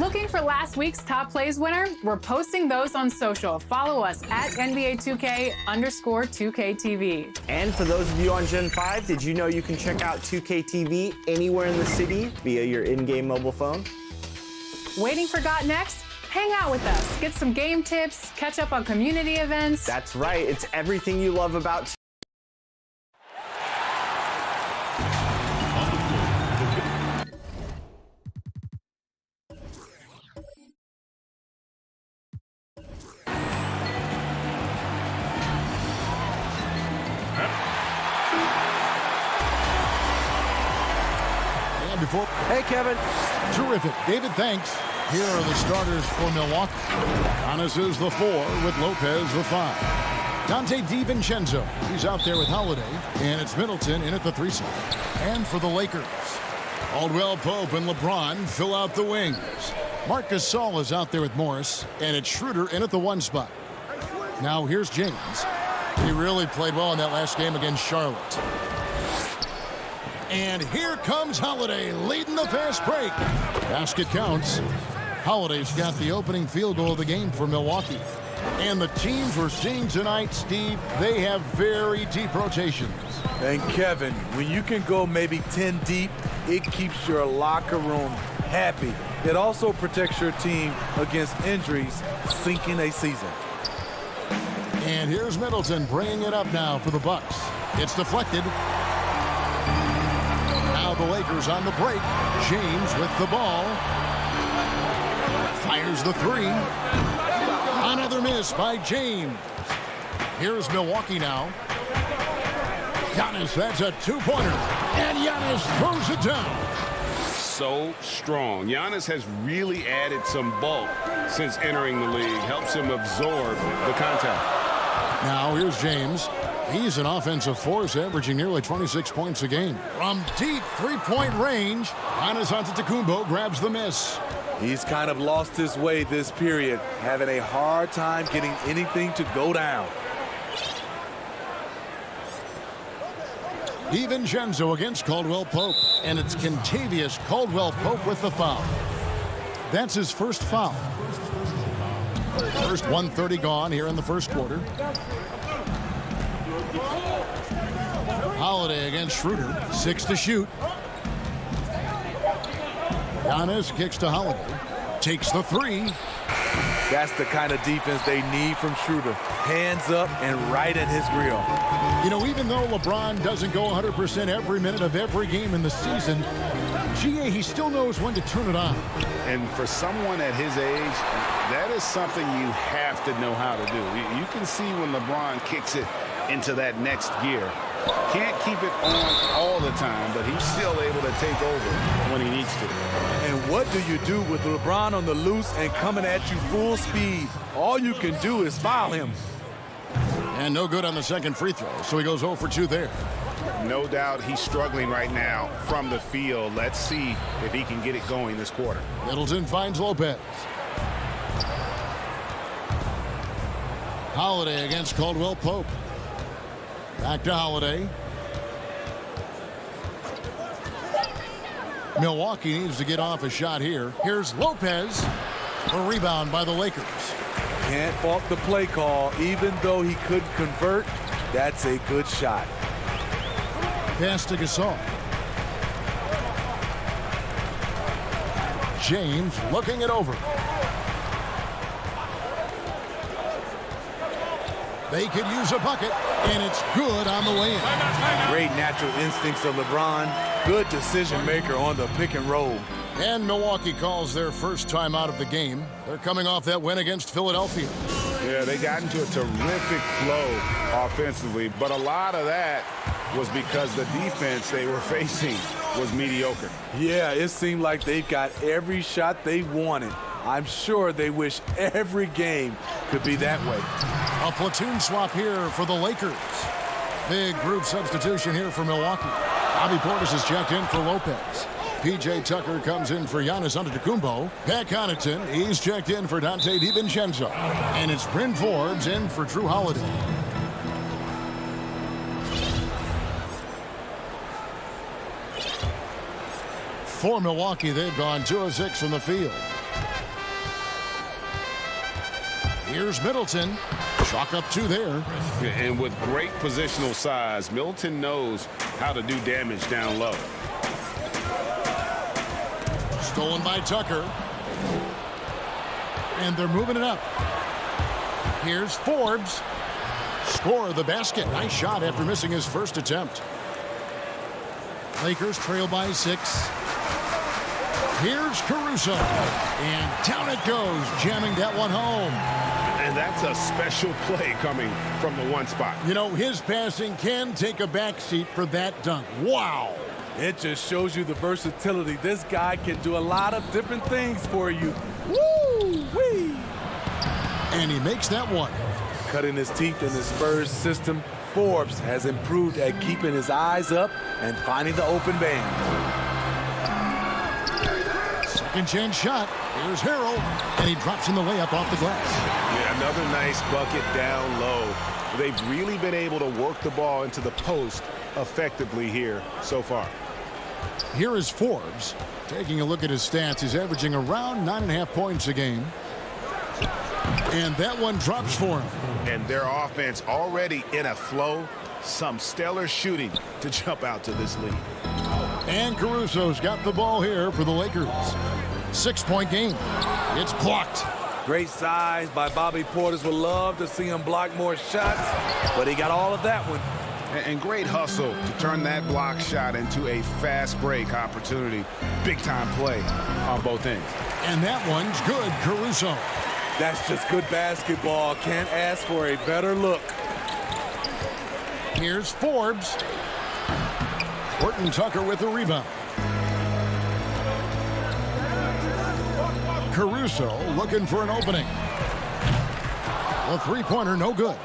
Looking for last week's top plays winner? We're posting those on social. Follow us at NBA2K_2KTV. And for those of you on Gen 5, did you know you can check out 2K TV anywhere in the city via your in-game mobile phone? Waiting for Got Next? Hang out with us. Get some game tips, catch up on community events. That's right. It's everything you love about Hey, Kevin. Terrific. David, thanks. Here are the starters for Milwaukee. Giannis is the 4 with Lopez the 5. Dante DiVincenzo, he's out there with Holiday. And it's Middleton in at the 3 spot. And for the Lakers, Caldwell Pope and LeBron fill out the wings. Marc Gasol is out there with Morris. And it's Schroeder in at the 1 spot. Now here's James. He really played well in that last game against Charlotte. And here comes Holiday leading the fast break. Basket counts. Holiday's got the opening field goal of the game for Milwaukee. And the teams we're seeing tonight, Steve, they have very deep rotations. And Kevin, when you can go maybe 10 deep, it keeps your locker room happy. It also protects your team against injuries sinking a season. And here's Middleton bringing it up now for the Bucks. It's deflected. Now the Lakers on the break. James with the ball. Fires the 3. Another miss by James. Here's Milwaukee now. Giannis, that's a 2-pointer. And Giannis throws it down. So strong. Giannis has really added some bulk since entering the league. Helps him absorb the contact. Now here's James. He's an offensive force, averaging nearly 26 points a game. From deep three-point range, Giannis Antetokounmpo grabs the miss. He's kind of lost his way this period, having a hard time getting anything to go down. DiVincenzo against Caldwell Pope, and it's Kentavious Caldwell Pope with the foul. That's his first foul. First 1:30 gone here in the first quarter. Holiday against Schroeder, 6 to shoot. Giannis kicks to Holiday, takes the 3. That's the kind of defense they need from Schroeder. Hands up and right in his grill. You know, even though LeBron doesn't go 100% every minute of every game in the season, GA, he still knows when to turn it on. And for someone at his age, that is something you have to know how to do. You can see when LeBron kicks it into that next gear. Can't keep it on all the time, but he's still able to take over when he needs to. And what do you do with LeBron on the loose and coming at you full speed? All you can do is foul him. And no good on the second free throw, so he goes 0 for 2 there. No doubt he's struggling right now from the field. Let's see if he can get it going this quarter. Middleton finds Lopez. Holiday against Caldwell Pope. Back to Holiday. Milwaukee needs to get off a shot here. Here's Lopez. A rebound by the Lakers. Can't fault the play call. Even though he couldn't convert, that's a good shot. Pass to Gasol. James looking it over. They could use a bucket, and it's good on the way in. Great natural instincts of LeBron. Good decision maker on the pick and roll. And Milwaukee calls their first time out of the game. They're coming off that win against Philadelphia. Yeah, they got into a terrific flow offensively, but a lot of that was because the defense they were facing was mediocre. Yeah, it seemed like they got every shot they wanted. I'm sure they wish every game could be that way. A platoon swap here for the Lakers. Big group substitution here for Milwaukee. Bobby Portis is checked in for Lopez. P.J. Tucker comes in for Giannis Antetokounmpo. Pat Connaughton, he's checked in for Dante DiVincenzo. And it's Bryn Forbes in for Drew Holiday. For Milwaukee, they've gone 2 of 6 from the field. Here's Middleton. Chalk up 2 there. And with great positional size, Middleton knows how to do damage down low. Stolen by Tucker. And they're moving it up. Here's Forbes. Score the basket. Nice shot after missing his first attempt. Lakers trail by 6. Here's Caruso. And down it goes, jamming that one home. And that's a special play coming from the one spot. You know, his passing can take a backseat for that dunk. Wow. It just shows you the versatility. This guy can do a lot of different things for you. Woo-wee! And he makes that one. Cutting his teeth in the Spurs system, Forbes has improved at keeping his eyes up and finding the open man. Second chance shot. Here's Harrell. And he drops in the layup off the glass. Yeah, another nice bucket down low. They've really been able to work the ball into the post effectively here so far. Here is Forbes. Taking a look at his stats, he's averaging around 9.5 points a game. And that one drops for him. And their offense already in a flow. Some stellar shooting to jump out to this lead. And Caruso's got the ball here for the Lakers. 6-point game. It's blocked. Great size by Bobby Portis. Would love to see him block more shots, but he got all of that one. And great hustle to turn that block shot into a fast break opportunity. Big time play on both ends. And that one's good, Caruso. That's just good basketball. Can't ask for a better look. Here's Forbes. Horton Tucker with the rebound. Caruso looking for an opening. The three-pointer no good.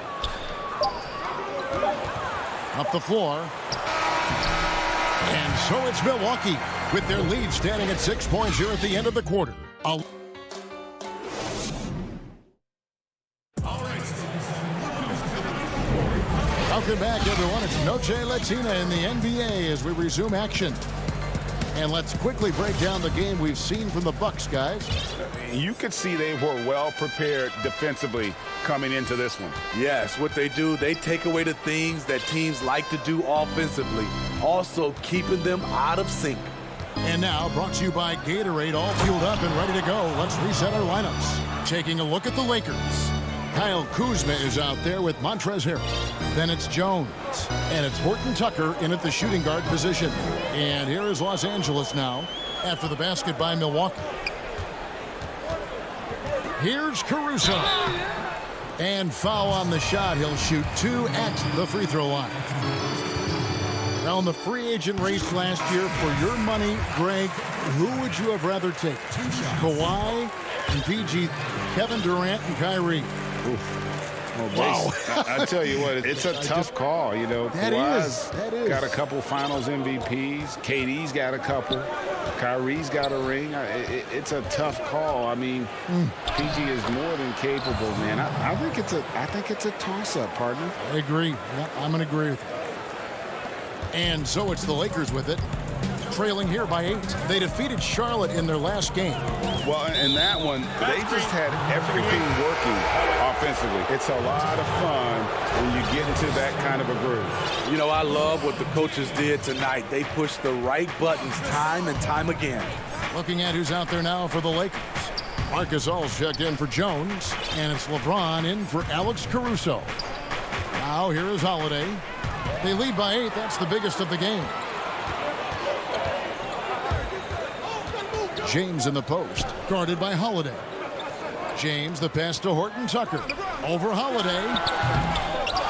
Up the floor. And so it's Milwaukee with their lead standing at 6 points here at the end of the quarter. Welcome back, everyone. It's Noche Latina in the NBA as we resume action. And let's quickly break down the game we've seen from the Bucks, guys. You could see they were well prepared defensively coming into this one. Yes, what they do, they take away the things that teams like to do offensively, also keeping them out of sync. And now, brought to you by Gatorade, all fueled up and ready to go. Let's reset our lineups. Taking a look at the Lakers. Kyle Kuzma is out there with Montrezl Harrell. Then it's Jones. And it's Horton Tucker in at the shooting guard position. And here is Los Angeles now after the basket by Milwaukee. Here's Caruso. And foul on the shot. He'll shoot 2 at the free throw line. Now in the free agent race last year, for your money, Greg, who would you have rather take? Kawhi and PG, Kevin Durant and Kyrie. Well, wow. I tell you what, it's a tough call. You know, Kawhi's got a couple finals MVPs. KD's got a couple. Kyrie's got a ring. It's a tough call. I mean, PG is more than capable, man. I think it's a toss-up, partner. I agree. Yeah, I'm going to agree with you. And so it's the Lakers with it, trailing here by 8. They defeated Charlotte in their last game. Well, in that one, they just had everything working offensively. It's a lot of fun when you get into that kind of a groove. You know, I love what the coaches did tonight. They pushed the right buttons time and time again. Looking at who's out there now for the Lakers. Marcus All's checked in for Jones, and it's LeBron in for Alex Caruso. Now here is Holiday. They lead by 8. That's the biggest of the game. James in the post, guarded by Holiday. James, the pass to Horton Tucker. Over Holiday.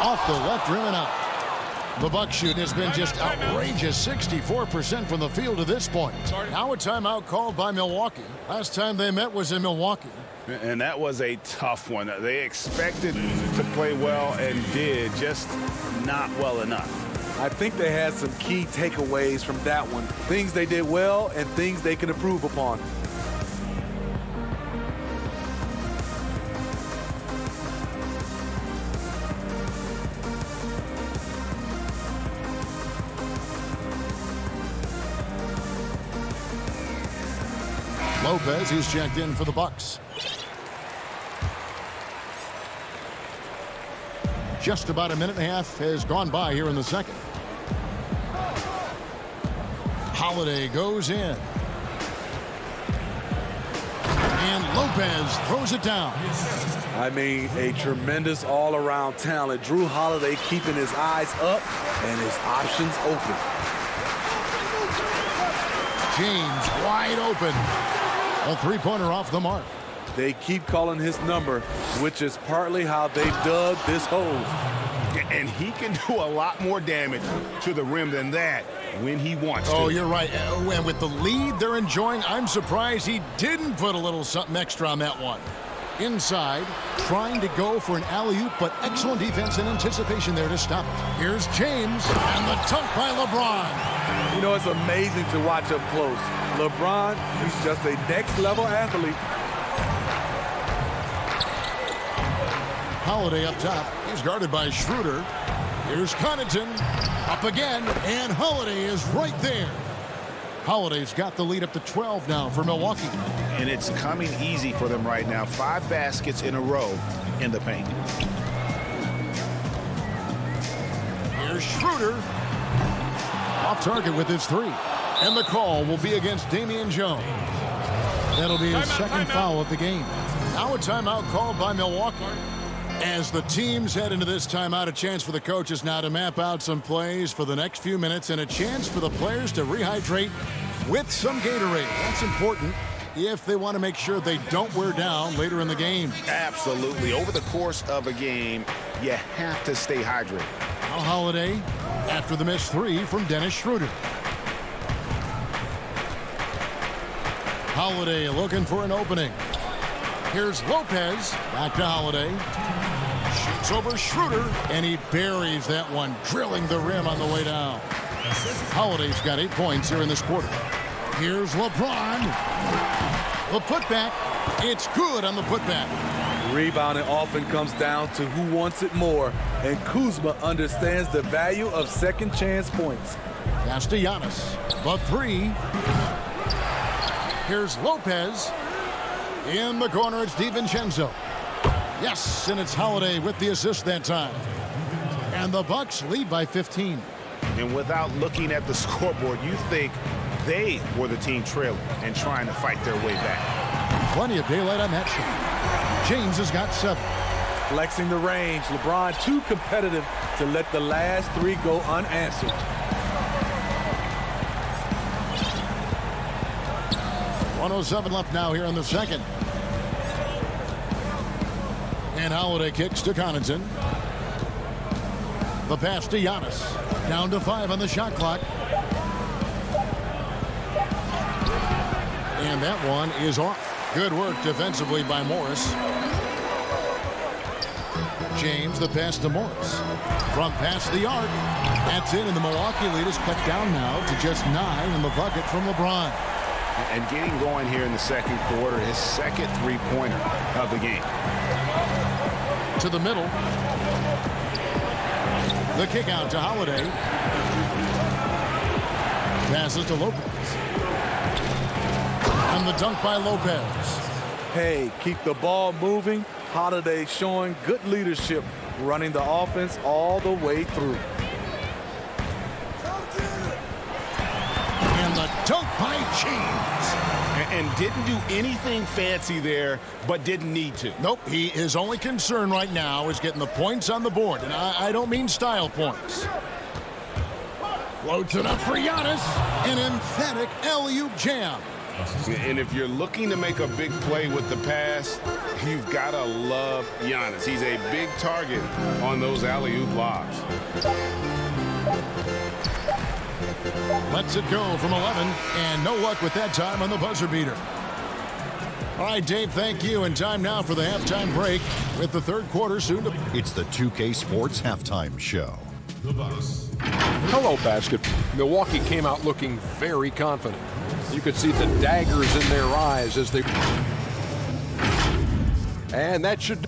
Off the left rim and out. The Bucks shoot has been just outrageous, 64% from the field to this point. Now a timeout called by Milwaukee. Last time they met was in Milwaukee. And that was a tough one. They expected to play well and did, just not well enough. I think they had some key takeaways from that one. Things they did well and things they can improve upon. Lopez, he's checked in for the Bucks. Just about a minute and a half has gone by here in the second. Holiday goes in. And Lopez throws it down. I mean, a tremendous all-around talent. Drew Holiday keeping his eyes up and his options open. James wide open. A three-pointer off the mark. They keep calling his number, which is partly how they dug this hole. And he can do a lot more damage to the rim than that when he wants to. Oh, you're right. And with the lead they're enjoying, I'm surprised he didn't put a little something extra on that one. Inside, trying to go for an alley-oop, but excellent defense and anticipation there to stop it. Here's James, and the dunk by LeBron. You know, it's amazing to watch up close. LeBron, he's just a next-level athlete. Holiday up top. He's guarded by Schroeder. Here's Connaughton. Up again, and Holiday is right there. Holiday's got the lead up to 12 now for Milwaukee. And it's coming easy for them right now. 5 baskets in a row in the paint. Here's Schroeder. Off target with his 3. And the call will be against Damian Jones. That'll be his second foul of the game. Now a timeout called by Milwaukee. As the teams head into this timeout, a chance for the coaches now to map out some plays for the next few minutes and a chance for the players to rehydrate with some Gatorade. That's important if they want to make sure they don't wear down later in the game. Absolutely. Over the course of a game, you have to stay hydrated. Now Holiday after the missed 3 from Dennis Schroeder. Holiday looking for an opening. Here's Lopez. Back to Holiday. Shoots over Schroeder, and he buries that one, drilling the rim on the way down. Holiday's got 8 points here in this quarter. Here's LeBron. The putback. It's good on the putback. Rebounding often comes down to who wants it more, and Kuzma understands the value of second chance points. Pass to Giannis. The 3. Here's Lopez. In the corner, it's DiVincenzo. Yes, and it's Holiday with the assist that time. And the Bucks lead by 15. And without looking at the scoreboard, you think they were the team trailing and trying to fight their way back. Plenty of daylight on that shot. James has got 7. Flexing the range. LeBron too competitive to let the last 3 go unanswered. .107 left now here in the second. And Holiday kicks to Connaughton. The pass to Giannis. Down to 5 on the shot clock. And that one is off. Good work defensively by Morris. James, the pass to Morris. From past the arc. That's in, and the Milwaukee lead is cut down now to just 9 in the bucket from LeBron. And getting going here in the second quarter, his second 3-pointer of the game. To the middle. The kick out to Holiday. Passes to Lopez. And the dunk by Lopez. Hey, keep the ball moving. Holiday showing good leadership, running the offense all the way through. And the dunk by James. And didn't do anything fancy there, but didn't need to. Nope, his only concern right now is getting the points on the board. And I don't mean style points. Floats it up for Giannis. An emphatic alley-oop jam. And if you're looking to make a big play with the pass, you've got to love Giannis. He's a big target on those alley-oop lobs. Lets it go from 11, and no luck with that time on the buzzer beater. All right, Dave, thank you. And time now for the halftime break with the third quarter soon to... It's the 2K Sports Halftime Show. Hello, basketball. Milwaukee came out looking very confident. You could see the daggers in their eyes as they... And that should...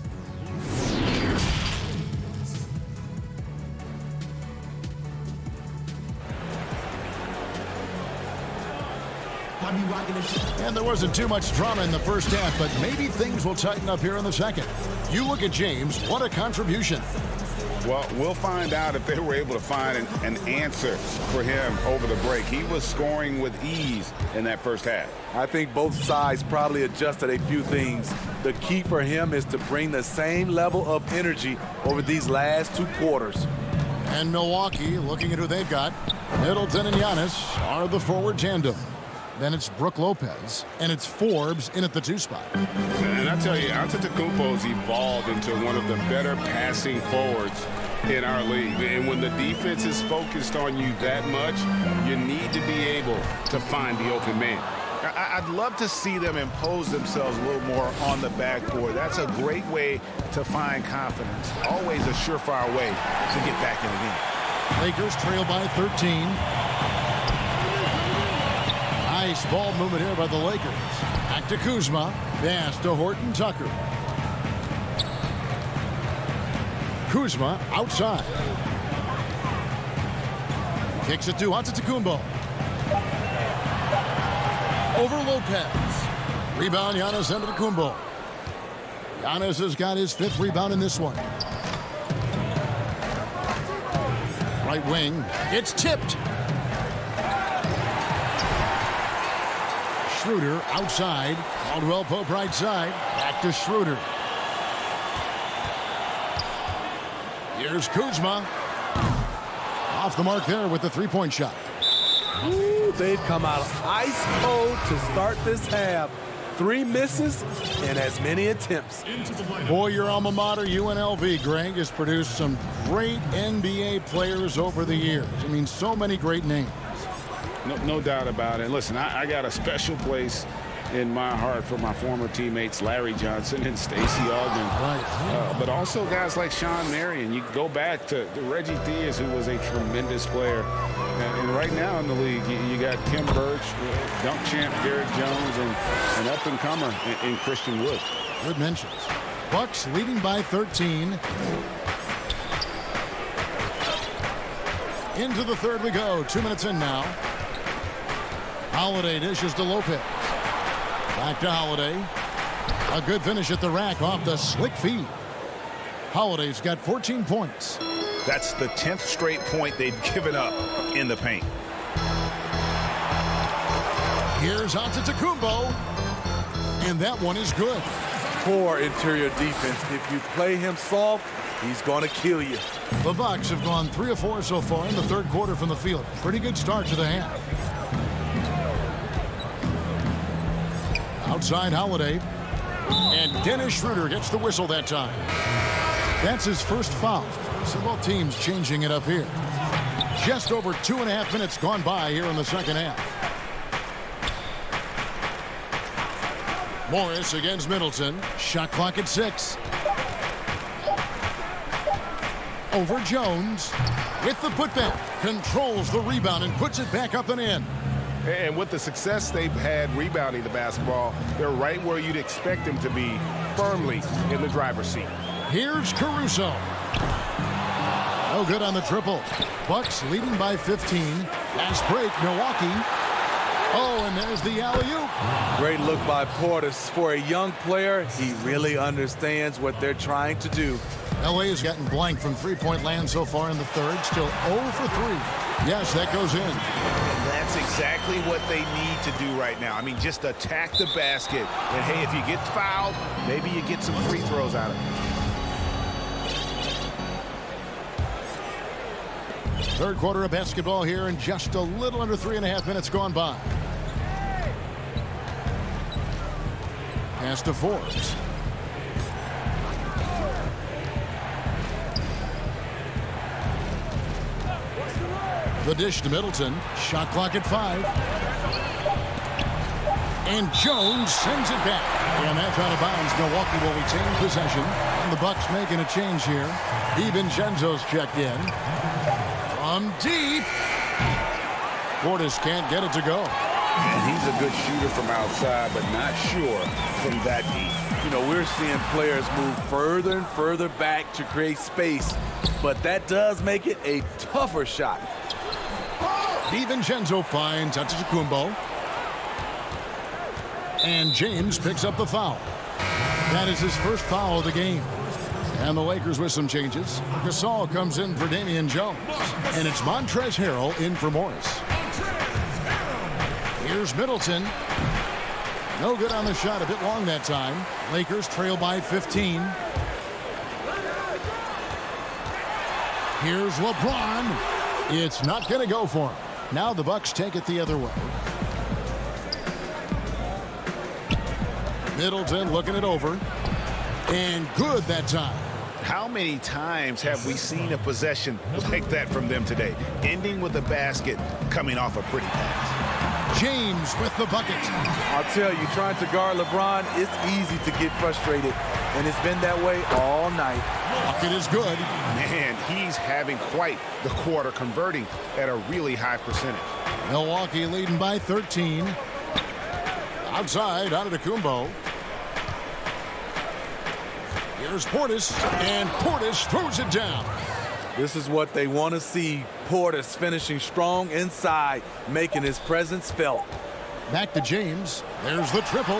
And there wasn't too much drama in the first half, but maybe things will tighten up here in the second. You look at James, what a contribution. Well, we'll find out if they were able to find an answer for him over the break. He was scoring with ease in that first half. I think both sides probably adjusted a few things. The key for him is to bring the same level of energy over these last 2 quarters. And Milwaukee, looking at who they've got, Middleton and Giannis are the forward tandem. Then it's Brook Lopez, and it's Forbes in at the 2 spot. And I tell you, Antetokounmpo's evolved into one of the better passing forwards in our league. And when the defense is focused on you that much, you need to be able to find the open man. I'd love to see them impose themselves a little more on the backboard. That's a great way to find confidence. Always a surefire way to get back in the game. Lakers trail by 13. Nice ball movement here by the Lakers. Back to Kuzma. Pass to Horton Tucker. Kuzma outside. Kicks it to Antetokounmpo. Over Lopez. Rebound Giannis Antetokounmpo. Giannis has got his 5th rebound in this one. Right wing. It's tipped. Schroeder outside. Caldwell Pope right side. Back to Schroeder. Here's Kuzma. Off the mark there with the 3-point shot. Ooh, they've come out ice cold to start this half. 3 misses and as many attempts. Boy, your alma mater, UNLV, Greg, has produced some great NBA players over the years. I mean, so many great names. No doubt about it. Listen, I got a special place in my heart for my former teammates Larry Johnson and Stacey Ogden. Right. But also guys like Sean Marion. You go back to Reggie Theus, who was a tremendous player. And right now in the league, you got Tim Birch, dunk champ Garrett Jones, and up-and-comer in Christian Wood. Good mentions. Bucks leading by 13. Into the 3rd we go. 2 minutes in now. Holiday dishes to Lopez. Back to Holiday. A good finish at the rack off the slick feed. Holiday's got 14 points. That's the 10th straight point they've given up in the paint. Here's Antetokounmpo. And that one is good. Poor interior defense. If you play him soft, he's going to kill you. The Bucks have gone 3 of 4 so far in the 3rd quarter from the field. Pretty good start to the half. Outside Holiday. And Dennis Schroeder gets the whistle that time. That's his 1st foul. So both teams changing it up here. Just over 2.5 minutes gone by here in the 2nd half. Morris against Middleton. Shot clock at 6. Over Jones with the putback. Controls the rebound and puts it back up and in. And with the success they've had rebounding the basketball, they're right where you'd expect them to be, firmly in the driver's seat. Here's Caruso. No good on the triple. Bucks leading by 15. Fast break, Milwaukee. Oh, and there's the alley-oop. Great look by Portis. For a young player, he really understands what they're trying to do. LA has gotten blank from 3-point land so far in the 3rd. Still 0 for 3. Yes, that goes in. And that's exactly what they need to do right now. I mean, just attack the basket. And, hey, if you get fouled, maybe you get some free throws out of it. 3rd quarter of basketball here, and just a little under 3.5 minutes gone by. Pass to Forbes. The dish to Middleton. Shot clock at 5. And Jones sends it back. And that's out of bounds. Milwaukee will retain possession. And the Bucks making a change here. DiVincenzo's checked in. From deep. Portis can't get it to go. And he's a good shooter from outside, but not sure from that deep. You know, we're seeing players move further and further back to create space, but that does make it a tougher shot. DiVincenzo finds Antetokounmpo. And James picks up the foul. That is his 1st foul of the game. And the Lakers with some changes. Gasol comes in for Damian Jones. And it's Montrezl Harrell in for Morris. Here's Middleton. No good on the shot, a bit long that time. Lakers trail by 15. Here's LeBron. It's not going to go for him. Now the Bucks take it the other way. Middleton looking it over. And good that time. How many times have we seen a possession like that from them today? Ending with a basket, coming off a pretty pass. James with the bucket. I'll tell you, trying to guard LeBron, it's easy to get frustrated, and it's been that way all night. Bucket is good. Man, he's having quite the quarter, converting at a really high percentage. Milwaukee leading by 13. Outside, Antetokounmpo. Here's Portis, and Portis throws it down. This is what they want to see. Portis finishing strong inside, making his presence felt. Back to James. There's the triple.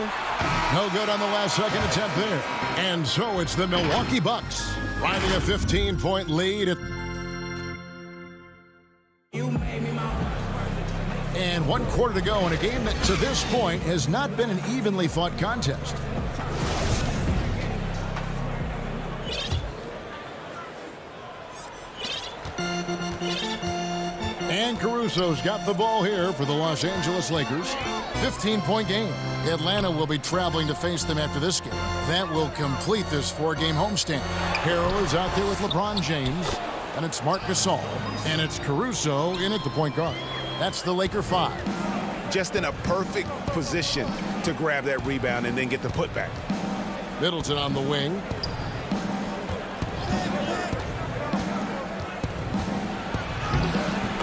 No good on the last second attempt there. And so it's the Milwaukee Bucks riding a 15-point lead. And 1 quarter to go in a game that to this point has not been an evenly fought contest. And Caruso's got the ball here for the Los Angeles Lakers. 15-point game. Atlanta will be traveling to face them after this game. That will complete this 4-game homestand. Harrell is out there with LeBron James. And it's Marc Gasol. And it's Caruso in at the point guard. That's the Laker 5. Just in a perfect position to grab that rebound and then get the putback. Middleton on the wing.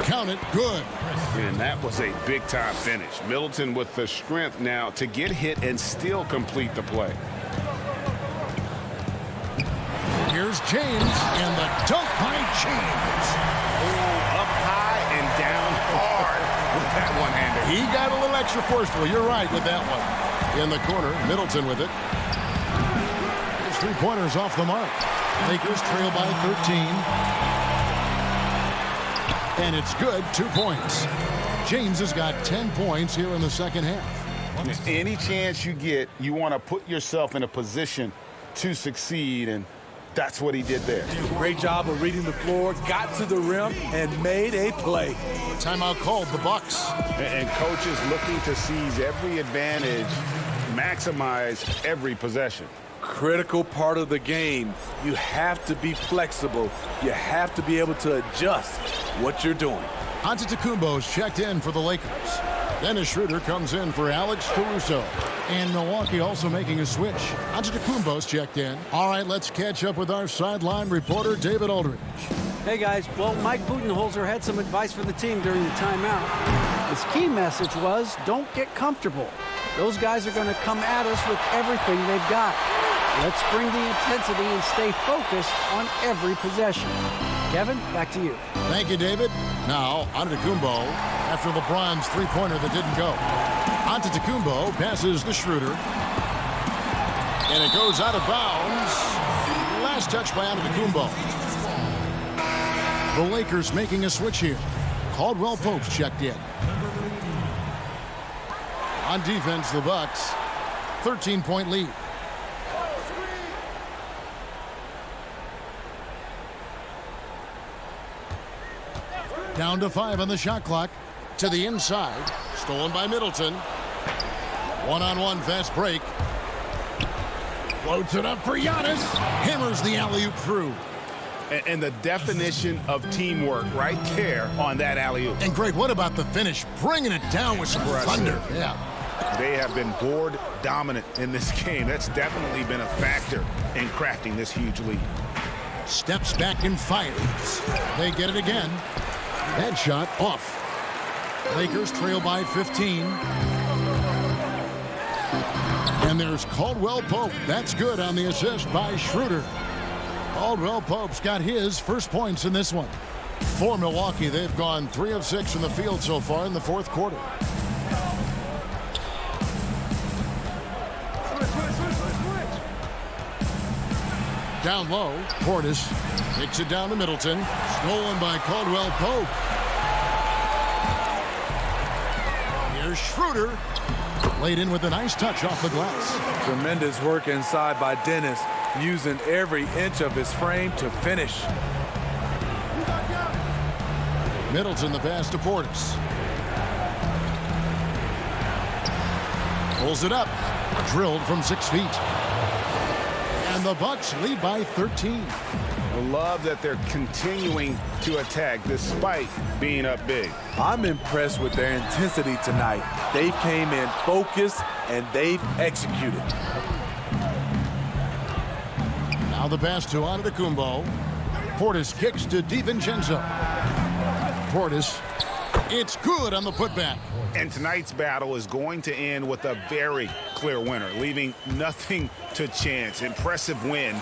Count it, good. And that was a big-time finish. Middleton with the strength now to get hit and still complete the play. Here's James, and the dunk by James. Oh, up high and down hard with that one-hander. He got a little extra forceful. You're right with that one. In the corner, Middleton with it. His three-pointers off the mark. Lakers trail by 13. And it's good, 2 points. James has got 10 points here in the second half. Any chance you get, you want to put yourself in a position to succeed, and that's what he did there. Great job of reading the floor, got to the rim, and made a play. Timeout called, the Bucks. And coaches looking to seize every advantage, maximize every possession. Critical part of the game. You have to be flexible. You have to be able to adjust what you're doing. Antetokounmpo's checked in for the Lakers. Dennis Schroeder comes in for Alex Caruso. And Milwaukee also making a switch. Antetokounmpo's checked in. All right, let's catch up with our sideline reporter, David Aldridge. Hey, guys. Well, Mike Budenholzer had some advice for the team during the timeout. His key message was, don't get comfortable. Those guys are going to come at us with everything they've got. Let's bring the intensity and stay focused on every possession. Kevin, back to you. Thank you, David. Now, Antetokounmpo, after LeBron's three-pointer that didn't go. Antetokounmpo passes to Schroeder. And it goes out of bounds. Last touch by Antetokounmpo. The Lakers making a switch here. Caldwell Pope's checked in. On defense, the Bucks, 13-point lead. Down to 5 on the shot clock. To the inside. Stolen by Middleton. One-on-one fast break. Floats it up for Giannis. Hammers the alley-oop through. And the definition of teamwork right there on that alley-oop. And Greg, what about the finish? Bringing it down with some thunder. Yeah. They have been board dominant in this game. That's definitely been a factor in crafting this huge lead. Steps back and fires. They get it again. That shot off. Lakers trail by 15. And there's Caldwell Pope. That's good on the assist by Schroeder. Caldwell Pope's got his first points in this one. For Milwaukee, they've gone 3 of 6 from the field so far in the fourth quarter. Down low, Portis kicks it down to Middleton. Stolen by Caldwell Pope. Here's Schroeder. Laid in with a nice touch off the glass. Tremendous work inside by Dennis, using every inch of his frame to finish. Middleton the pass to Portis. Pulls it up. Drilled from 6 feet. And the Bucks lead by 13. I love that they're continuing to attack despite being up big. I'm impressed with their intensity tonight. They came in focused and they've executed. Now the pass to Antetokounmpo. Portis kicks to DiVincenzo. Portis, it's good on the putback. And tonight's battle is going to end with a very clear winner, leaving nothing to chance. Impressive win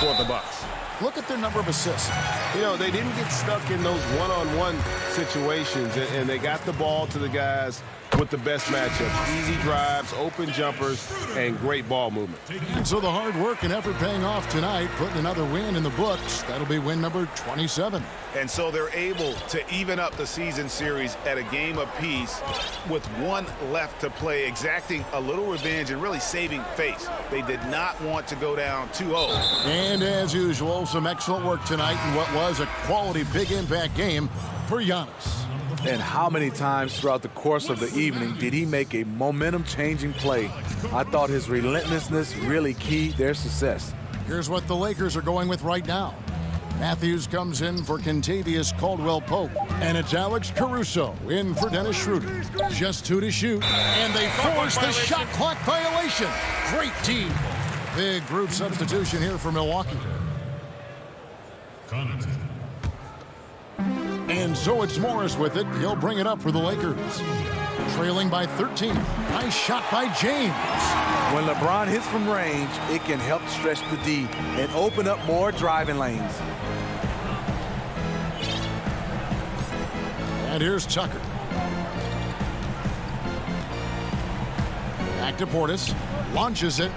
for the Bucks. Look at their number of assists. You know, they didn't get stuck in those one-on-one situations, and they got the ball to the guys with the best matchups. Easy drives, open jumpers, and great ball movement. And so the hard work and effort paying off tonight, putting another win in the books. That'll be win number 27. And so they're able to even up the season series at a game apiece with one left to play, exacting a little revenge and really saving face. They did not want to go down 2-0. And as usual, some excellent work tonight in what was a quality big impact game for Giannis. And how many times throughout the course of the evening did he make a momentum-changing play? I thought his relentlessness really keyed their success. Here's what the Lakers are going with right now. Matthews comes in for Kentavious Caldwell-Pope. And it's Alex Caruso in for Dennis Schroeder. Just 2 to shoot. And they force the shot clock violation. Great team. Big group substitution here for Milwaukee. And so it's Morris with it. He'll bring it up for the Lakers. Trailing by 13. Nice shot by James. When LeBron hits from range, it can help stretch the D and open up more driving lanes. And here's Tucker. Back to Portis. Launches it.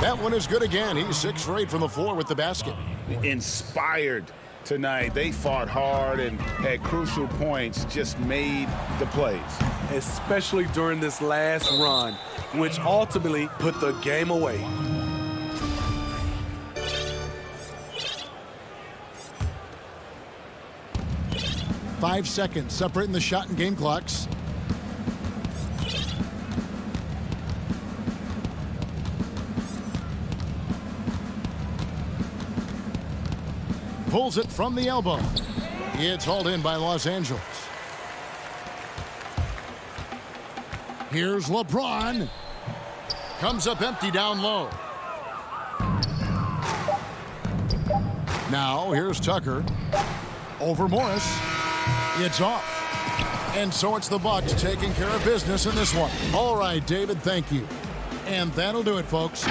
That one is good again. He's 6 for 8 from the floor with the basket. Inspired tonight. They fought hard and at crucial points just made the plays. Especially during this last run, which ultimately put the game away. Five seconds separating the shot and game clocks. Pulls it from the elbow. It's hauled in by Los Angeles. Here's LeBron. Comes up empty down low. Now here's Tucker. Over Morris. It's off. And so it's the Bucks taking care of business in this one. All right, David, thank you. And that'll do it, folks.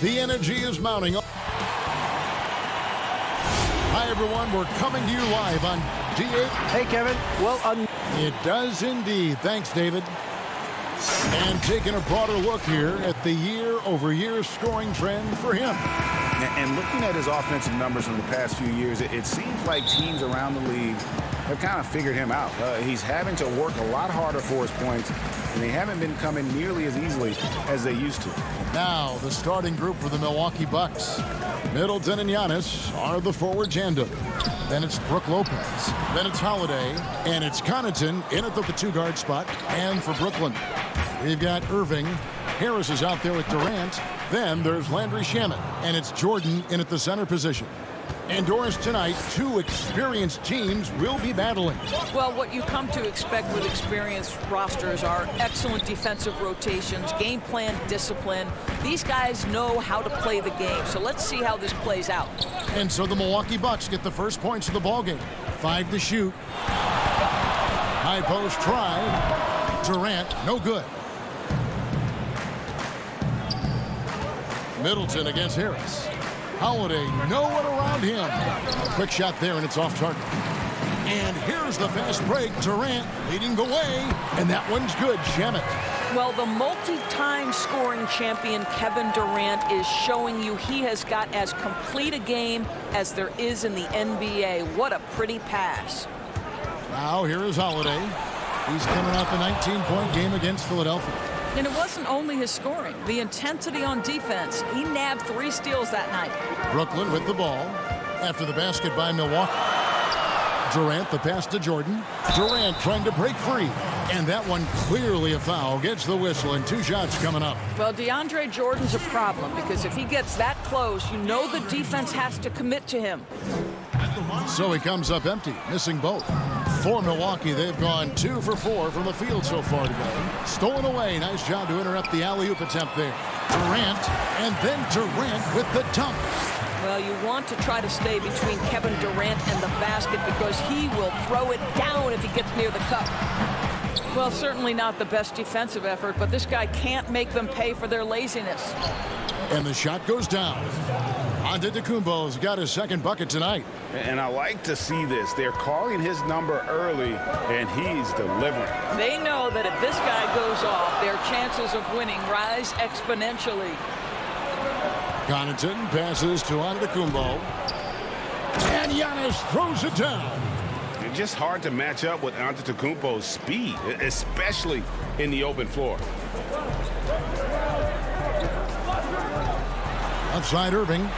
The energy is mounting. Hi, everyone. We're coming to you live on DA. Hey, Kevin. Well, It does indeed. Thanks, David. And taking a broader look here at the year-over-year scoring trend for him. And looking at his offensive numbers from the past few years, it seems like teams around the league have kind of figured him out. He's having to work a lot harder for his points, and they haven't been coming nearly as easily as they used to. Now, the starting group for the Milwaukee Bucks. Middleton and Giannis are the forward tandem. Then it's Brook Lopez. Then it's Holiday. And it's Connaughton in at the two-guard spot. And for Brooklyn, we've got Irving. Harris is out there with Durant. Then there's Landry Shamet. And it's Jordan in at the center position. Indoors tonight, two experienced teams will be battling. Well, what you come to expect with experienced rosters are excellent defensive rotations, game plan discipline. These guys know how to play the game, so let's see how this plays out. And so the Milwaukee Bucks get the first points of the ballgame. 5 to shoot. High post try. Durant, no good. Middleton against Harris. Holiday, no one around him. Quick shot there, and it's off target. And here's the fast break. Durant leading the way, and that one's good. Shamet. Well, the multi-time scoring champion Kevin Durant is showing you he has got as complete a game as there is in the NBA. What a pretty pass. Now here is Holiday. He's coming off a 19-point game against Philadelphia. And it wasn't only his scoring, the intensity on defense. He nabbed 3 steals that night. Brooklyn with the ball after the basket by Milwaukee. Durant, the pass to Jordan. Durant trying to break free. And that one clearly a foul. Gets the whistle, and 2 shots coming up. Well, DeAndre Jordan's a problem because if he gets that close, you know the defense has to commit to him. So he comes up empty, missing both. For Milwaukee, they've gone 2 for 4 from the field so far today. Stolen away. Nice job to interrupt the alley-oop attempt there. Durant, and then Durant with the dunk. Well, you want to try to stay between Kevin Durant and the basket because he will throw it down if he gets near the cup. Well, certainly not the best defensive effort, but this guy can't make them pay for their laziness. And the shot goes down. Antetokounmpo's got his second bucket tonight. And I like to see this. They're calling his number early, and he's delivering. They know that if this guy goes off, their chances of winning rise exponentially. Connaughton passes to Antetokounmpo. And Giannis throws it down. It's just hard to match up with Antetokounmpo's speed, especially in the open floor. Outside Irving.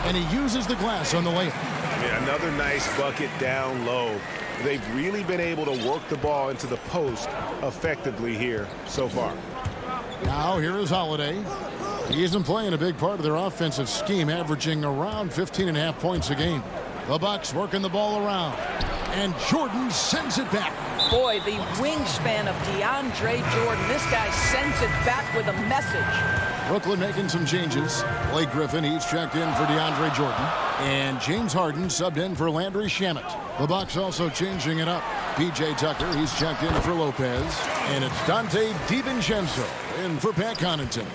And he uses the glass on the layup. Yeah, another nice bucket down low. They've really been able to work the ball into the post effectively here so far. Now here is Holiday. He isn't playing a big part of their offensive scheme, averaging around 15.5 points a game. The Bucks working the ball around. And Jordan sends it back. Boy, the wingspan of DeAndre Jordan. This guy sends it back with a message. Brooklyn making some changes. Blake Griffin, he's checked in for DeAndre Jordan. And James Harden subbed in for Landry Shamet. The Bucks also changing it up. P.J. Tucker, he's checked in for Lopez. And it's Dante DiVincenzo in for Pat Connaughton.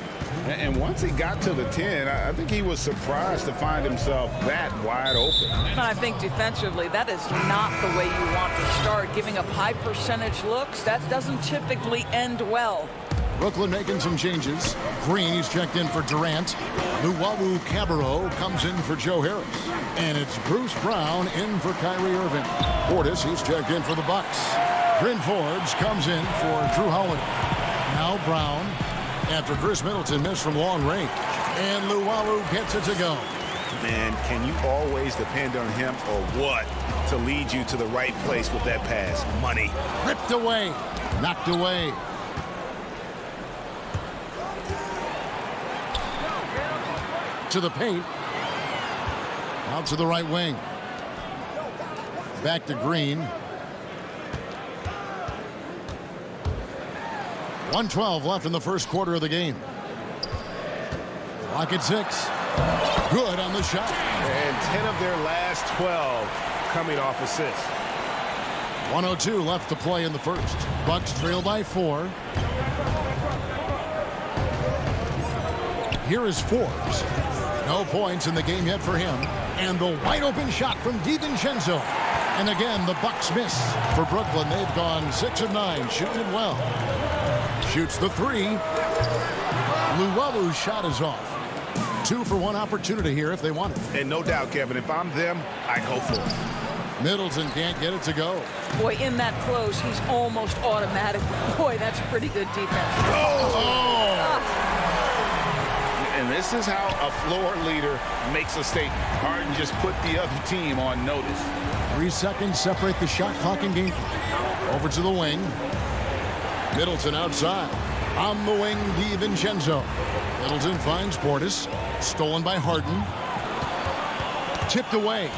And once he got to the 10, I think he was surprised to find himself that wide open. I think defensively, that is not the way you want to start. Giving up high percentage looks, that doesn't typically end well. Brooklyn making some changes. Green, he's checked in for Durant. Luwawu-Cabarrot comes in for Joe Harris. And it's Bruce Brown in for Kyrie Irving. Portis, he's checked in for the Bucks. Bryn Forbes comes in for Drew Holiday. Now Brown after Chris Middleton missed from long range. And Luwawu gets it to go. Man, can you always depend on him or what to lead you to the right place with that pass? Money. Ripped away. Knocked away. To the paint. Out to the right wing. Back to Green. 1:12 left in the first quarter of the game. Clock at 6. Good on the shot. And 10 of their last 12 coming off assists. 1:02 left to play in the first. Bucks trail by 4. Here is Forbes. No points in the game yet for him. And the wide open shot from DiVincenzo. And again, the Bucks miss. For Brooklyn, they've gone 6 of 9, shooting it well. Shoots the 3. Luwalu's shot is off. 2 for 1 opportunity here if they want it. And no doubt, Kevin, if I'm them, I go for it. Middleton can't get it to go. Boy, in that close, he's almost automatic. Boy, that's pretty good defense. And this is how a floor leader makes a statement. Harden just put the other team on notice. 3 seconds separate the shot clock and game clock. Over to the wing. Middleton outside. On the wing, DiVincenzo. Middleton finds Portis. Stolen by Harden. Tipped away.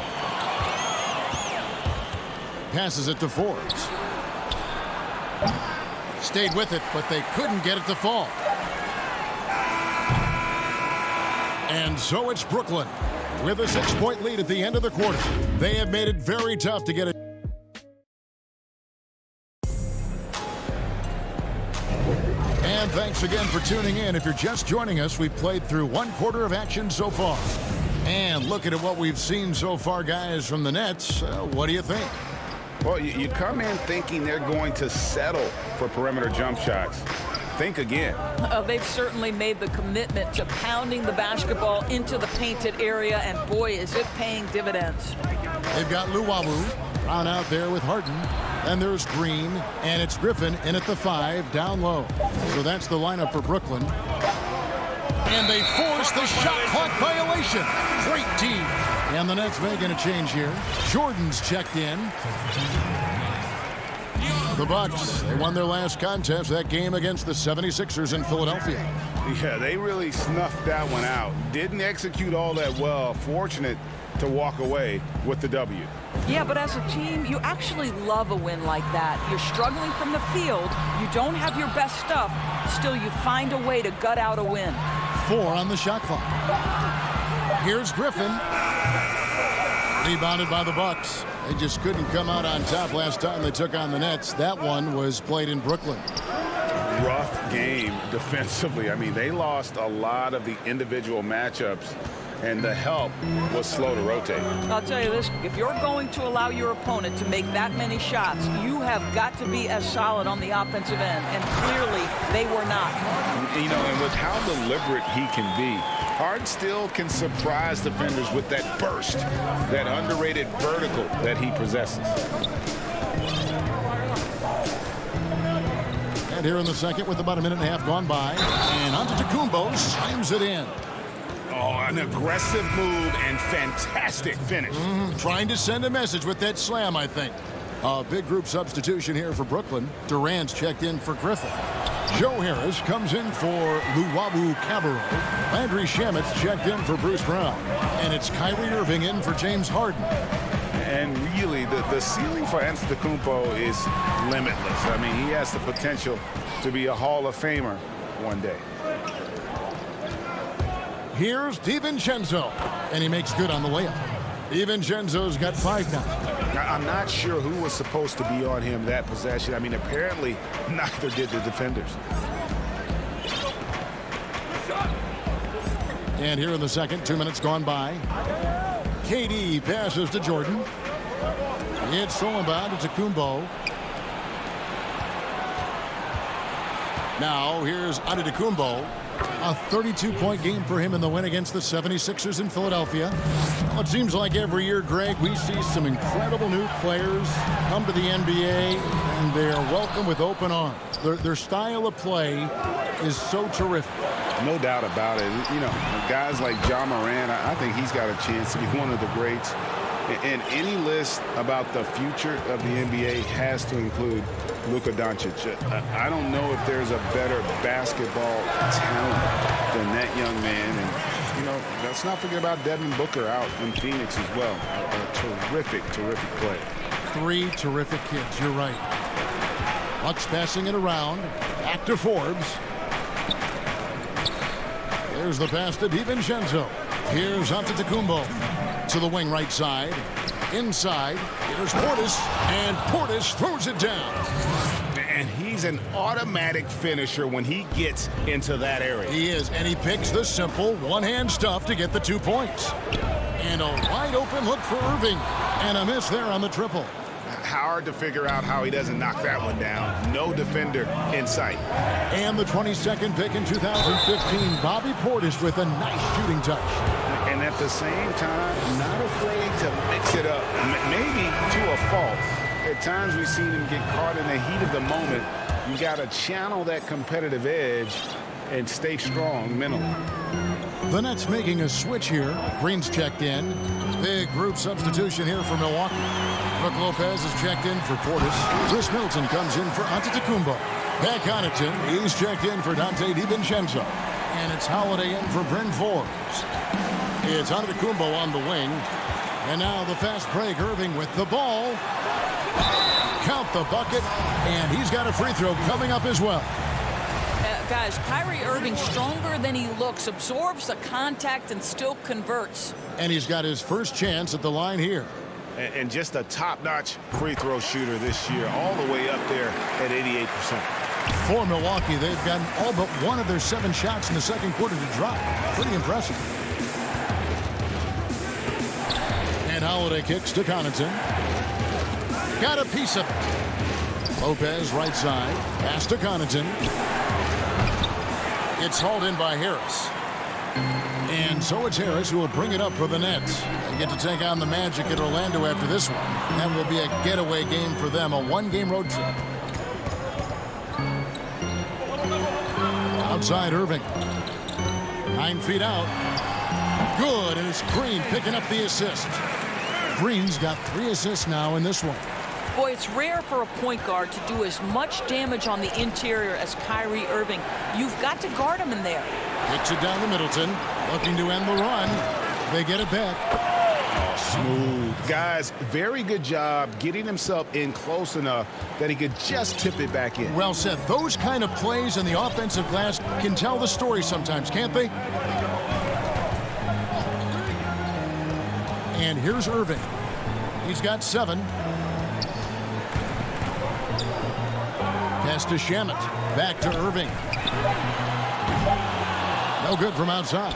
Passes it to Forbes. Stayed with it, but they couldn't get it to fall. And so it's Brooklyn with a 6-point lead at the end of the quarter. They have made it very tough to get it. And thanks again for tuning in. If you're just joining us, we've played through 1 quarter of action so far. And looking at what we've seen so far, guys, from the Nets, what do you think? Well, you come in thinking they're going to settle for perimeter jump shots. Think again. They've certainly made the commitment to pounding the basketball into the painted area, and boy, is it paying dividends. They've got Luwawu Brown out there with Harden. And there's Green, and it's Griffin in at the 5, down low. So that's the lineup for Brooklyn. And they force the shot clock violation. Great team. And the Nets making a change here. Jordan's checked in. The Bucks, they won their last contest, that game against the 76ers in Philadelphia. Yeah, they really snuffed that one out. Didn't execute all that well. Fortunate to walk away with the W. Yeah, but as a team, you actually love a win like that. You're struggling from the field. You don't have your best stuff. Still, you find a way to gut out a win. 4 on the shot clock. Here's Griffin. Rebounded by the Bucks. They just couldn't come out on top last time they took on the Nets. That one was played in Brooklyn. Rough game defensively. I mean, they lost a lot of the individual matchups, and the help was slow to rotate. I'll tell you this, if you're going to allow your opponent to make that many shots, you have got to be as solid on the offensive end, and clearly they were not. You know, and with how deliberate he can be, Harden still can surprise defenders with that burst, that underrated vertical that he possesses. And here in the second with about a minute and a half gone by, and Antetokounmpo slams it in. Oh, an aggressive move and fantastic finish. Trying to send a message with that slam, I think. A big group substitution here for Brooklyn. Durant's checked in for Griffin. Joe Harris comes in for Luwawu-Cabarrot. Landry Shamit's checked in for Bruce Brown. And it's Kyrie Irving in for James Harden. And really, the ceiling for Antetokounmpo is limitless. I mean, he has the potential to be a Hall of Famer one day. Here's DiVincenzo, and he makes good on the layup. DiVincenzo's got 5 now. I'm not sure who was supposed to be on him that possession. I mean, apparently, neither did the defenders. And here in the second, 2 minutes gone by. KD passes to Jordan. It's stolen by Antetokounmpo. Now, here's Antetokounmpo. A 32-point game for him in the win against the 76ers in Philadelphia. Well, it seems like every year, Greg, we see some incredible new players come to the NBA, and they are welcome with open arms. Their style of play is so terrific. No doubt about it. You know, guys like Ja Morant, I think he's got a chance to be one of the greats. And any list about the future of the NBA has to include Luka Doncic. I don't know if there's a better basketball talent than that young man. And, you know, let's not forget about Devin Booker out in Phoenix as well. A terrific, terrific player. 3 terrific kids, you're right. Bucks passing it around. Back to Forbes. There's the pass to DiVincenzo. Here's Antetokounmpo. To the wing right side. Inside. Here's Portis. And Portis throws it down. And he He's an automatic finisher when he gets into that area. He is, and he picks the simple one-hand stuff to get the 2 points. And a wide open look for Irving. And a miss there on the triple. Hard to figure out how he doesn't knock that one down. No defender in sight. And the 22nd pick in 2015, Bobby Portis with a nice shooting touch. And at the same time, not afraid to mix it up, maybe to a fault. At times we've seen him get caught in the heat of the moment. You got to channel that competitive edge and stay strong mentally. The Nets making a switch here. Green's checked in. Big group substitution here for Milwaukee. Brook Lopez is checked in for Portis. Chris Middleton comes in for Antetokounmpo. Pat Connaughton, he's checked in for Dante DiVincenzo. And it's Holiday in for Bryn Forbes. It's Antetokounmpo on the wing. And now the fast break. Irving with the ball. Count the bucket. And he's got a free throw coming up as well. Guys, Kyrie Irving stronger than he looks, absorbs the contact and still converts. And he's got his first chance at the line here. And just a top-notch free throw shooter this year, all the way up there at 88%. For Milwaukee, they've gotten all but one of their 7 shots in the second quarter to drop. Pretty impressive. And Holiday kicks to Connaughton. Got a piece of it. Lopez right side. Pass to Connaughton. It's hauled in by Harris. And so it's Harris who will bring it up for the Nets. They get to take on the Magic at Orlando after this one. That will be a getaway game for them, a 1-game road trip. Outside Irving. 9 feet out. Good, and it's Green picking up the assist. Green's got 3 assists now in this one. Boy, it's rare for a point guard to do as much damage on the interior as Kyrie Irving. You've got to guard him in there. Kicks it down to Middleton. Looking to end the run. They get it back. Smooth. Guys, very good job getting himself in close enough that he could just tip it back in. Well said. Those kind of plays in the offensive glass can tell the story sometimes, can't they? And here's Irving. He's got 7. Pass to Shamet. Back to Irving. No good from outside.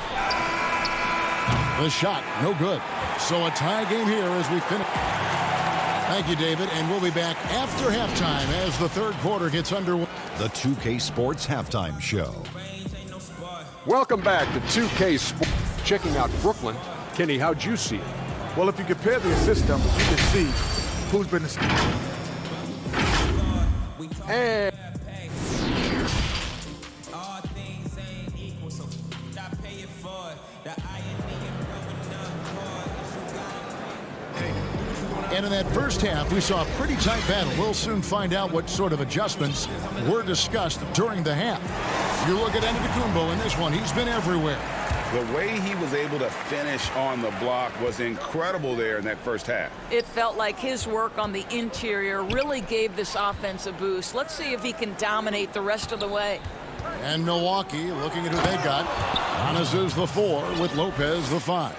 The shot, no good. So a tie game here as we finish. Thank you, David, and we'll be back after halftime as the third quarter gets underway. The 2K Sports Halftime Show. Welcome back to 2K Sports. Checking out Brooklyn. Kenny, how'd you see it? Well, if you compare the assist numbers, you can see who's been the... And in that first half, we saw a pretty tight battle. We'll soon find out what sort of adjustments were discussed during the half. You look at Antetokounmpo in this one. He's been everywhere. The way he was able to finish on the block was incredible there in that first half. It felt like his work on the interior really gave this offense a boost. Let's see if he can dominate the rest of the way. And Milwaukee, looking at who they got. Giannis is the 4 with Lopez the 5.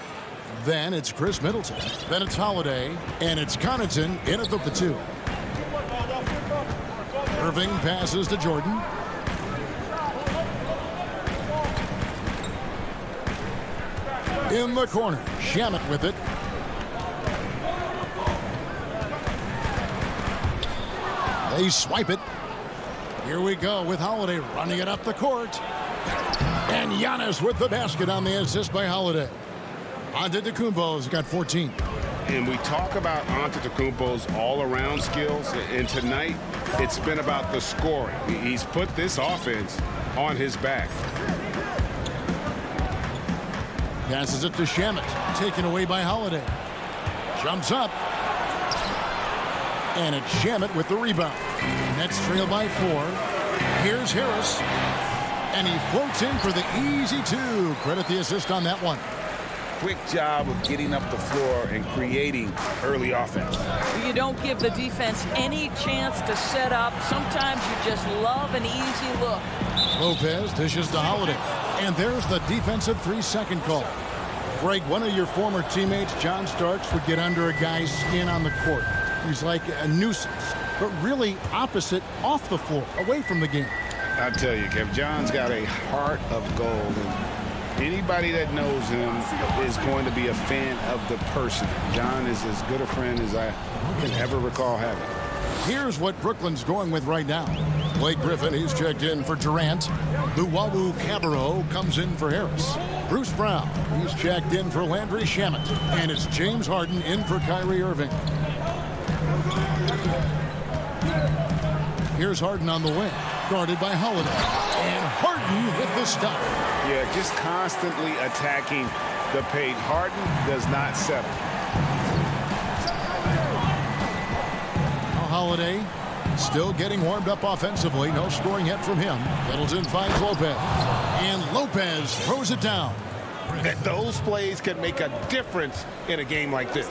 Then it's Chris Middleton. Then it's Holiday. And it's Connaughton in at the 2. Irving passes to Jordan. In the corner, Shamet with it. They swipe it. Here we go with Holiday running it up the court. And Giannis with the basket on the assist by Holiday. Antetokounmpo's got 14. And we talk about Antetokounmpo's all-around skills, and tonight it's been about the scoring. He's put this offense on his back. Passes it to Shamet, taken away by Holiday. Jumps up. And it's Shamet with the rebound. Nets trail by 4. Here's Harris. And he floats in for the easy 2. Credit the assist on that one. Quick job of getting up the floor and creating early offense. You don't give the defense any chance to set up. Sometimes you just love an easy look. Lopez dishes to Holiday. And there's the defensive 3-second call. Greg, one of your former teammates, John Starks, would get under a guy's skin on the court. He's like a nuisance. but really opposite off the floor, away from the game. I tell you, Kev, John's got a heart of gold. And anybody that knows him is going to be a fan of the person. John is as good a friend as I can ever recall having. Here's what Brooklyn's going with right now. Blake Griffin, he's checked in for Durant. Luwawu Cabarrot comes in for Harris. Bruce Brown, he's checked in for Landry Shamet. And it's James Harden in for Kyrie Irving. Here's Harden on the wing, guarded by Holiday. And Harden with the stuff. Yeah, just constantly attacking the paint. Harden does not settle. Holiday still getting warmed up offensively. No scoring yet from him. Middleton finds Lopez. And Lopez throws it down. Those plays can make a difference in a game like this.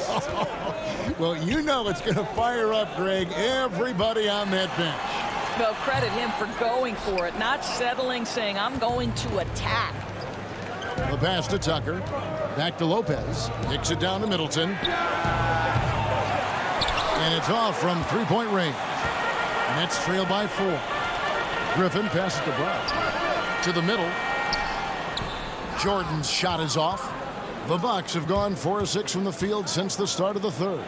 Well, you know it's going to fire up, Greg, everybody on that bench. Well, credit him for going for it, not settling, saying, I'm going to attack. The pass to Tucker. Back to Lopez. Kicks it down to Middleton. And it's off from three-point range. Nets trail by 4. Griffin passes to Brown. To the middle. Jordan's shot is off. The Bucks have gone 4 of 6 from the field since the start of the third.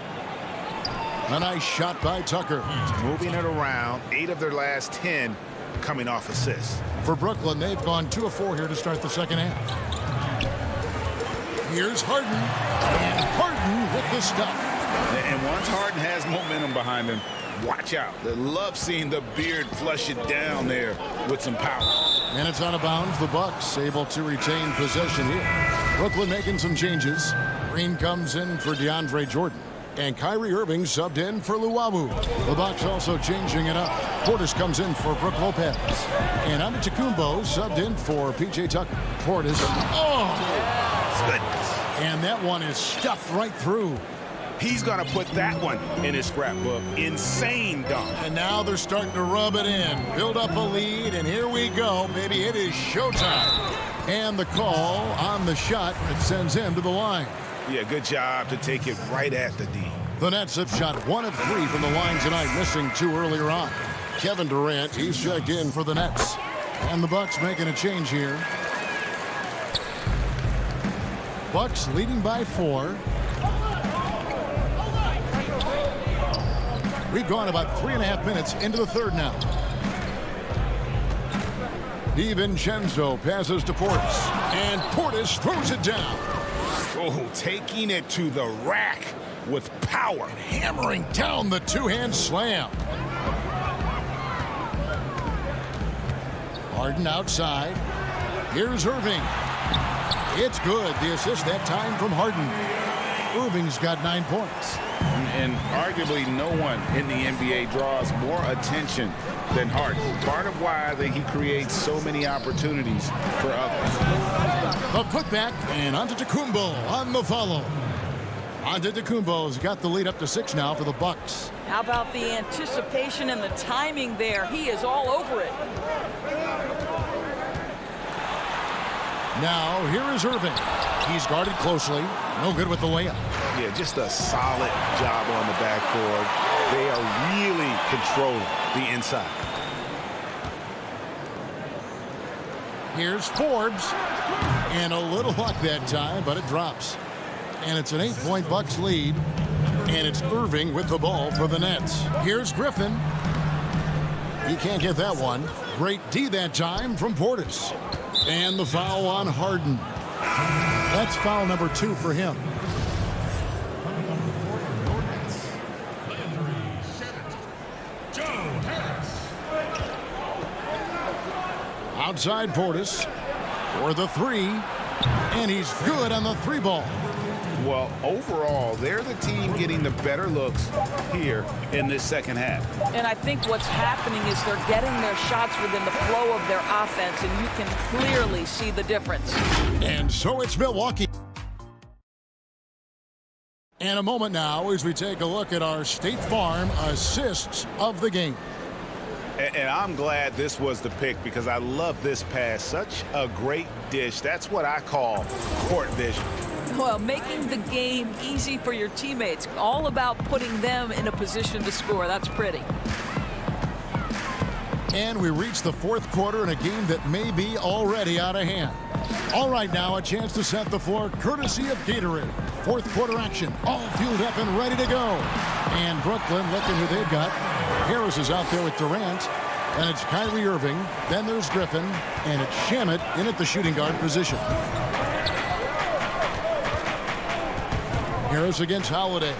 A nice shot by Tucker. Moving it around. 8 of their last 10 coming off assists. For Brooklyn, they've gone 2 of 4 here to start the second half. Here's Harden. And Harden with the stuff. And once Harden has momentum behind him, watch out. They love seeing the beard flush it down there with some power. And it's out of bounds. The Bucks able to retain possession here. Brooklyn making some changes. Green comes in for DeAndre Jordan. And Kyrie Irving subbed in for Luwawu. The Bucks also changing it up. Portis comes in for Brook Lopez. And Antetokounmpo subbed in for P.J. Tucker. Portis. Oh! Goodness. And that one is stuffed right through. He's going to put that one in his scrapbook. Insane dunk. And now they're starting to rub it in. Build up a lead, and here we go. Maybe it is showtime. And the call on the shot that sends him to the line. Yeah, good job to take it right at the D. The Nets have shot 1 of 3 from the line tonight, missing 2 earlier on. Kevin Durant, he's checked in for the Nets. And the Bucks making a change here. Bucks leading by 4. We've gone about 3.5 minutes into the third now. DiVincenzo passes to Portis. And Portis throws it down. Oh, taking it to the rack with power. And hammering down the two-hand slam. Harden outside. Here's Irving. It's good. The assist that time from Harden. Irving's got 9 points. And arguably no one in the NBA draws more attention than Harden. Part of why he creates so many opportunities for others. The putback, and Antetokounmpo on the follow. Antetokounmpo's got the lead up to 6 now for the Bucks. How about the anticipation and the timing there? He is all over it. Now, here is Irving. He's guarded closely. No good with the layup. Yeah, just a solid job on the backboard. They are really controlling the inside. Here's Forbes. And a little luck that time, but it drops. And it's an 8-point Bucks lead. And it's Irving with the ball for the Nets. Here's Griffin. He can't get that one. Great D that time from Portis. And the foul on Harden. That's foul number 2 for him. Outside Portis for the 3. And he's good on the 3 ball. Well, overall, they're the team getting the better looks here in this second half. And I think what's happening is they're getting their shots within the flow of their offense, and you can clearly see the difference. And so it's Milwaukee. And a moment now as we take a look at our State Farm assists of the game. And I'm glad this was the pick because I love this pass. Such a great dish. That's what I call court vision. Well, making the game easy for your teammates. All about putting them in a position to score. That's pretty. And we reach the fourth quarter in a game that may be already out of hand. All right, now a chance to set the floor courtesy of Gatorade. Fourth quarter action, all fueled up and ready to go. And Brooklyn looking who they've got. Harris is out there with Durant. And it's Kyrie Irving. Then there's Griffin. And it's Shamet in at the shooting guard position. Harris against Holiday.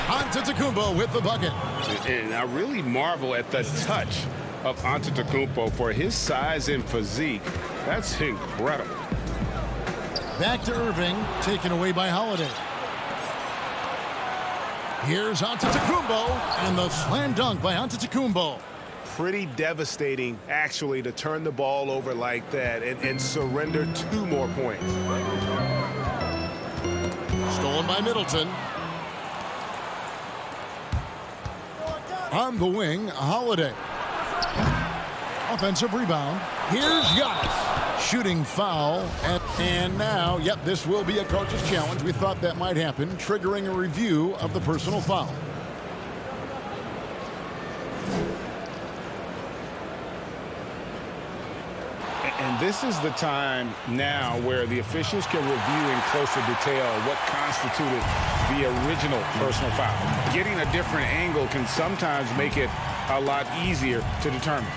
Antetokounmpo with the bucket. And I really marvel at the touch of Antetokounmpo for his size and physique. That's incredible. Back to Irving, taken away by Holiday. Here's Antetokounmpo, and the slam dunk by Antetokounmpo. Pretty devastating, actually, to turn the ball over like that and surrender 2 more points. Stolen by Middleton. On the wing, Holiday. Offensive rebound. Here's Giannis. Shooting foul. And now, yep, this will be a coach's challenge. We thought that might happen, triggering a review of the personal foul. And this is the time now where the officials can review in closer detail what constituted the original personal foul. Getting a different angle can sometimes make it a lot easier to determine.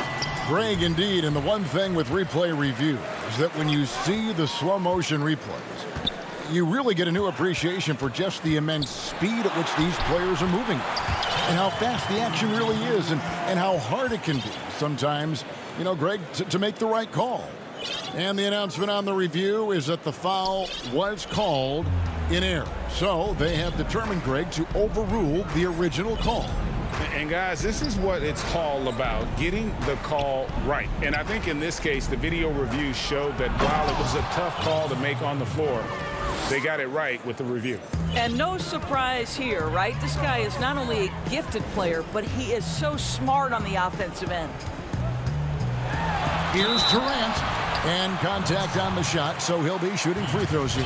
Greg, indeed, and the one thing with replay review is that when you see the slow motion replays, you really get a new appreciation for just the immense speed at which these players are moving and how fast the action really is and how hard it can be sometimes, you know, Greg, to make the right call. And the announcement on the review is that the foul was called in error. So they have determined, Greg, to overrule the original call. And guys, this is what it's all about, getting the call right. And I think in this case, the video review showed that while it was a tough call to make on the floor, they got it right with the review. And no surprise here, right? This guy is not only a gifted player, but he is so smart on the offensive end. Here's Durant, and contact on the shot, so he'll be shooting free throws here.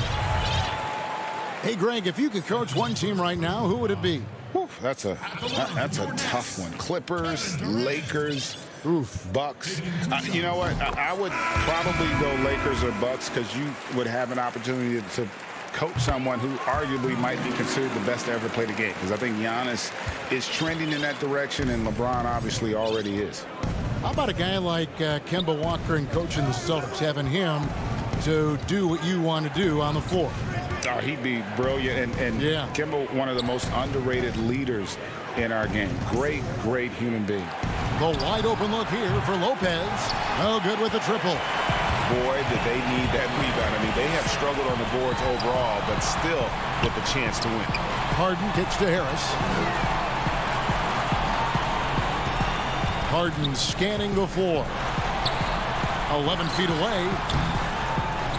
Hey, Greg, if you could coach one team right now, who would it be? Whew, that's a tough one. Clippers, Lakers, Bucks. You know what? I would probably go Lakers or Bucks because you would have an opportunity to coach someone who arguably might be considered the best to ever play the game, because I think Giannis is trending in that direction, and LeBron obviously already is. How about a guy like Kemba Walker and coaching the Celtics, having him to do what you want to do on the floor? Oh, he'd be brilliant, and yeah. Kemba, one of the most underrated leaders in our game. Great human being. The wide open look here for Lopez. No good with the triple. Boy, did they need that rebound. I mean, they have struggled on the boards overall, but still with a chance to win. Harden kicks to Harris. Harden scanning the floor. 11 feet away.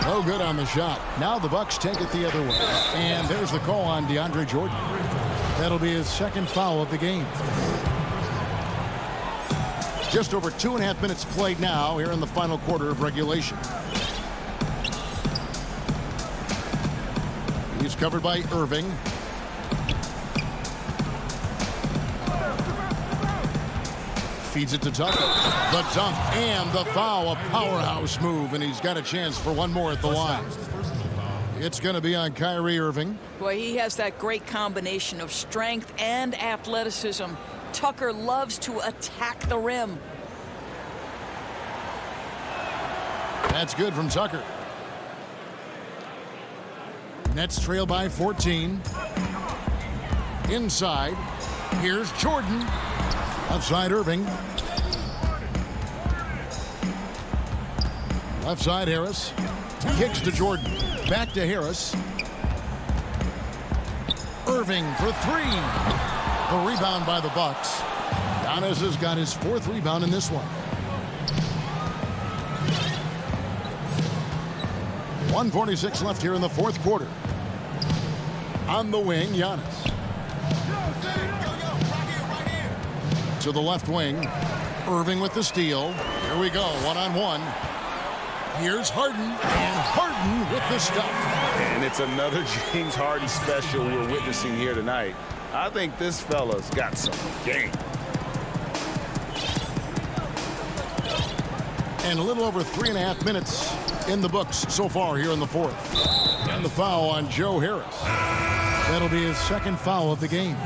No good on the shot. Now the Bucks take it the other way. And there's the call on DeAndre Jordan. That'll be his second foul of the game. Just over 2.5 minutes played now here in the final quarter of regulation. He's covered by Irving. Feeds it to Tucker. The dunk and the foul, a powerhouse move, and he's got a chance for one more at the line. It's going to be on Kyrie Irving. Boy, he has that great combination of strength and athleticism. Tucker loves to attack the rim. That's good from Tucker. Nets trail by 14. Inside. Here's Jordan. Outside Irving. Left side Harris. Kicks to Jordan. Back to Harris. Irving for three. The rebound by the Bucks. Giannis has got his 4th rebound in this one. 1:46 left here in the 4th quarter. On the wing, Giannis. To the left wing. Irving with the steal. Here we go, one-on-one. Here's Harden, and Harden with the stuff. And it's another James Harden special we're witnessing here tonight. I think this fella's got some game. And a little over 3.5 minutes in the books so far here in the fourth. And the foul on Joe Harris. That'll be his second foul of the game.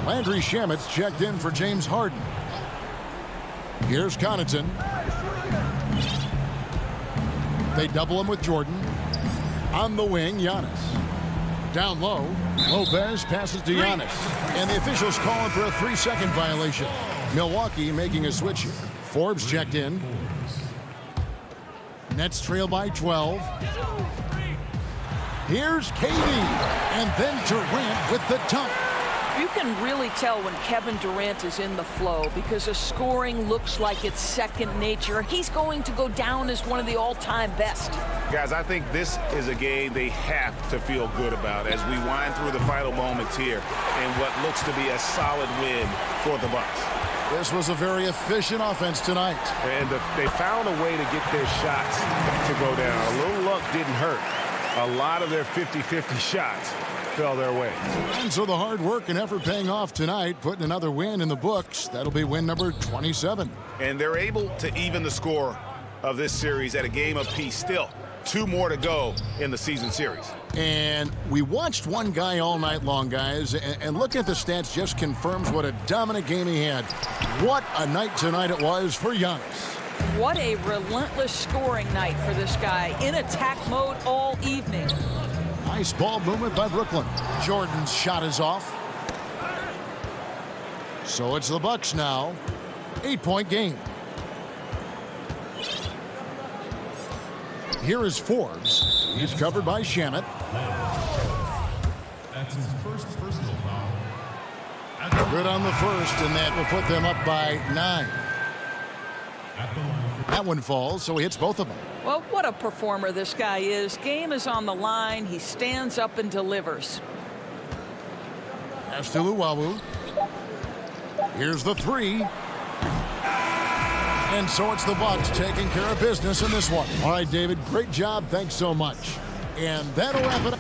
Landry Shamet's checked in for James Harden. Here's Connaughton. They double him with Jordan. On the wing, Giannis. Down low, Lopez passes to Giannis. And the officials calling for a 3-second violation. Milwaukee making a switch here. Forbes checked in. Nets trail by 12. Here's KD. And then Durant with the dunk. You can really tell when Kevin Durant is in the flow because the scoring looks like it's second nature. He's going to go down as one of the all-time best. Guys, I think this is a game they have to feel good about as we wind through the final moments here in what looks to be a solid win for the Bucks. This was a very efficient offense tonight. And they found a way to get their shots to go down. A little luck didn't hurt. A lot of their 50-50 shots fell their way. And so the hard work and effort paying off tonight, putting another win in the books. That'll be win number 27. And they're able to even the score of this series at a game apiece. Still 2 more to go in the season series. And we watched one guy all night long, guys, and looking at the stats just confirms what a dominant game he had. What a night tonight it was for Giannis. What a relentless scoring night for this guy. In attack mode all evening. Nice ball movement by Brooklyn. Jordan's shot is off. So it's the Bucks now. 8-point game. Here is Forbes. He's covered by Shamet. That's his first personal foul. Good on the first, and that will put them up by 9. That one falls, so he hits both of them. Well, what a performer this guy is. Game is on the line. He stands up and delivers. Pass to Luwawu. Here's the 3. And so it's the Bucks taking care of business in this one. All right, David, great job. Thanks so much. And that'll wrap it up.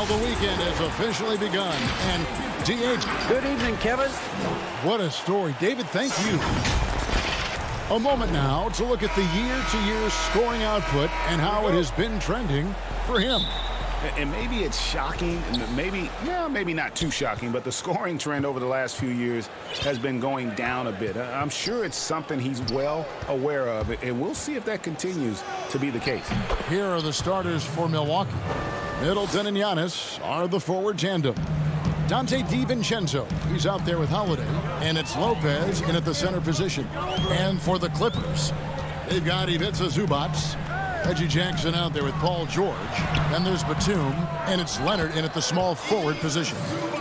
the weekend has officially begun. And DH. Good evening, Kevin. What a story. David, thank you. A moment now to look at the year-to-year scoring output and how it has been trending for him. And maybe it's shocking, maybe not too shocking, but the scoring trend over the last few years has been going down a bit. I'm sure it's something he's well aware of, and we'll see if that continues to be the case. Here are the starters for Milwaukee. Middleton and Giannis are the forward tandem. Dante DiVincenzo, he's out there with Holiday, and it's Lopez in at the center position. And for the Clippers, they've got Ivica Zubac, Reggie Jackson out there with Paul George. Then there's Batum, and it's Leonard in at the small forward position.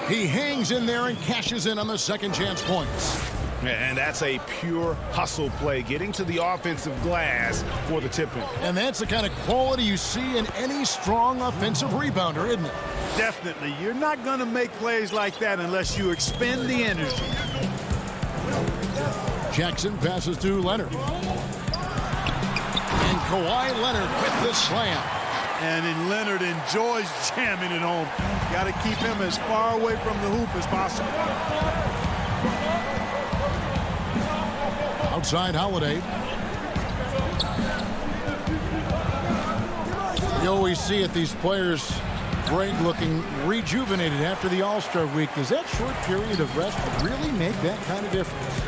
He hangs in there and cashes in on the second chance points. And that's a pure hustle play, getting to the offensive glass for the tip-in. And that's the kind of quality you see in any strong offensive rebounder, isn't it? Definitely. You're not going to make plays like that unless you expend the energy. Jackson passes to Leonard. And Kawhi Leonard with the slam. And then Leonard enjoys jamming it home. Got to keep him as far away from the hoop as possible. Outside Holiday. You always see it, these players great looking, rejuvenated after the All-Star week. Does that short period of rest really make that kind of difference?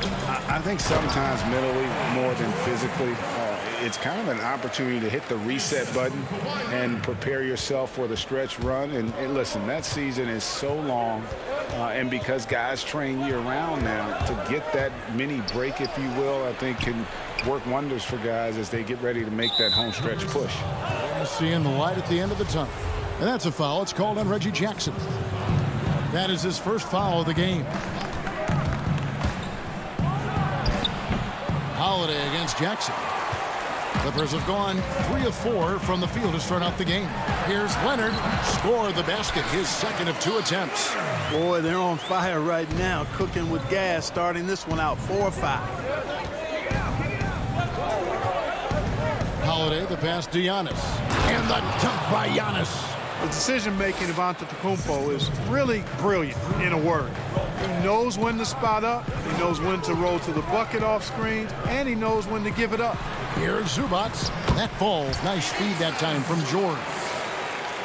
I think sometimes mentally more than physically. It's kind of an opportunity to hit the reset button and prepare yourself for the stretch run. And listen, that season is so long. And because guys train year-round now, to get that mini break, if you will, I think can work wonders for guys as they get ready to make that home stretch push. Seeing the light at the end of the tunnel. And that's a foul. It's called on Reggie Jackson. That is his first foul of the game. Holiday against Jackson. Clippers have gone 3 of 4 from the field to start out the game. Here's Leonard, score the basket, his second of 2 attempts. Boy, they're on fire right now, cooking with gas, starting this one out 4-5. Holiday, the pass to Giannis. And the dunk by Giannis. The decision-making of Antetokounmpo is really brilliant, in a word. He knows when to spot up, he knows when to roll to the bucket off screens, and he knows when to give it up. Here's Zubac. That falls. Nice speed that time from George.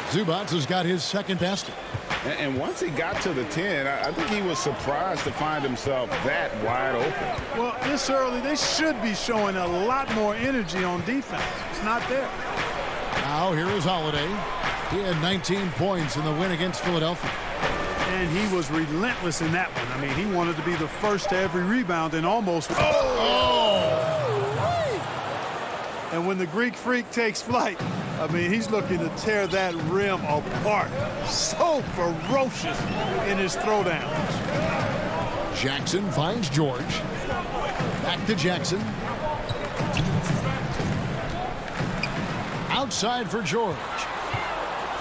Zubac has got his second basket. And once he got to the 10, I think he was surprised to find himself that wide open. Well, this early, they should be showing a lot more energy on defense. It's not there. Now here is Holiday. He had 19 points in the win against Philadelphia. And he was relentless in that one. I mean, he wanted to be the first to every rebound and almost... And when the Greek Freak takes flight, I mean, he's looking to tear that rim apart. So ferocious in his throwdown. Jackson finds George. Back to Jackson. Outside for George.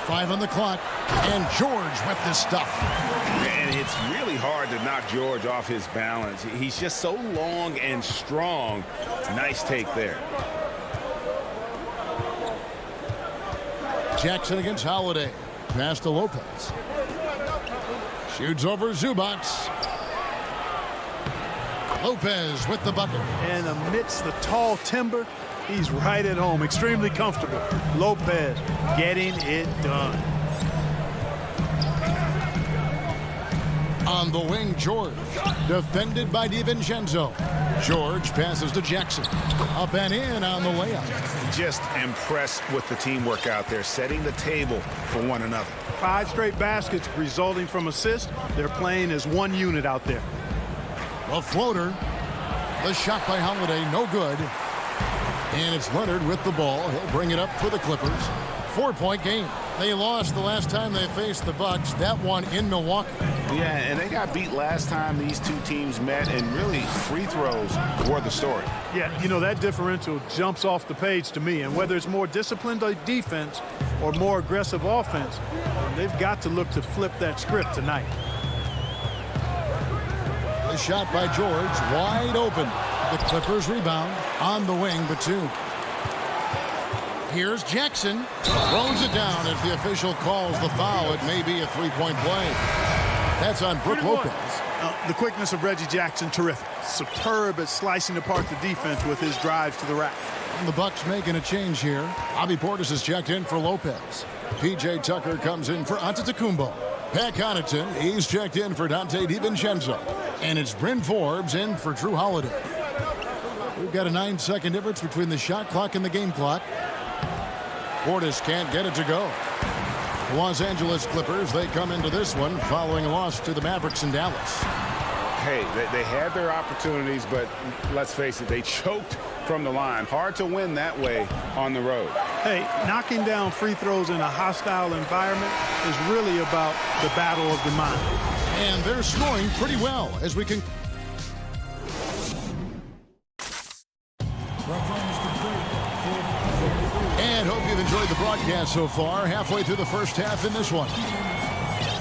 5 on the clock. And George with the stuff. And it's really hard to knock George off his balance. He's just so long and strong. Nice take there. Jackson against Holiday. Pass to Lopez. Shoots over Zubac. Lopez with the bucket. And amidst the tall timber, he's right at home. Extremely comfortable. Lopez getting it done. On the wing, George. Defended by DiVincenzo. George passes to Jackson. Up and in on the layup. Just impressed with the teamwork out there, setting the table for one another. 5 straight baskets resulting from assists. They're playing as one unit out there. The floater. The shot by Holiday, no good. And it's Leonard with the ball. He'll bring it up for the Clippers. 4-point game. They lost the last time they faced the Bucks. That one in Milwaukee. Yeah, and they got beat last time these two teams met, and really free throws were the story. Yeah, you know, that differential jumps off the page to me. And whether it's more disciplined defense or more aggressive offense, they've got to look to flip that script tonight. The shot by George, wide open. The Clippers rebound on the wing, Batum. Here's Jackson. Throws it down as the official calls the foul. It may be a three-point play. That's on Brook Lopez. The quickness of Reggie Jackson, terrific. Superb at slicing apart the defense with his drives to the rack. And the Bucks making a change here. Bobby Portis is checked in for Lopez. P.J. Tucker comes in for Antetokounmpo. Pat Connaughton, he's checked in for Donte DiVincenzo. And it's Bryn Forbes in for Drew Holiday. We've got a 9-second difference between the shot clock and the game clock. Portis can't get it to go. The Los Angeles Clippers, they come into this one following a loss to the Mavericks in Dallas. Hey, they had their opportunities, but let's face it, they choked from the line. Hard to win that way on the road. Hey, knocking down free throws in a hostile environment is really about the battle of the mind. And they're scoring pretty well as we can. And hope you've enjoyed the broadcast so far. Halfway through the first half in this one.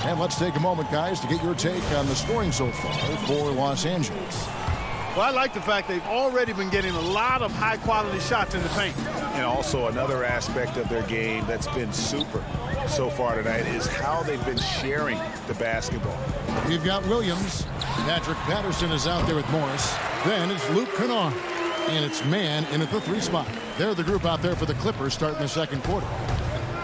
And let's take a moment, guys, to get your take on the scoring so far for Los Angeles. Well, I like the fact they've already been getting a lot of high-quality shots in the paint. And also another aspect of their game that's been super so far tonight is how they've been sharing the basketball. We've got Williams. Patrick Patterson is out there with Morris. Then it's Luke Kennard. And it's man in at the 3 spot. They're the group out there for the Clippers starting the second quarter.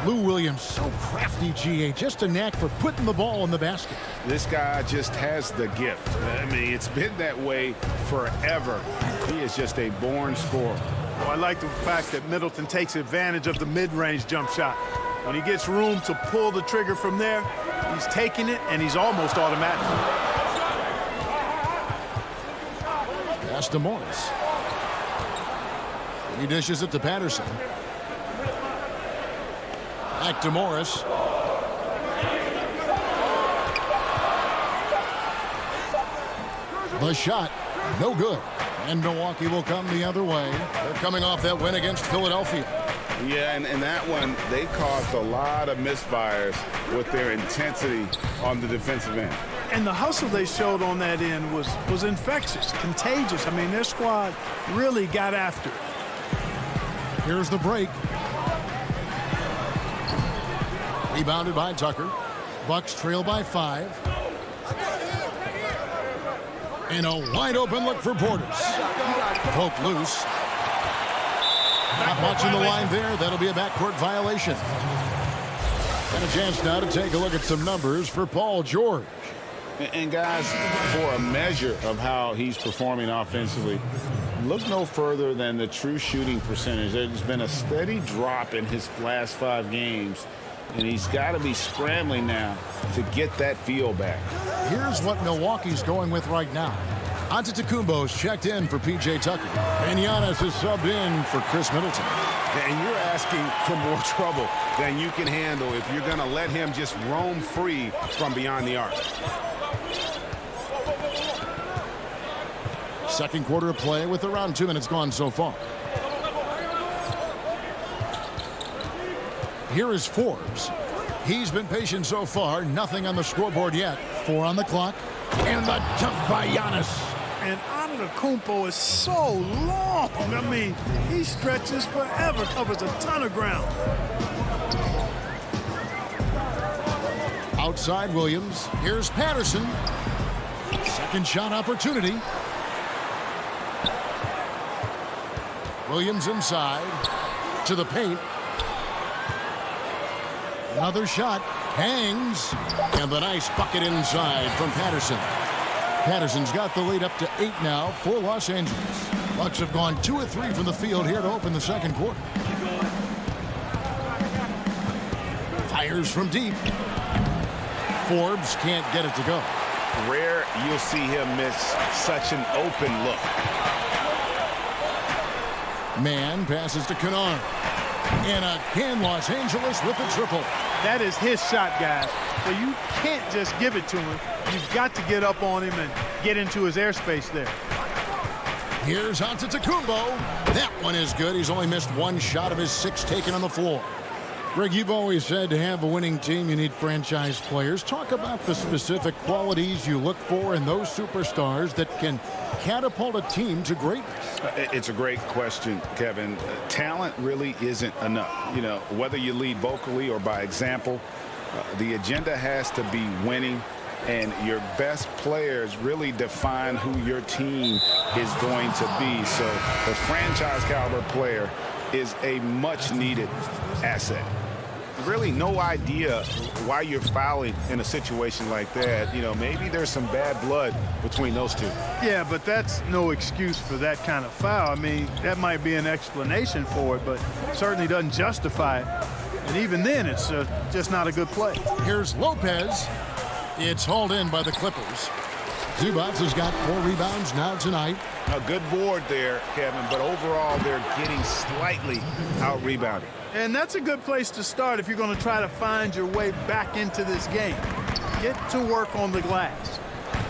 Lou Williams, so crafty, GA. Just a knack for putting the ball in the basket. This guy just has the gift. I mean, it's been that way forever. He is just a born scorer. Well, I like the fact that Middleton takes advantage of the mid-range jump shot. When he gets room to pull the trigger from there, he's taking it, and he's almost automatic. Pass to Morris. He dishes it to Patterson. Back to Morris. The shot, no good. And Milwaukee will come the other way. They're coming off that win against Philadelphia. Yeah, and that one, they caused a lot of misfires with their intensity on the defensive end. And the hustle they showed on that end was infectious, contagious. I mean, their squad really got after it. Here's the break. Rebounded by Tucker. Bucks trail by 5. And a wide open look for Portis. Poke loose. Not watching the line there. That'll be a backcourt violation. And a chance now to take a look at some numbers for Paul George. And guys, for a measure of how he's performing offensively, look no further than the true shooting percentage. There's been a steady drop in his last 5 games, and he's got to be scrambling now to get that feel back. Here's what Milwaukee's going with right now. Antetokounmpo's checked in for P.J. Tucker. And Giannis is subbed in for Chris Middleton. And you're asking for more trouble than you can handle if you're going to let him just roam free from beyond the arc. Second quarter of play with around 2 minutes gone so far. Here is Forbes. He's been patient so far. Nothing on the scoreboard yet. 4 on the clock. And the jump by Giannis. And Antetokounmpo is so long. I mean, he stretches forever, covers a ton of ground. Outside Williams. Here's Patterson. Second shot opportunity. Williams inside to the paint. Another shot. Hangs. And the nice bucket inside from Patterson. Patterson's got the lead up to 8 now for Los Angeles. Bucks have gone 2 of 3 from the field here to open the second quarter. Fires from deep. Forbes can't get it to go. Rare you'll see him miss such an open look. Man passes to Kennard. And again, Los Angeles with the triple. That is his shot, guys. So you can't just give it to him. You've got to get up on him and get into his airspace there. Here's Antetokounmpo. That one is good. He's only missed 1 shot of his 6 taken on the floor. Greg, you've always said to have a winning team, you need franchise players. Talk about the specific qualities you look for in those superstars that can catapult a team to greatness. It's a great question, Kevin. Talent really isn't enough. You know, whether you lead vocally or by example, the agenda has to be winning, and your best players really define who your team is going to be. So the franchise caliber player is a much needed asset. Really no idea why you're fouling in a situation like that. You know, maybe there's some bad blood between those two. Yeah, but that's no excuse for that kind of foul. I mean, that might be an explanation for it, but certainly doesn't justify it. And even then, it's just not a good play. Here's Lopez. It's hauled in by the Clippers. Zubac has got 4 rebounds now tonight. A good board there, Kevin, but overall they're getting slightly out-rebounded. And that's a good place to start if you're going to try to find your way back into this game. Get to work on the glass.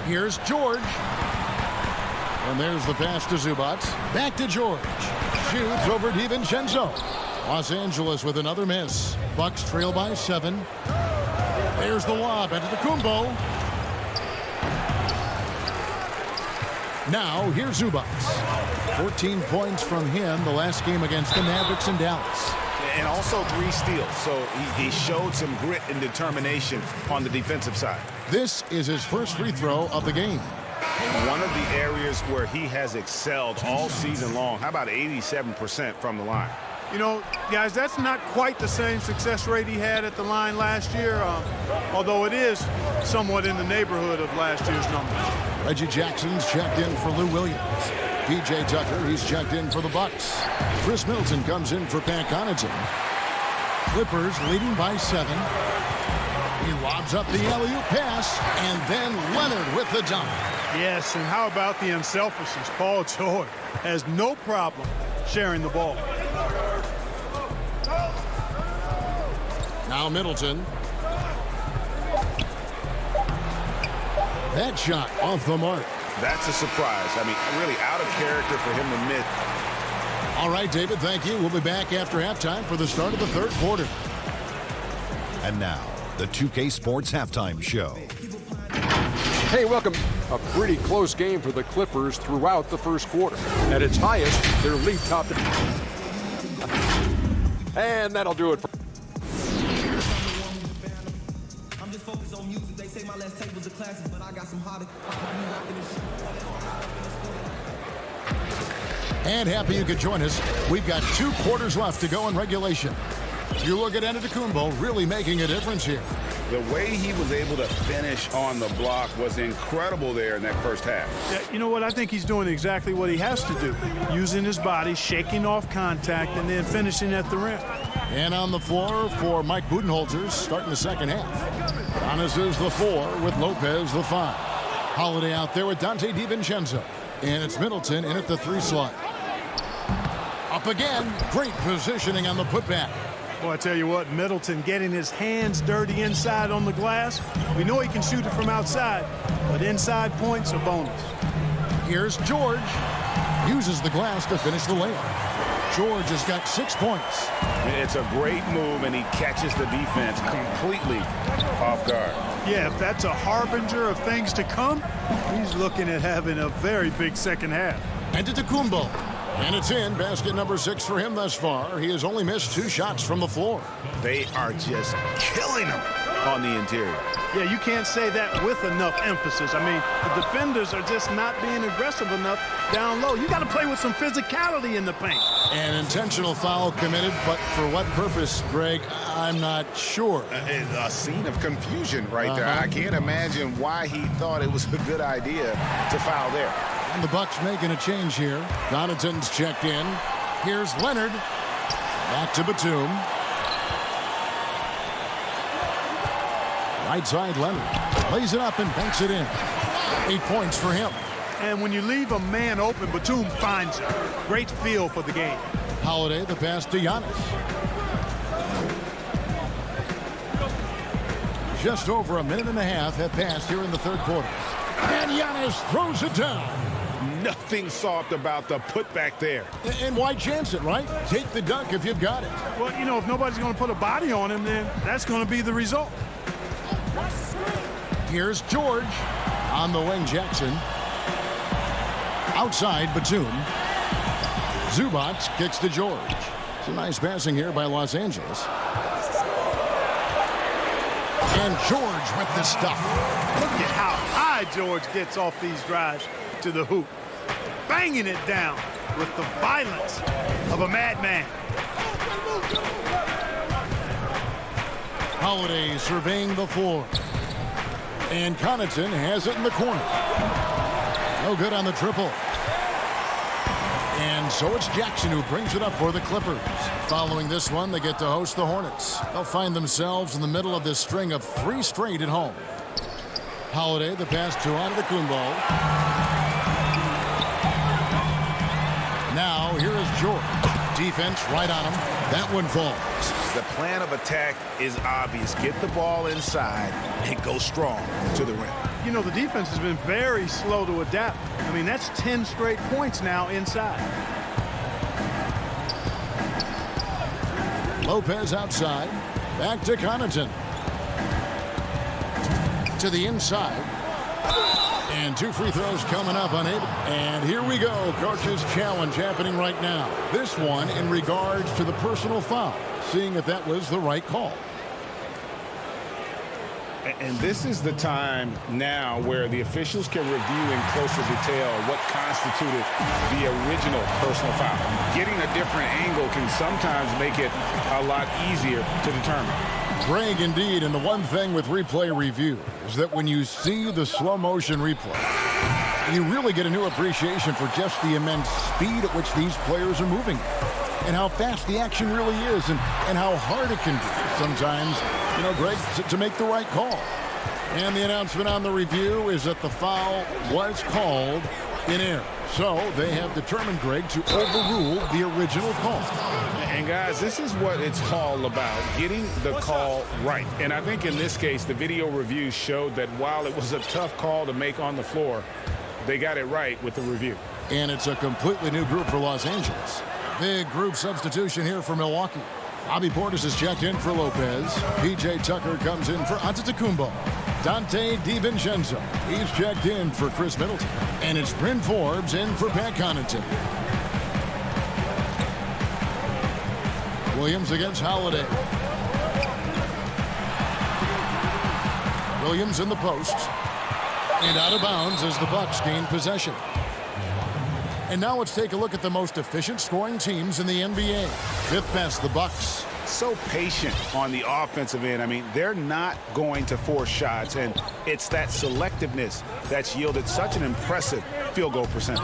Here's George. And there's the pass to Zubac. Back to George. Shoots over DiVincenzo. Los Angeles with another miss. Bucks trail by 7. There's the lob into the Kumbo. Now here's Zubac. 14 points from him the last game against the Mavericks in Dallas. And also 3 steals, so he showed some grit and determination on the defensive side. This is his first free throw of the game. One of the areas where he has excelled all season long. How about 87% from the line? You know, guys, that's not quite the same success rate he had at the line last year, although it is somewhat in the neighborhood of last year's numbers. Reggie Jackson's checked in for Lou Williams. P.J. Tucker, he's checked in for the Bucks. Chris Middleton comes in for Pat Connaughton. Clippers leading by 7. He lobs up the alley-oop pass, and then Leonard with the dunk. Yes, and how about the unselfishness? Paul George has no problem sharing the ball. Now Middleton. That shot off the mark. That's a surprise. I mean, really out of character for him to miss. All right, David, thank you. We'll be back after halftime for the start of the third quarter. And now, the 2K Sports Halftime Show. Hey, welcome. A pretty close game for the Clippers throughout the first quarter. At its highest, their lead topped. And that'll do it for. I'm just focused on music. They say my last tape was a classic, but I got some harder. And happy you could join us. We've got 2 quarters left to go in regulation. You look at Antetokounmpo really making a difference here. The way he was able to finish on the block was incredible there in that first half. Yeah, you know what? I think he's doing exactly what he has to do. Using his body, shaking off contact, and then finishing at the rim. And on the floor for Mike Budenholzer starting the second half. Giannis is the 4 with Lopez the 5. Holiday out there with Dante DiVincenzo. And it's Middleton in at the 3 slot. Up again. Great positioning on the putback. Boy, I tell you what, Middleton getting his hands dirty inside on the glass. We know he can shoot it from outside, but inside points are bonus. Here's George. Uses the glass to finish the layup. George has got 6 points. It's a great move, and he catches the defense completely off guard. Yeah, if that's a harbinger of things to come, he's looking at having a very big second half. Antetokounmpo. And it's in. Basket number 6 for him thus far. He has only missed 2 shots from the floor. They are just killing him on the interior. Yeah, you can't say that with enough emphasis. I mean, the defenders are just not being aggressive enough down low. You got to play with some physicality in the paint. An intentional foul committed, but for what purpose, Greg, I'm not sure. A scene of confusion right there. I can't imagine why he thought it was a good idea to foul there. And the Bucks making a change here. Connaughton's checked in. Here's Leonard. Back to Batum. Right side Leonard. Plays it up and banks it in. 8 points for him. And when you leave a man open, Batum finds it. Great feel for the game. Holiday, the pass to Giannis. Just over a minute and a half have passed here in the third quarter. And Giannis throws it down. Nothing soft about the putback there. And why chance it, right? Take the dunk if you've got it. Well, you know, if nobody's going to put a body on him, then that's going to be the result. Here's George. On the wing, Jackson. Outside, Batum. Zubac kicks to George. Some nice passing here by Los Angeles. And George with the stuff. Look at how high George gets off these drives to the hoop. Banging it down with the violence of a madman. Holiday surveying the floor. And Connaughton has it in the corner. No good on the triple. And so it's Jackson who brings it up for the Clippers. Following this one, they get to host the Hornets. They'll find themselves in the middle of this string of 3 straight at home. Holiday, the pass to Antetokounmpo. Now, here is George. Defense right on him. That one falls. The plan of attack is obvious. Get the ball inside and go strong to the rim. You know, the defense has been very slow to adapt. I mean, that's 10 straight points now inside. Lopez outside. Back to Connaughton. To the inside. And 2 free throws coming up unable. And here we go. Coach's challenge happening right now. This one in regards to the personal foul. Seeing if that was the right call. And this is the time now where the officials can review in closer detail what constituted the original personal foul. Getting a different angle can sometimes make it a lot easier to determine. Greg, indeed, and the one thing with replay review is that when you see the slow motion replay, you really get a new appreciation for just the immense speed at which these players are moving and how fast the action really is and how hard it can be sometimes, you know, Greg, to make the right call. And the announcement on the review is that the foul was called in error. So they have determined, Greg, to overrule the original call. And guys, this is what it's all about, getting the call right. And I think in this case, the video review showed that while it was a tough call to make on the floor, they got it right with the review. And it's a completely new group for Los Angeles. Big group substitution here for Milwaukee. Bobby Portis is checked in for Lopez. P.J. Tucker comes in for Antetokounmpo. Dante DiVincenzo, he's checked in for Chris Middleton. And it's Bryn Forbes in for Pat Connaughton. Williams against Holiday. Williams in the post. And out of bounds as the Bucks gain possession. And now let's take a look at the most efficient scoring teams in the NBA. 5th best, the Bucks. So patient on the offensive end. I mean, they're not going to force shots, and it's that selectiveness that's yielded such an impressive field goal percentage.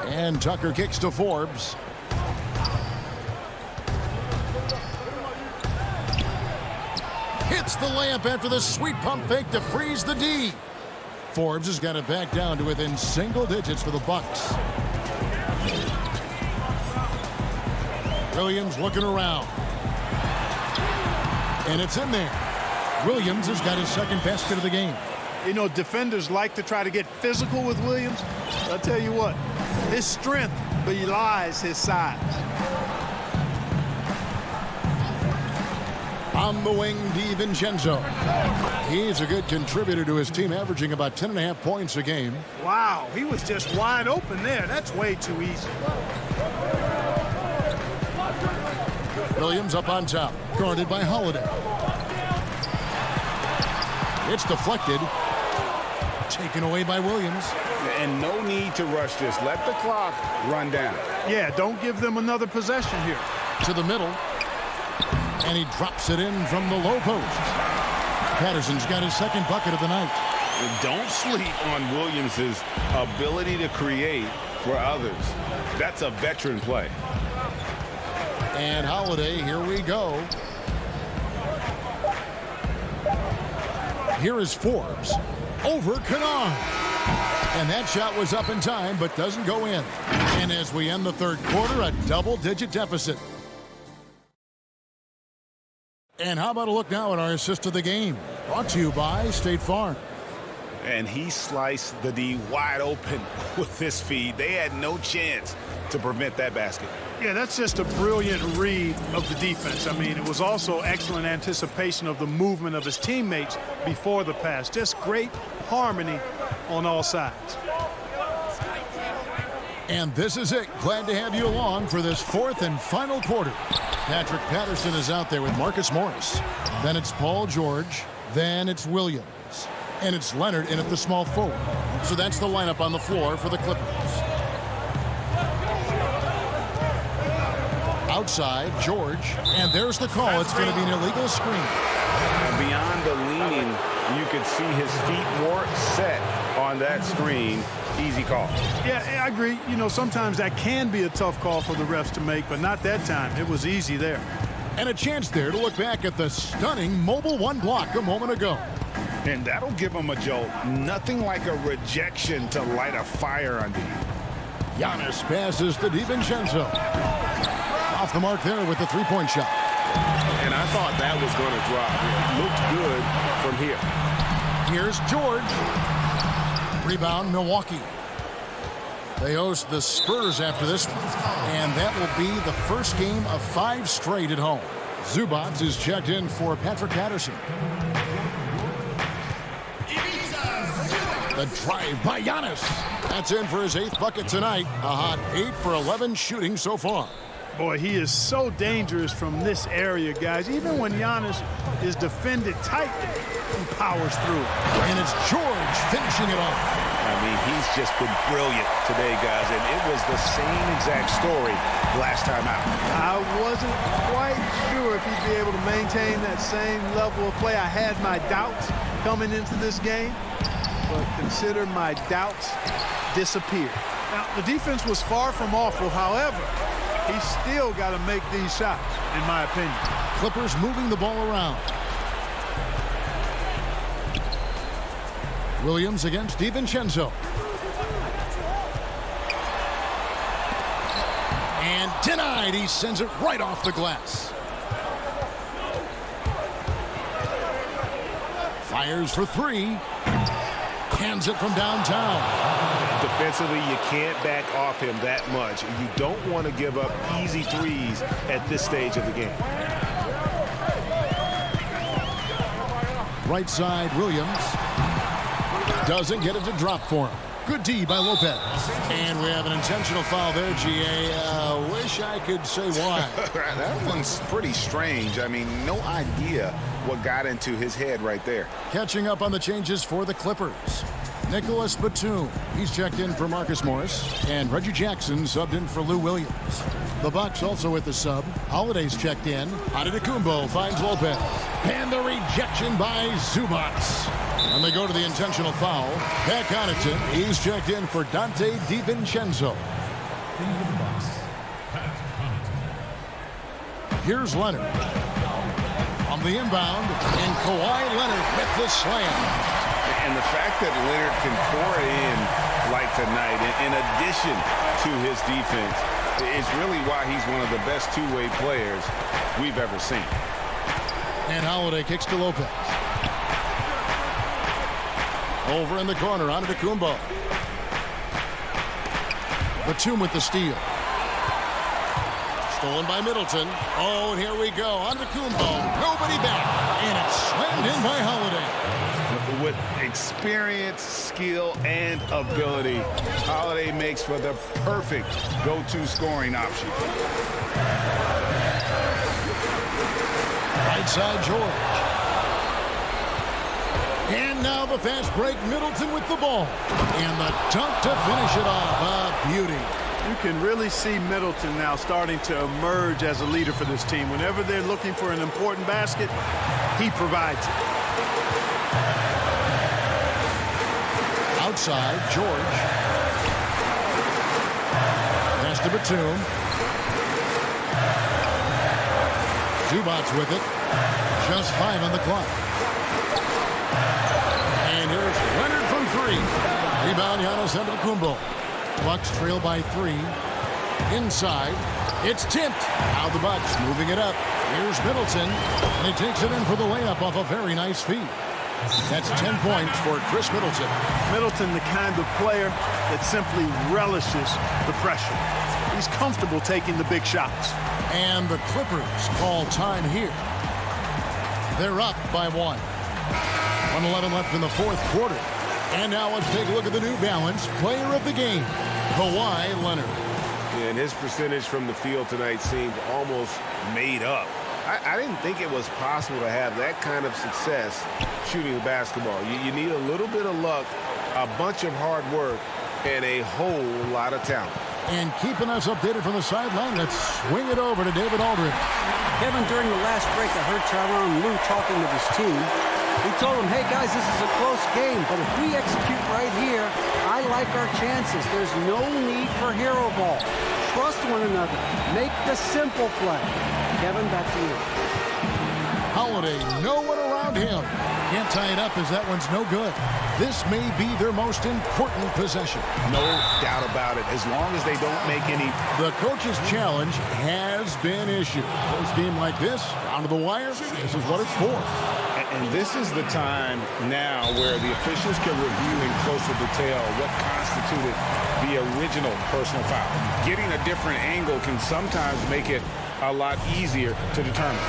And Tucker kicks to Forbes. Hits the layup after the sweet pump fake to freeze the D. Forbes has got it back down to within single digits for the Bucks. Williams looking around. And it's in there. Williams has got his second basket of the game. You know, defenders like to try to get physical with Williams. I'll tell you what, his strength belies his size. On the wing, DiVincenzo. He's a good contributor to his team, averaging about 10.5 points a game. Wow, he was just wide open there. That's way too easy. Williams up on top, guarded by Holiday. It's deflected. Taken away by Williams. And no need to rush this. Let the clock run down. Yeah, don't give them another possession here. To the middle. And he drops it in from the low post. Patterson's got his second bucket of the night. And don't sleep on Williams's ability to create for others. That's a veteran play. And Holiday, here we go. Here is Forbes over Kennard. And that shot was up in time, but doesn't go in. And as we end the third quarter, a double-digit deficit. And how about a look now at our assist of the game? Brought to you by State Farm. And he sliced the D wide open with this feed. They had no chance to prevent that basket. Yeah, that's just a brilliant read of the defense. I mean, it was also excellent anticipation of the movement of his teammates before the pass. Just great harmony on all sides. And this is it. Glad to have you along for this fourth and final quarter. Patrick Patterson is out there with Marcus Morris. Then it's Paul George. Then it's Williams. And it's Leonard in at the small forward. So that's the lineup on the floor for the Clippers. Outside, George. And there's the call. It's going to be an illegal screen. And beyond the leaning, you could see his feet more set on that screen. Easy call. Yeah, I agree. You know, sometimes that can be a tough call for the refs to make, but not that time. It was easy there. And a chance there to look back at the stunning Mobile One block a moment ago. And that'll give him a jolt. Nothing like a rejection to light a fire under you. Giannis passes to DiVincenzo. Off the mark there with the three-point shot. And I thought that was going to drop. It looked good from here. Here's George. Rebound, Milwaukee. They host the Spurs after this one. And that will be the first game of 5 straight at home. Zubac is checked in for Patrick Patterson. The drive by Giannis. That's in for his 8th bucket tonight. A hot 8 for 11 shooting so far. Boy, he is so dangerous from this area, guys. Even when Giannis is defended tightly, he powers through. And it's George finishing it off. I mean, he's just been brilliant today, guys. And it was the same exact story last time out. I wasn't quite sure if he'd be able to maintain that same level of play. I had my doubts coming into this game, but consider my doubts disappeared. Now, the defense was far from awful. However, he's still got to make these shots, in my opinion. Clippers moving the ball around. Williams against DiVincenzo. And denied. He sends it right off the glass. Fires for 3. Hands it from downtown. Defensively, you can't back off him that much. You don't want to give up easy threes at this stage of the game. Right side, Williams. Doesn't get it to drop for him. Good D by Lopez. And we have an intentional foul there, GA. Wish I could say why. That one's pretty strange. I mean, no idea what got into his head right there. Catching up on the changes for the Clippers. Nicholas Batum. He's checked in for Marcus Morris. And Reggie Jackson subbed in for Lou Williams. The Bucks also with the sub. Holiday's checked in. Antetokounmpo finds Lopez. And the rejection by Zubac. And they go to the intentional foul. Pat Connaughton, he's checked in for Dante DiVincenzo. Here's Leonard. On the inbound, and Kawhi Leonard with the slam. And the fact that Leonard can pour it in like tonight, in addition to his defense, is really why he's one of the best two-way players we've ever seen. And Holiday kicks to Lopez. Over in the corner, Antetokounmpo. Batum with the steal. Stolen by Middleton. Oh, and here we go. Antetokounmpo. Nobody back. And it's slammed in by Holiday. With experience, skill, and ability, Holiday makes for the perfect go-to scoring option. Right side, George. And now the fast break, Middleton with the ball. And the dunk to finish it off. A beauty. You can really see Middleton now starting to emerge as a leader for this team. Whenever they're looking for an important basket, he provides it. Outside, George. Pass to Batum. Zubac with it. Just 5 on the clock. And here's Leonard from 3. Rebound, Giannis Antetokounmpo. Bucks trail by 3. Inside. It's tipped. Now the Bucks moving it up. Here's Middleton. And he takes it in for the layup off a very nice feed. That's 10 points for Chris Middleton. Middleton, the kind of player that simply relishes the pressure. He's comfortable taking the big shots. And the Clippers call time here. They're up by 1. 1:11 left in the fourth quarter. And now let's take a look at the New Balance player of the game, Kawhi Leonard. And his percentage from the field tonight seemed almost made up. I didn't think it was possible to have that kind of success shooting the basketball. You need a little bit of luck, a bunch of hard work, and a whole lot of talent. And keeping us updated from the sideline, let's swing it over to David Aldridge. Kevin, during the last break, I heard Tyronn Lue talking with his team. He told them, hey, guys, this is a close game, but if we execute right here, I like our chances. There's no need for hero ball. Trust one another. Make the simple play. Kevin, back to you. Holiday, no one around him. Can't tie it up as that one's no good. This may be their most important possession. No doubt about it. As long as they don't make any. The coach's challenge has been issued. Close game like this, down to the wire, this is what it's for. And this is the time now where the officials can review in closer detail what constituted the original personal foul. Getting a different angle can sometimes make it a lot easier to determine.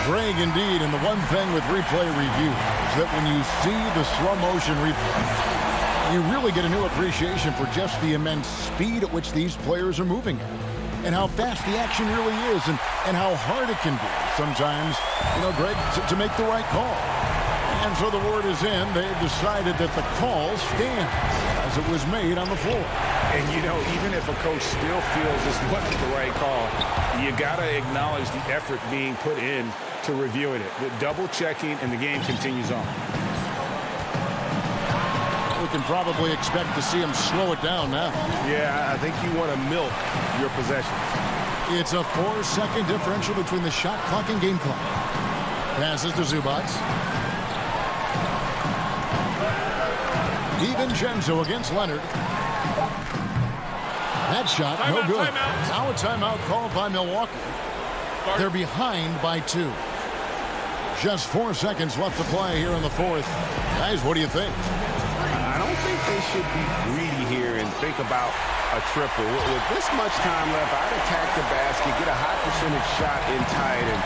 Greg, indeed, and the one thing with replay review is that when you see the slow motion replay, you really get a new appreciation for just the immense speed at which these players are moving at, and how fast the action really is, and how hard it can be sometimes, Greg, to make the right call. And so the word is in. They've decided that the call stands as it was made on the floor. And, even if a coach still feels this wasn't the right call, you got to acknowledge the effort being put in to reviewing it. The double-checking, and the game continues on. We can probably expect to see him slow it down now. Yeah, I think you want to milk your possessions. It's a 4-second differential between the shot clock and game clock. Passes to Zubac. DiVincenzo against Leonard. That shot, no good. Now a timeout called by Milwaukee. They're behind by 2. Just 4 seconds left to play here in the fourth. Guys, what do you think? I don't think they should be greedy here and think about a triple. With this much time left, I'd attack the basket, get a high percentage shot in tight, and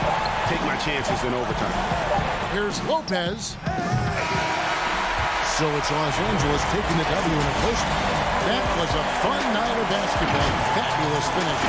take my chances in overtime. Here's Lopez. So it's Los Angeles taking the W in a close one. That was a fun night of basketball. Fabulous finish.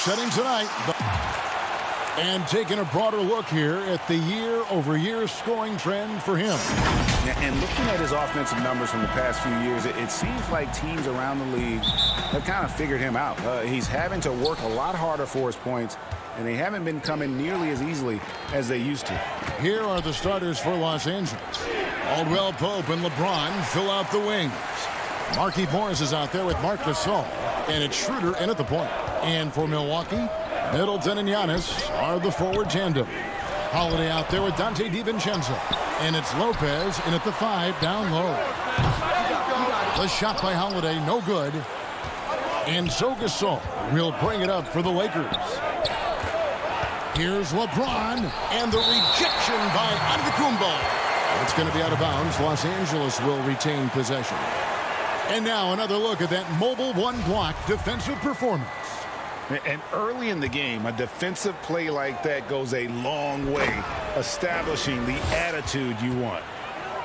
setting tonight. And taking a broader look here at the year-over-year scoring trend for him. And looking at his offensive numbers from the past few years, it seems like teams around the league have kind of figured him out. He's having to work a lot harder for his points, and they haven't been coming nearly as easily as they used to. Here are the starters for Los Angeles. Caldwell Pope and LeBron fill out the wings. Markieff Morris is out there with Marc Gasol, and it's Schroeder in at the point. And for Milwaukee, Middleton and Giannis are the forward tandem. Holiday out there with Dante DiVincenzo. And it's Lopez in at the 5 down low. The shot by Holiday, no good. And so Gasol will bring it up for the Lakers. Here's LeBron, and the rejection by Antetokounmpo. It's going to be out of bounds. Los Angeles will retain possession. And now another look at that mobile one-block defensive performance. And early in the game, a defensive play like that goes a long way, establishing the attitude you want.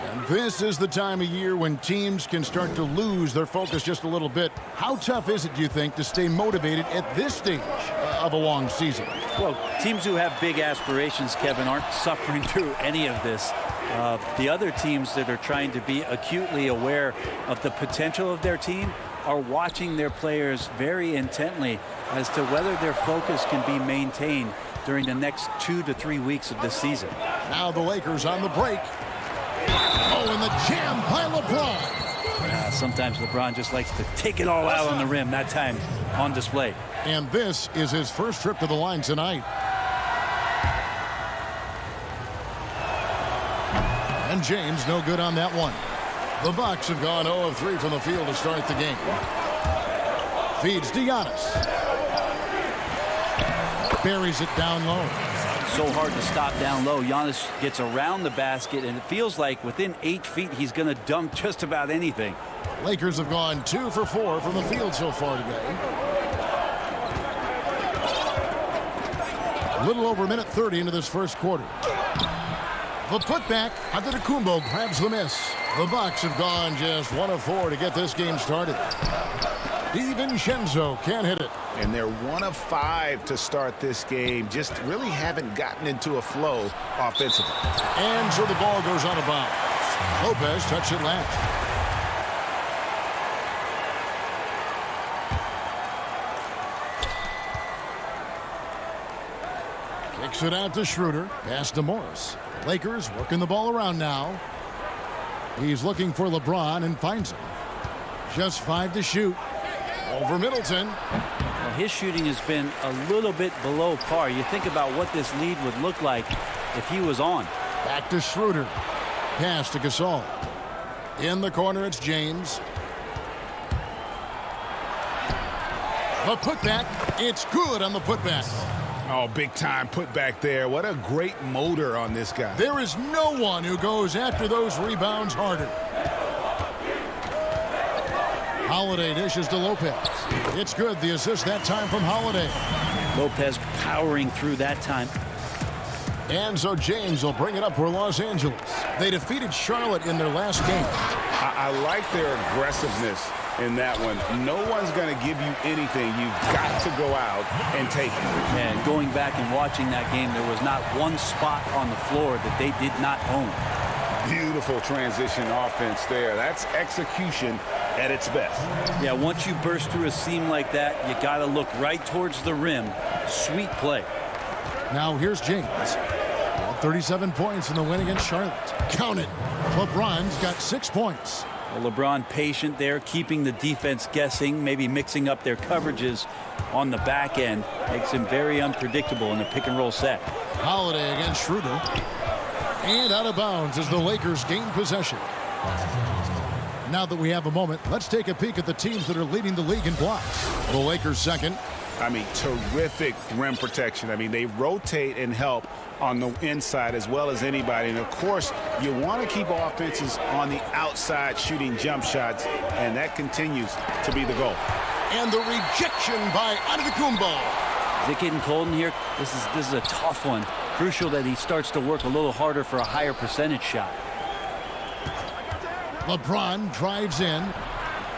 And this is the time of year when teams can start to lose their focus just a little bit. How tough is it, do you think, to stay motivated at this stage of a long season? Well, teams who have big aspirations, Kevin, aren't suffering through any of this. The other teams that are trying to be acutely aware of the potential of their team are watching their players very intently as to whether their focus can be maintained during the next 2 to 3 weeks of this season. Now the Lakers on the break. Oh, and the jam by LeBron. Sometimes LeBron just likes to take it all out on the rim. That time on display. And this is his first trip to the line tonight. And James no good on that one. The Bucks have gone 0 of 3 from the field to start the game. Feeds to Giannis. Buries it down low. So hard to stop down low. Giannis gets around the basket, and it feels like within 8 feet he's going to dunk just about anything. Lakers have gone 2 for 4 from the field so far today. A little over a minute 30 into this first quarter. The putback, Antetokounmpo grabs the miss. The Bucks have gone just 1 of 4 to get this game started. DiVincenzo can't hit it. And they're 1 of 5 to start this game. Just really haven't gotten into a flow offensively. And so the ball goes out of bounds. Lopez touched it last. Kicks it out to Schroeder. Pass to Morris. The Lakers working the ball around now. He's looking for LeBron and finds him. Just 5 to shoot. Over Middleton. Well, his shooting has been a little bit below par. You think about what this lead would look like if he was on. Back to Schroeder. Pass to Gasol. In the corner, it's James. The putback. It's good on the putback. Oh, big time putback there. What a great motor on this guy. There is no one who goes after those rebounds harder. Holiday dishes to Lopez. It's good. The assist that time from Holiday. Lopez powering through that time. And so James will bring it up for Los Angeles. They defeated Charlotte in their last game. I like their aggressiveness in that one. No one's going to give you anything. You've got to go out and take it. And going back and watching that game, there was not one spot on the floor that they did not own. Beautiful transition offense there. That's execution at its best. Yeah, once you burst through a seam like that, you got to look right towards the rim. Sweet play. Now here's James. 37 points in the win against Charlotte. Count it. LeBron's got 6 points. Well, LeBron patient there, keeping the defense guessing, maybe mixing up their coverages on the back end. Makes him very unpredictable in the pick and roll set. Holiday against Schroeder. And out of bounds as the Lakers gain possession. Now that we have a moment, let's take a peek at the teams that are leading the league in blocks. The Lakers second. I mean, terrific rim protection. I mean, they rotate and help on the inside as well as anybody. And, of course, you want to keep offenses on the outside shooting jump shots, and that continues to be the goal. And the rejection by Antetokounmpo. Is it getting cold in here? This is a tough one. Crucial that he starts to work a little harder for a higher percentage shot. LeBron drives in,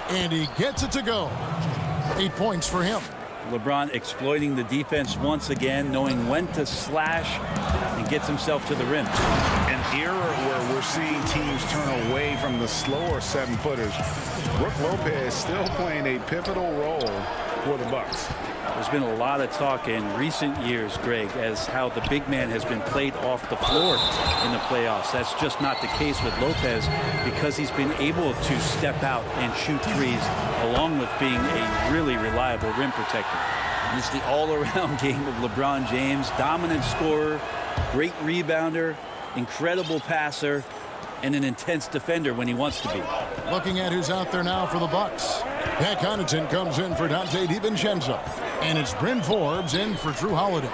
and he gets it to go. 8 points for him. LeBron exploiting the defense once again, knowing when to slash, and gets himself to the rim. An era where we're seeing teams turn away from the slower 7-footers. Brook Lopez still playing a pivotal role for the Bucks. There's been a lot of talk in recent years, Greg, as how the big man has been played off the floor in the playoffs. That's just not the case with Lopez because he's been able to step out and shoot threes along with being a really reliable rim protector. And it's the all-around game of LeBron James, dominant scorer, great rebounder, incredible passer, and an intense defender when he wants to be. Looking at who's out there now for the Bucks. Pat Connaughton comes in for Donte DiVincenzo. And it's Bryn Forbes in for Drew Holiday.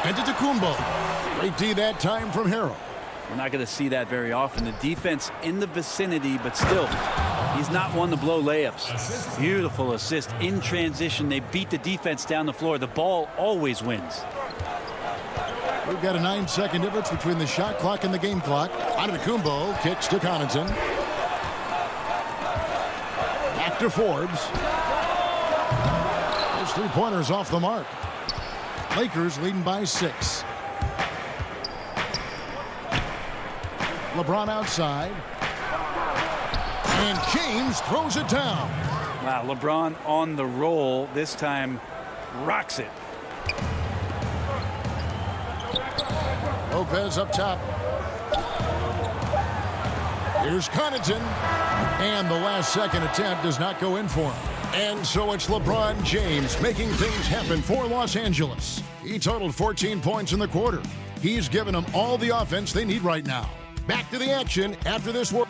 Antetokounmpo. Great D that time from Harrell. We're not going to see that very often. The defense in the vicinity, but still, he's not one to blow layups. Beautiful assist in transition. They beat the defense down the floor. The ball always wins. We've got a 9-second difference between the shot clock and the game clock. Antetokounmpo kicks to Connaughton. Back to Forbes. His three-pointers off the mark. Lakers leading by 6. LeBron outside. And James throws it down. Wow, LeBron on the roll. This time rocks it. Lopez up top. Here's Connaughton. And the last second attempt does not go in for him. And so it's LeBron James making things happen for Los Angeles. He totaled 14 points in the quarter. He's given them all the offense they need right now. Back to the action after this work.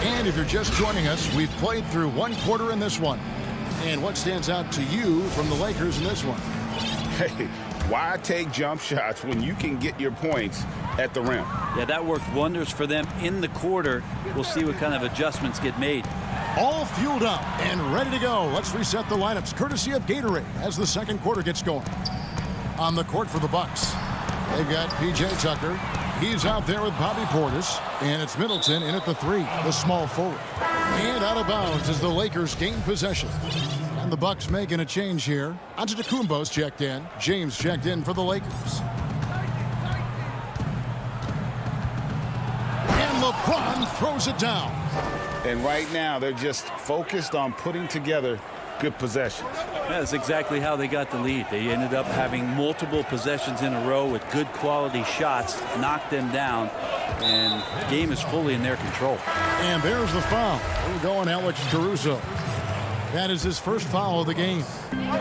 And if you're just joining us, we've played through one quarter in this one. And what stands out to you from the Lakers in this one? Hey, why take jump shots when you can get your points at the rim? Yeah, that worked wonders for them in the quarter. We'll see what kind of adjustments get made. All fueled up and ready to go. Let's reset the lineups courtesy of Gatorade as the second quarter gets going. On the court for the Bucks, they've got P.J. Tucker. He's out there with Bobby Portis, and it's Middleton in at the 3, the small forward. And out of bounds as the Lakers gain possession. And the Bucks making a change here. Antetokounmpo's checked in. James checked in for the Lakers. And LeBron throws it down. And right now, they're just focused on putting together good possessions. That's exactly how they got the lead. They ended up having multiple possessions in a row with good quality shots, knocked them down, and the game is fully in their control. And there's the foul. We're going Alex Caruso. That is his first foul of the game.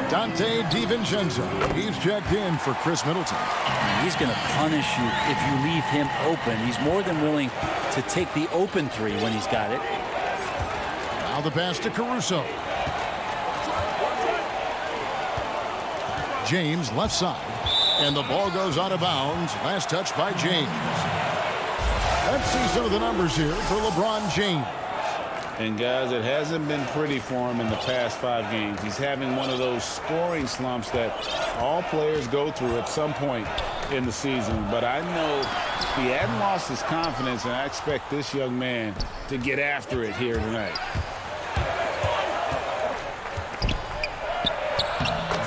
Donte DiVincenzo. He's checked in for Chris Middleton. And he's going to punish you if you leave him open. He's more than willing to take the open 3 when he's got it. Now the pass to Caruso. James left side. And the ball goes out of bounds. Last touch by James. Let's see some of the numbers here for LeBron James. And guys, it hasn't been pretty for him in the past 5 games. He's having one of those scoring slumps that all players go through at some point in the season. But I know he hadn't lost his confidence, and I expect this young man to get after it here tonight.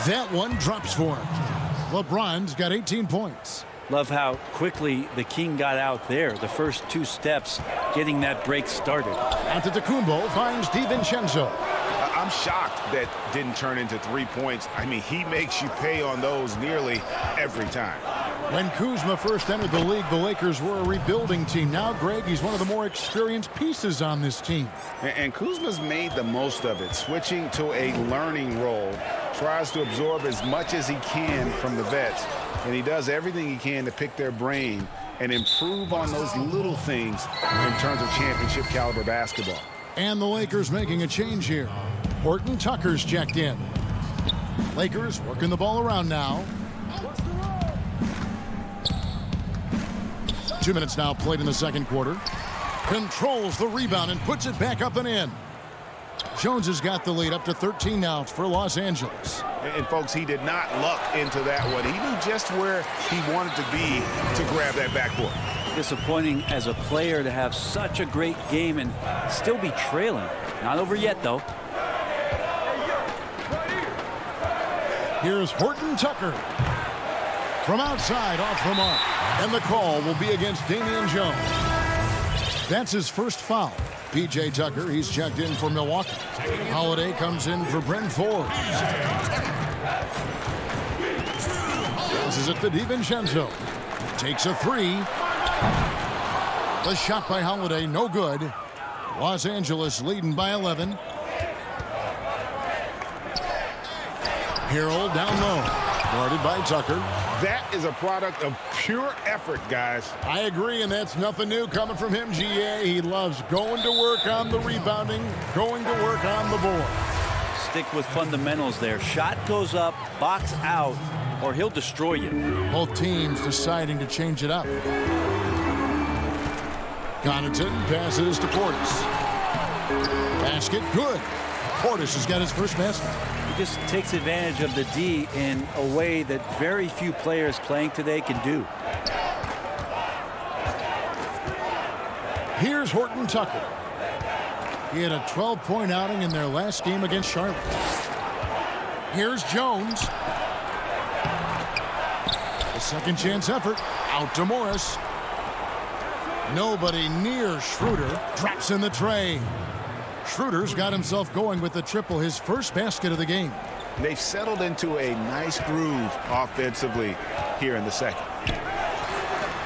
That one drops for him. LeBron's got 18 points. Love how quickly the King got out there. The first 2 steps getting that break started. Antetokounmpo finds DiVincenzo. I'm shocked that didn't turn into 3 points. I mean, he makes you pay on those nearly every time. When Kuzma first entered the league, the Lakers were a rebuilding team. Now, Greg, he's one of the more experienced pieces on this team. And Kuzma's made the most of it, switching to a learning role. Tries to absorb as much as he can from the vets. And he does everything he can to pick their brain and improve on those little things in terms of championship caliber basketball. And the Lakers making a change here. Horton Tucker's checked in. Lakers working the ball around now. 2 minutes now played in the second quarter. Controls the rebound and puts it back up and in. Jones has got the lead up to 13 now for Los Angeles. And folks, he did not luck into that one. He knew just where he wanted to be to grab that backboard. Disappointing as a player to have such a great game and still be trailing. Not over yet, though. Here's Horton Tucker. From outside, off the mark. And the call will be against Damian Jones. That's his first foul. P.J. Tucker, he's checked in for Milwaukee. Holiday comes in for Brent Forbes. Passes it to DiVincenzo. Takes a three. The shot by Holiday, no good. Los Angeles leading by 11. Harrell down low. Guarded by Tucker. That is a product of pure effort, guys. I agree, and that's nothing new coming from him, GA. He loves going to work on the rebounding, going to work on the board. Stick with fundamentals there. Shot goes up, box out, or he'll destroy you. Both teams deciding to change it up. Connaughton passes to Portis. Basket, good. Portis has got his first basket. He just takes advantage of the D in a way that very few players playing today can do. Here's Horton Tucker. He had a 12-point outing in their last game against Charlotte. Here's Jones. A second chance effort. Out to Morris. Nobody near Schroeder. Drops in the tray. Schroeder's got himself going with the triple, his first basket of the game. They've settled into a nice groove offensively here in the second.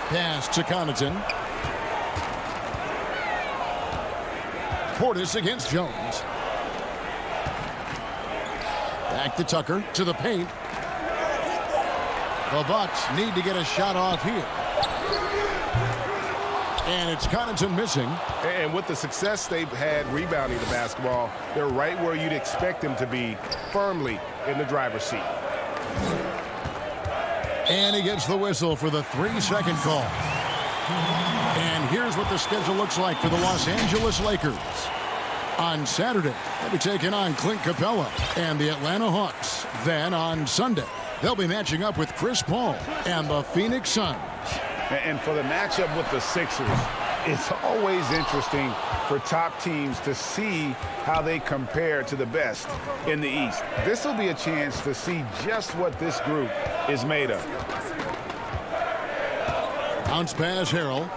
Pass to Connaughton. Portis against Jones. Back to Tucker, to the paint. The Bucks need to get a shot off here. And it's Connaughton missing. And with the success they've had rebounding the basketball, they're right where you'd expect them to be, firmly in the driver's seat. And he gets the whistle for the 3-second call. And here's what the schedule looks like for the Los Angeles Lakers. On Saturday, they'll be taking on Clint Capella and the Atlanta Hawks. Then on Sunday, they'll be matching up with Chris Paul and the Phoenix Suns. And for the matchup with the Sixers, it's always interesting for top teams to see how they compare to the best in the East. This will be a chance to see just what this group is made of. Bounce pass, Harrell.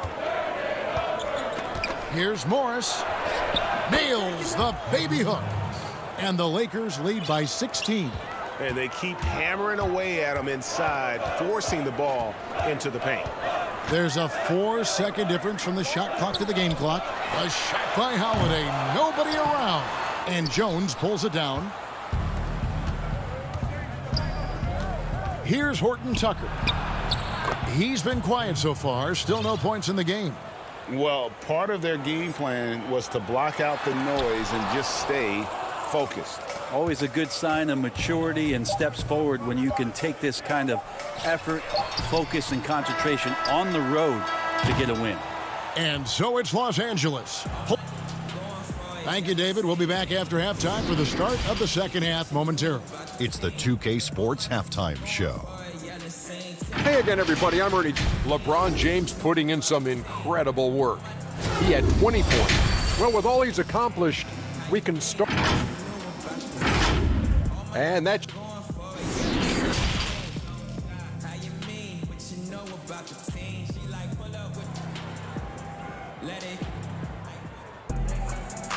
Here's Morris. Nails the baby hook. And the Lakers lead by 16. And they keep hammering away at them inside, forcing the ball into the paint. There's a 4-second difference from the shot clock to the game clock. A shot by Holiday. Nobody around. And Jones pulls it down. Here's Horton Tucker. He's been quiet so far. Still no points in the game. Well, part of their game plan was to block out the noise and just stay focused. Always a good sign of maturity and steps forward when you can take this kind of effort, focus, and concentration on the road to get a win. And so it's Los Angeles. Thank you, David. We'll be back after halftime for the start of the second half momentarily. It's the 2K Sports Halftime Show. Hey again, everybody. I'm Ernie. LeBron James putting in some incredible work. He had 20 points. Well, with all he's accomplished, we can start. And that's...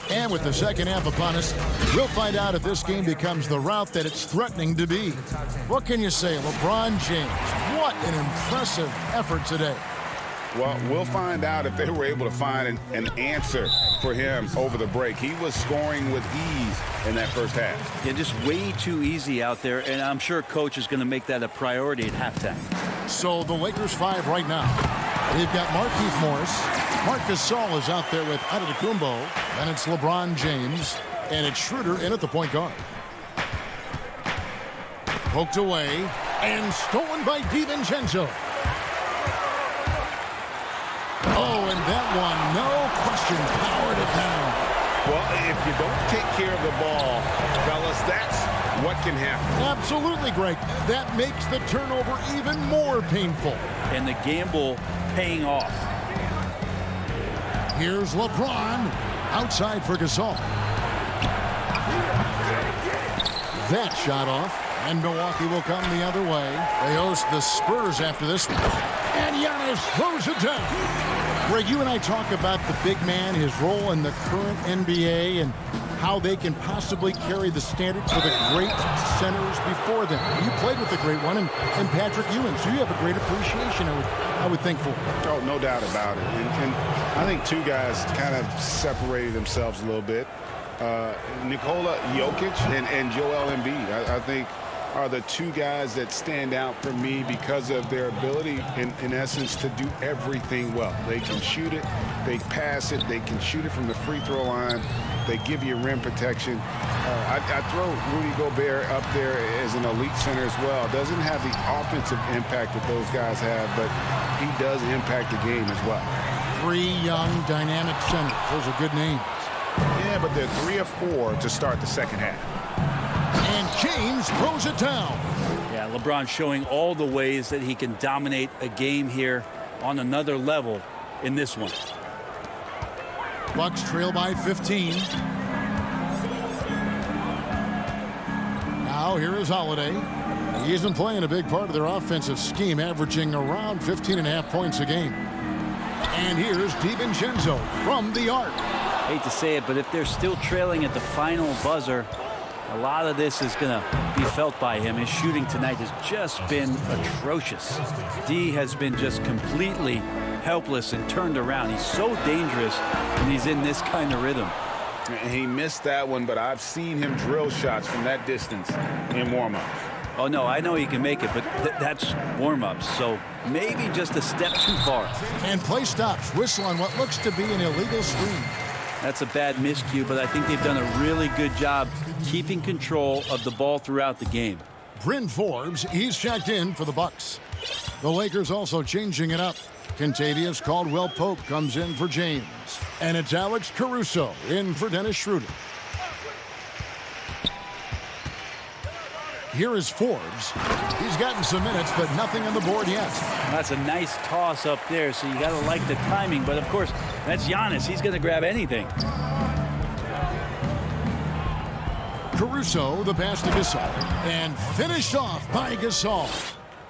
And with the second half upon us, we'll find out if this game becomes the route that it's threatening to be. What can you say, LeBron James? What an impressive effort today. Well, we'll find out if they were able to find an answer for him over the break. He was scoring with ease in that first half. Yeah, just way too easy out there, and I'm sure coach is going to make that a priority at halftime. So the Lakers 5 right now. They've got Markieff Morris. Marc Gasol is out there with Antetokounmpo. And it's LeBron James. And it's Schroeder in at the point guard. Poked away. And stolen by DiVincenzo. Oh, and that one, no question, powered it down. Well, if you don't take care of the ball, fellas, that's what can happen. Absolutely, Greg. That makes the turnover even more painful. And the gamble paying off. Here's LeBron. Outside for Gasol. That shot off. And Milwaukee will come the other way. They host the Spurs after this one. And Giannis throws it down. Greg, you and I talk about the big man, his role in the current NBA, and how they can possibly carry the standard for the great centers before them. You played with the great one, and Patrick Ewing, so you have a great appreciation, I would think, for it. Oh, no doubt about it. And I think two guys kind of separated themselves a little bit. Nikola Jokic and Joel Embiid, I think, are the two guys that stand out for me because of their ability, in essence, to do everything well. They can shoot it, they pass it, they can shoot it from the free throw line, they give you rim protection. I throw Rudy Gobert up there as an elite center as well. Doesn't have the offensive impact that those guys have, but he does impact the game as well. 3 young, dynamic centers. Those are good names. Yeah, but they're 3 or 4 to start the second half. And James throws it down. Yeah, LeBron showing all the ways that he can dominate a game here on another level in this one. Bucks trail by 15. Now here is Holiday. He's been playing a big part of their offensive scheme, averaging around 15.5 points a game. And here's DiVincenzo from the arc. Hate to say it, but if they're still trailing at the final buzzer, a lot of this is going to be felt by him. His shooting tonight has just been atrocious. D has been just completely helpless and turned around. He's so dangerous when he's in this kind of rhythm. He missed that one, but I've seen him drill shots from that distance in warm-ups. Oh, no, I know he can make it, but that's warm-ups, so maybe just a step too far. And play stops. Whistle on what looks to be an illegal screen. That's a bad miscue, but I think they've done a really good job keeping control of the ball throughout the game. Bryn Forbes, he's checked in for the Bucks. The Lakers also changing it up. Kentavious Caldwell-Pope comes in for James. And it's Alex Caruso in for Dennis Schroeder. Here is Forbes. He's gotten some minutes, but nothing on the board yet. That's a nice toss up there, so you got to like the timing. But, of course, that's Giannis. He's going to grab anything. Caruso, the pass to Gasol. And finished off by Gasol.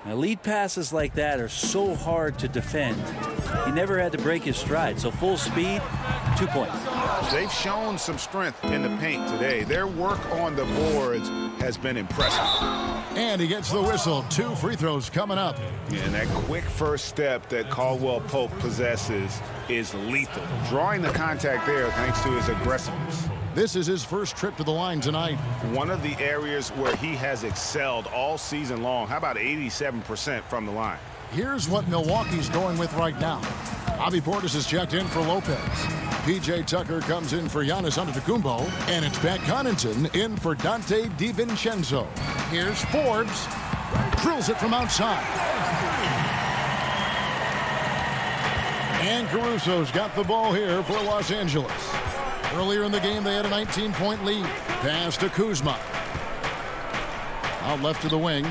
Now, lead passes like that are so hard to defend. He never had to break his stride, so full speed, 2 points. They've shown some strength in the paint today. Their work on the boards has been impressive. And he gets the whistle. 2 free throws coming up. Yeah, and that quick first step that Caldwell-Pope possesses is lethal. Drawing the contact there thanks to his aggressiveness. This is his first trip to the line tonight. One of the areas where he has excelled all season long. How about 87% from the line? Here's what Milwaukee's going with right now. Javi Portis is checked in for Lopez. P.J. Tucker comes in for Giannis Antetokounmpo. And it's Pat Connaughton in for Dante DiVincenzo. Here's Forbes. Drills it from outside. And Caruso's got the ball here for Los Angeles. Earlier in the game, they had a 19-point lead. Pass to Kuzma. Out left to the wing.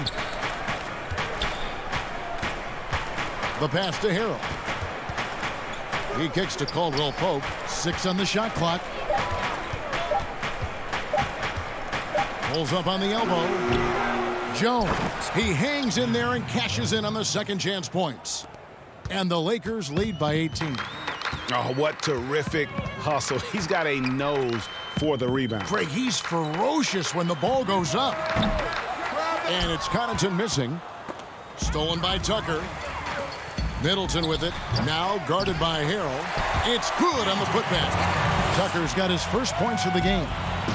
The pass to Harrell. He kicks to Caldwell-Pope. 6 on the shot clock. Pulls up on the elbow. Jones. He hangs in there and cashes in on the second chance points. And the Lakers lead by 18. Oh, what terrific hustle. He's got a nose for the rebound. Craig, he's ferocious when the ball goes up. And it's Connaughton missing. Stolen by Tucker. Middleton with it. Now guarded by Harrell. It's good on the putback. Tucker's got his first points of the game.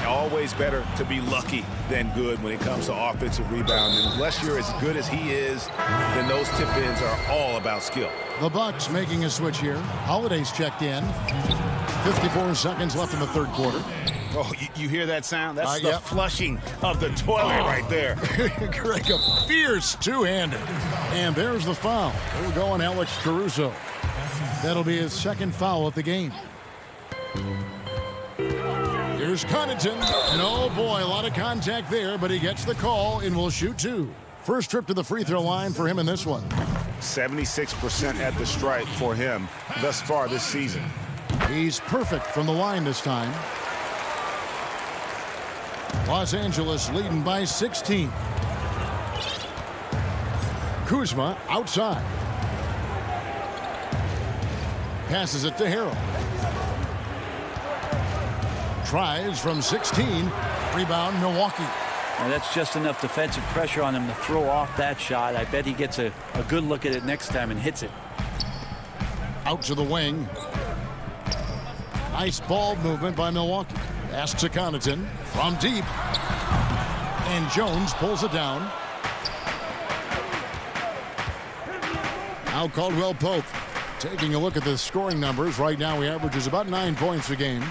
Always better to be lucky than good when it comes to offensive rebounding. Unless you're as good as he is, then those tip-ins are all about skill. The Bucks making a switch here. Holiday's checked in. 54 seconds left in the third quarter. Oh, you hear that sound? That's the flushing of the toilet right there. Greg, a fierce two-hander. And there's the foul. We're going Alex Caruso. That'll be his second foul of the game. Here's Connaughton. And oh boy, a lot of contact there, but he gets the call and will shoot 2. First trip to the free throw line for him in this one. 76% at the stripe for him thus far this season. He's perfect from the line this time. Los Angeles leading by 16. Kuzma outside. Passes it to Harrell. Tries from 16. Rebound, Milwaukee. Now that's just enough defensive pressure on him to throw off that shot. I bet he gets a good look at it next time and hits it. Out to the wing. Nice ball movement by Milwaukee. Pass to Connaughton from deep. And Jones pulls it down. Now Caldwell Pope. Taking a look at the scoring numbers. Right now he averages about 9 points a game.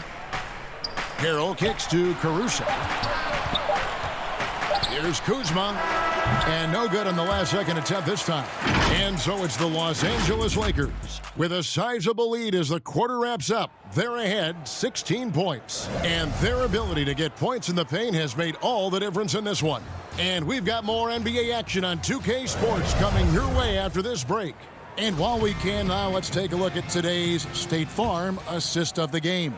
Harrell kicks to Caruso. Here's Kuzma. And no good on the last second attempt this time. And so it's the Los Angeles Lakers with a sizable lead as the quarter wraps up. They're ahead 16 points. And their ability to get points in the paint has made all the difference in this one. And we've got more NBA action on 2K Sports coming your way after this break. And while we can now, let's take a look at today's State Farm assist of the game.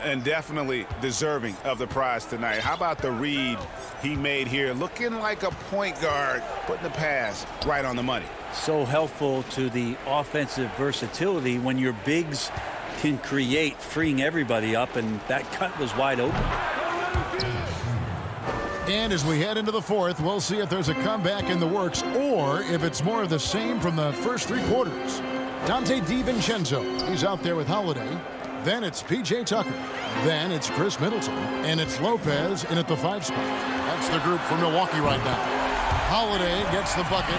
And definitely deserving of the prize tonight. How about the read he made here? Looking like a point guard, putting the pass right on the money. So helpful to the offensive versatility when your bigs can create, freeing everybody up, and that cut was wide open. And as we head into the fourth, we'll see if there's a comeback in the works or if it's more of the same from the first 3 quarters. Dante DiVincenzo, he's out there with Holiday. Then it's P.J. Tucker. Then it's Chris Middleton. And it's Lopez in at the 5 spot. That's the group for Milwaukee right now. Holiday gets the bucket.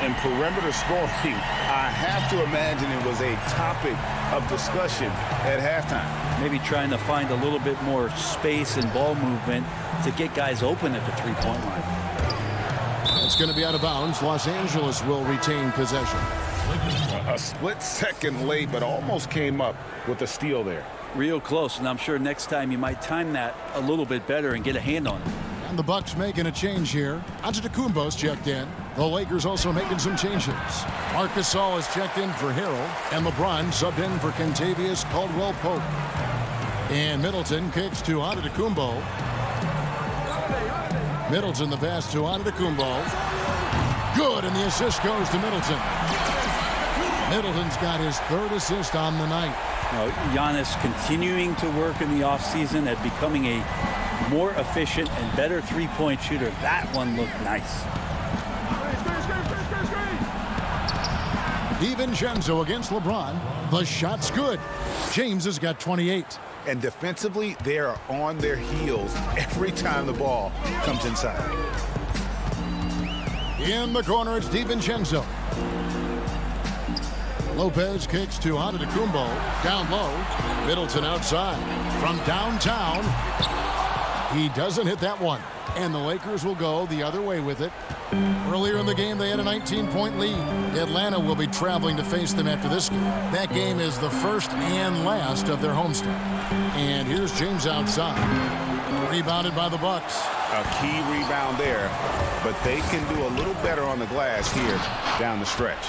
And perimeter scoring, I have to imagine it was a topic of discussion at halftime. Maybe trying to find a little bit more space and ball movement to get guys open at the 3-point line. It's going to be out of bounds. Los Angeles will retain possession. A split second late, but almost came up with a steal there. Real close, and I'm sure next time you might time that a little bit better and get a hand on it. And the Bucks making a change here. Antetokounmpo's checked in. The Lakers also making some changes. Marc Gasol is checked in for Harrell, and LeBron subbed in for Kentavious Caldwell-Pope. And Middleton kicks to Antetokounmpo. Middleton the pass to Antetokounmpo. Good, and the assist goes to Middleton. Middleton's got his 3rd assist on the night. Giannis continuing to work in the offseason at becoming a more efficient and better 3-point shooter. That one looked nice. DiVincenzo against LeBron. The shot's good. James has got 28. And defensively, they are on their heels every time the ball comes inside. In the corner, it's DiVincenzo. Lopez kicks to Antetokounmpo. Down low. Middleton outside. From downtown. He doesn't hit that one. And the Lakers will go the other way with it. Earlier in the game, they had a 19-point lead. Atlanta will be traveling to face them after this game. That game is the first and last of their homestand. And here's James outside. Rebounded by the Bucks. A key rebound there, but they can do a little better on the glass here down the stretch.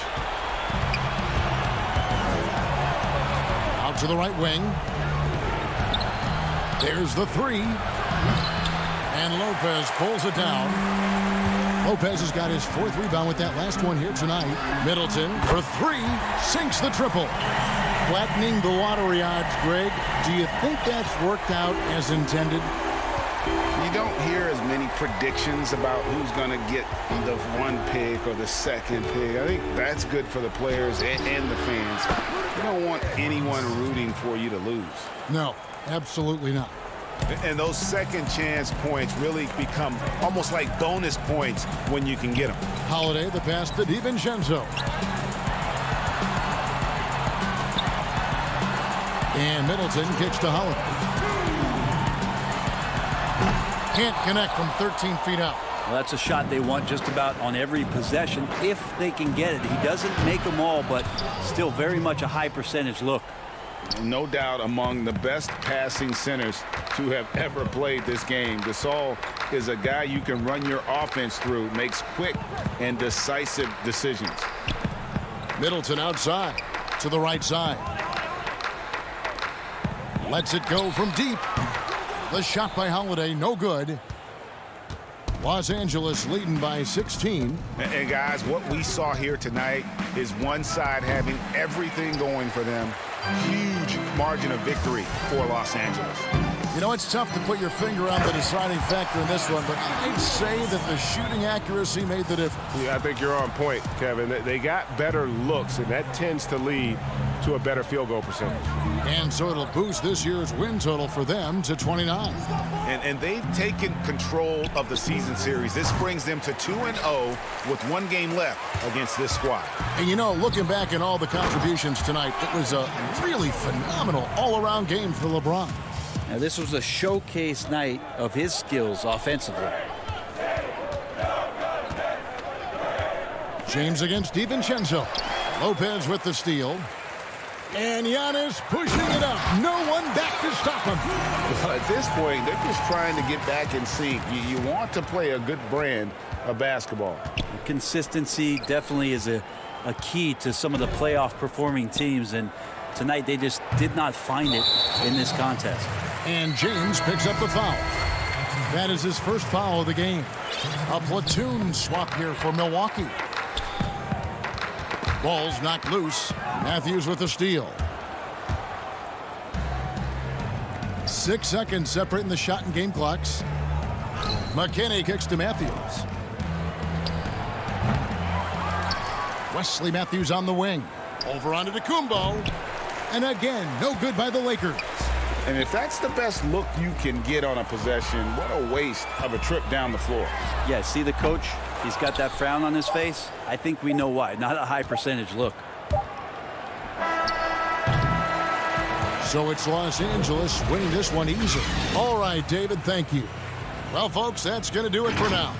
Out to the right wing. There's the 3. And Lopez pulls it down. Lopez has got his 4th rebound with that last one here tonight. Middleton for 3. Sinks the triple. Flattening the lottery odds, Greg. Do you think that's worked out as intended? You don't hear as many predictions about who's going to get the 1 pick or the 2nd pick. I think that's good for the players and the fans. You don't want anyone rooting for you to lose. No, absolutely not. And those second chance points really become almost like bonus points when you can get them. Holiday, the pass to DiVincenzo. And Middleton kicks to Holiday. Can't connect from 13 feet out. Well, that's a shot they want just about on every possession if they can get it. He doesn't make them all, but still very much a high percentage look. No doubt among the best passing centers to have ever played this game. Gasol is a guy you can run your offense through, makes quick and decisive decisions. Middleton outside to the right side. Lets it go from deep. The shot by Holiday, no good. Los Angeles leading by 16. And guys, what we saw here tonight is one side having everything going for them. Huge margin of victory for Los Angeles. You know, it's tough to put your finger on the deciding factor in this one, but I'd say that the shooting accuracy made the difference. Yeah, I think you're on point, Kevin. They got better looks, and that tends to lead to a better field goal percentage. And so it'll boost this year's win total for them to 29. And they've taken control of the season series. This brings them to 2-0 with 1 game left against this squad. And you know, looking back at all the contributions tonight, it was a really phenomenal all-around game for LeBron. Now, this was a showcase night of his skills offensively. James against DiVincenzo. Lopez with the steal. And Giannis pushing it up. No one back to stop him. Well, at this point, they're just trying to get back in sync. You want to play a good brand of basketball. Consistency definitely is a key to some of the playoff performing teams, and tonight they just did not find it in this contest. And James picks up the foul. That is his first foul of the game. A platoon swap here for Milwaukee. Ball's knocked loose. Matthews with the steal. 6 seconds separating the shot and game clocks. McKinney kicks to Matthews. Wesley Matthews on the wing. Over onto Kumbo. And again, no good by the Lakers. And if that's the best look you can get on a possession, what a waste of a trip down the floor. Yeah, see the coach? He's got that frown on his face. I think we know why. Not a high percentage look. So it's Los Angeles winning this one easy. All right, David, thank you. Well, folks, that's going to do it for now.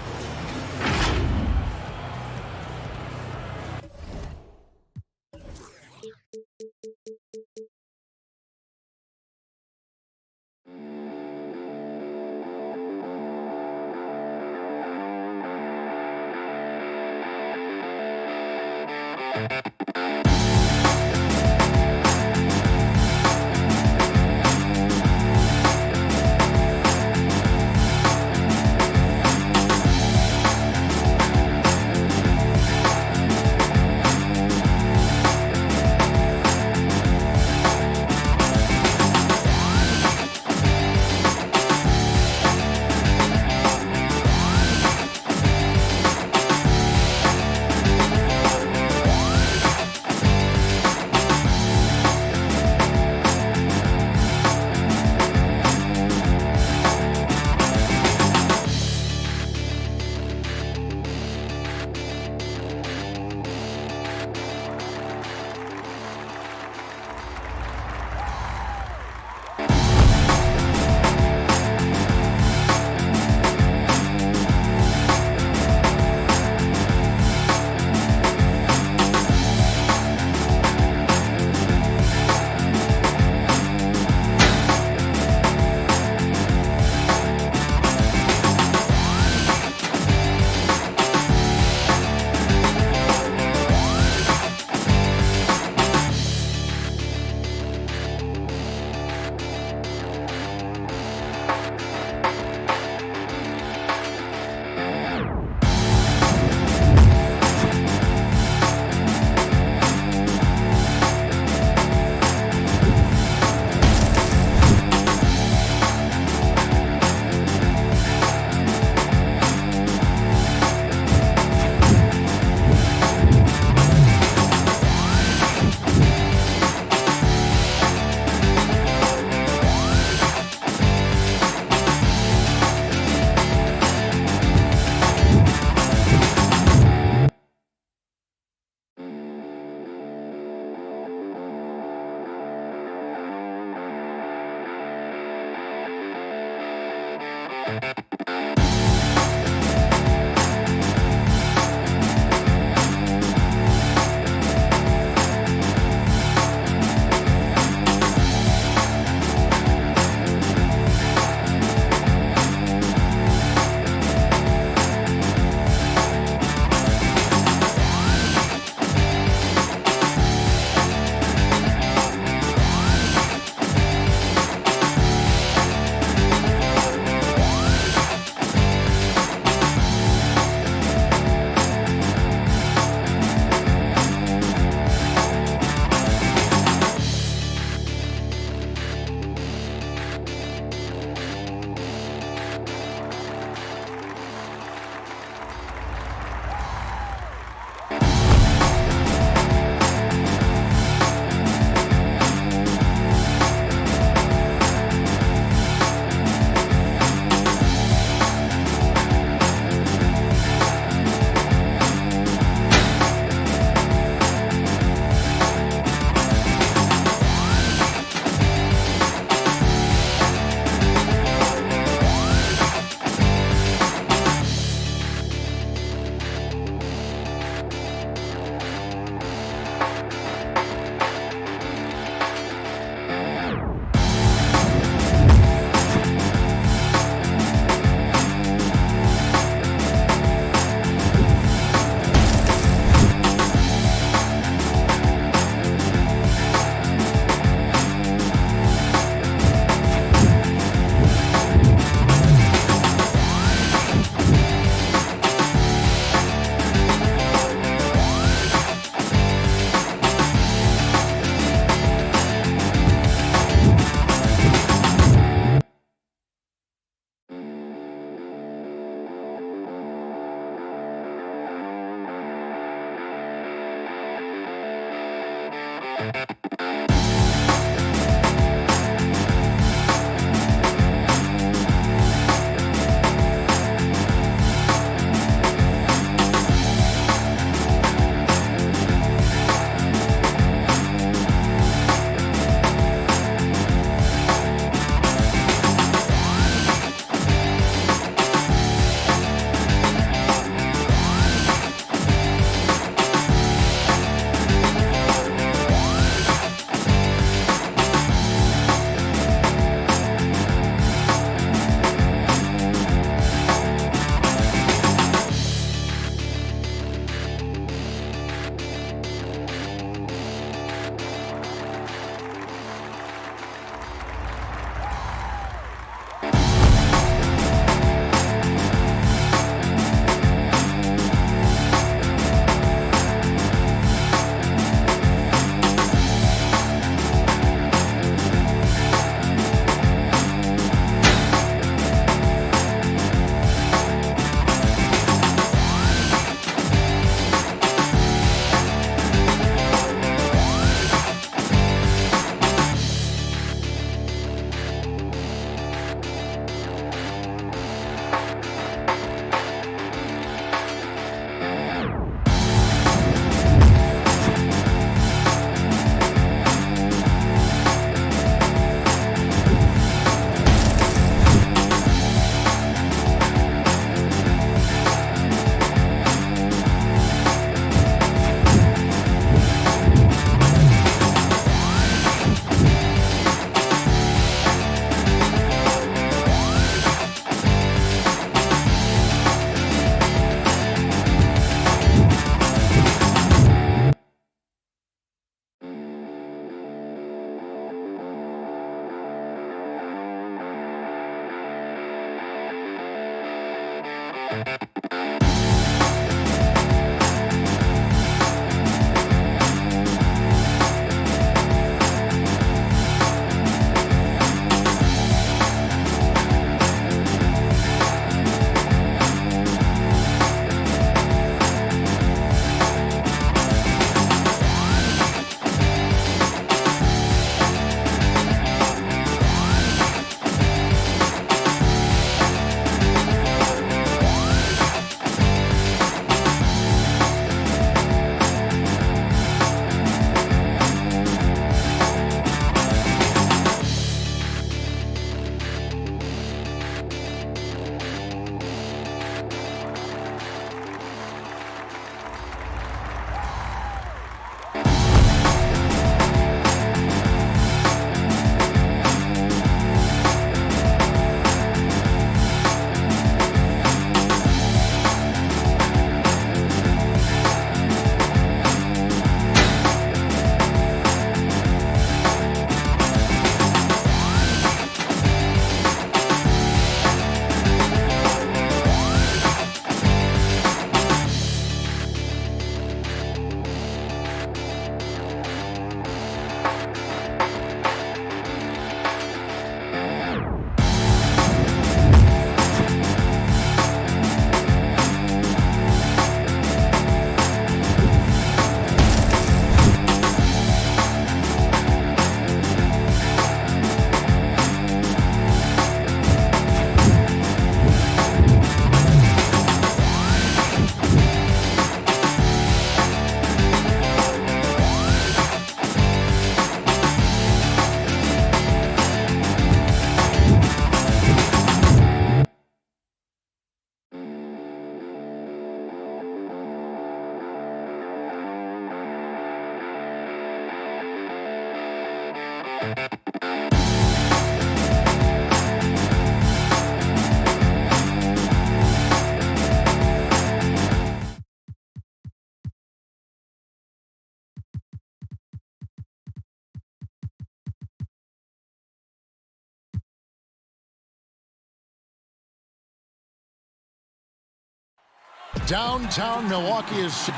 Downtown Milwaukee is...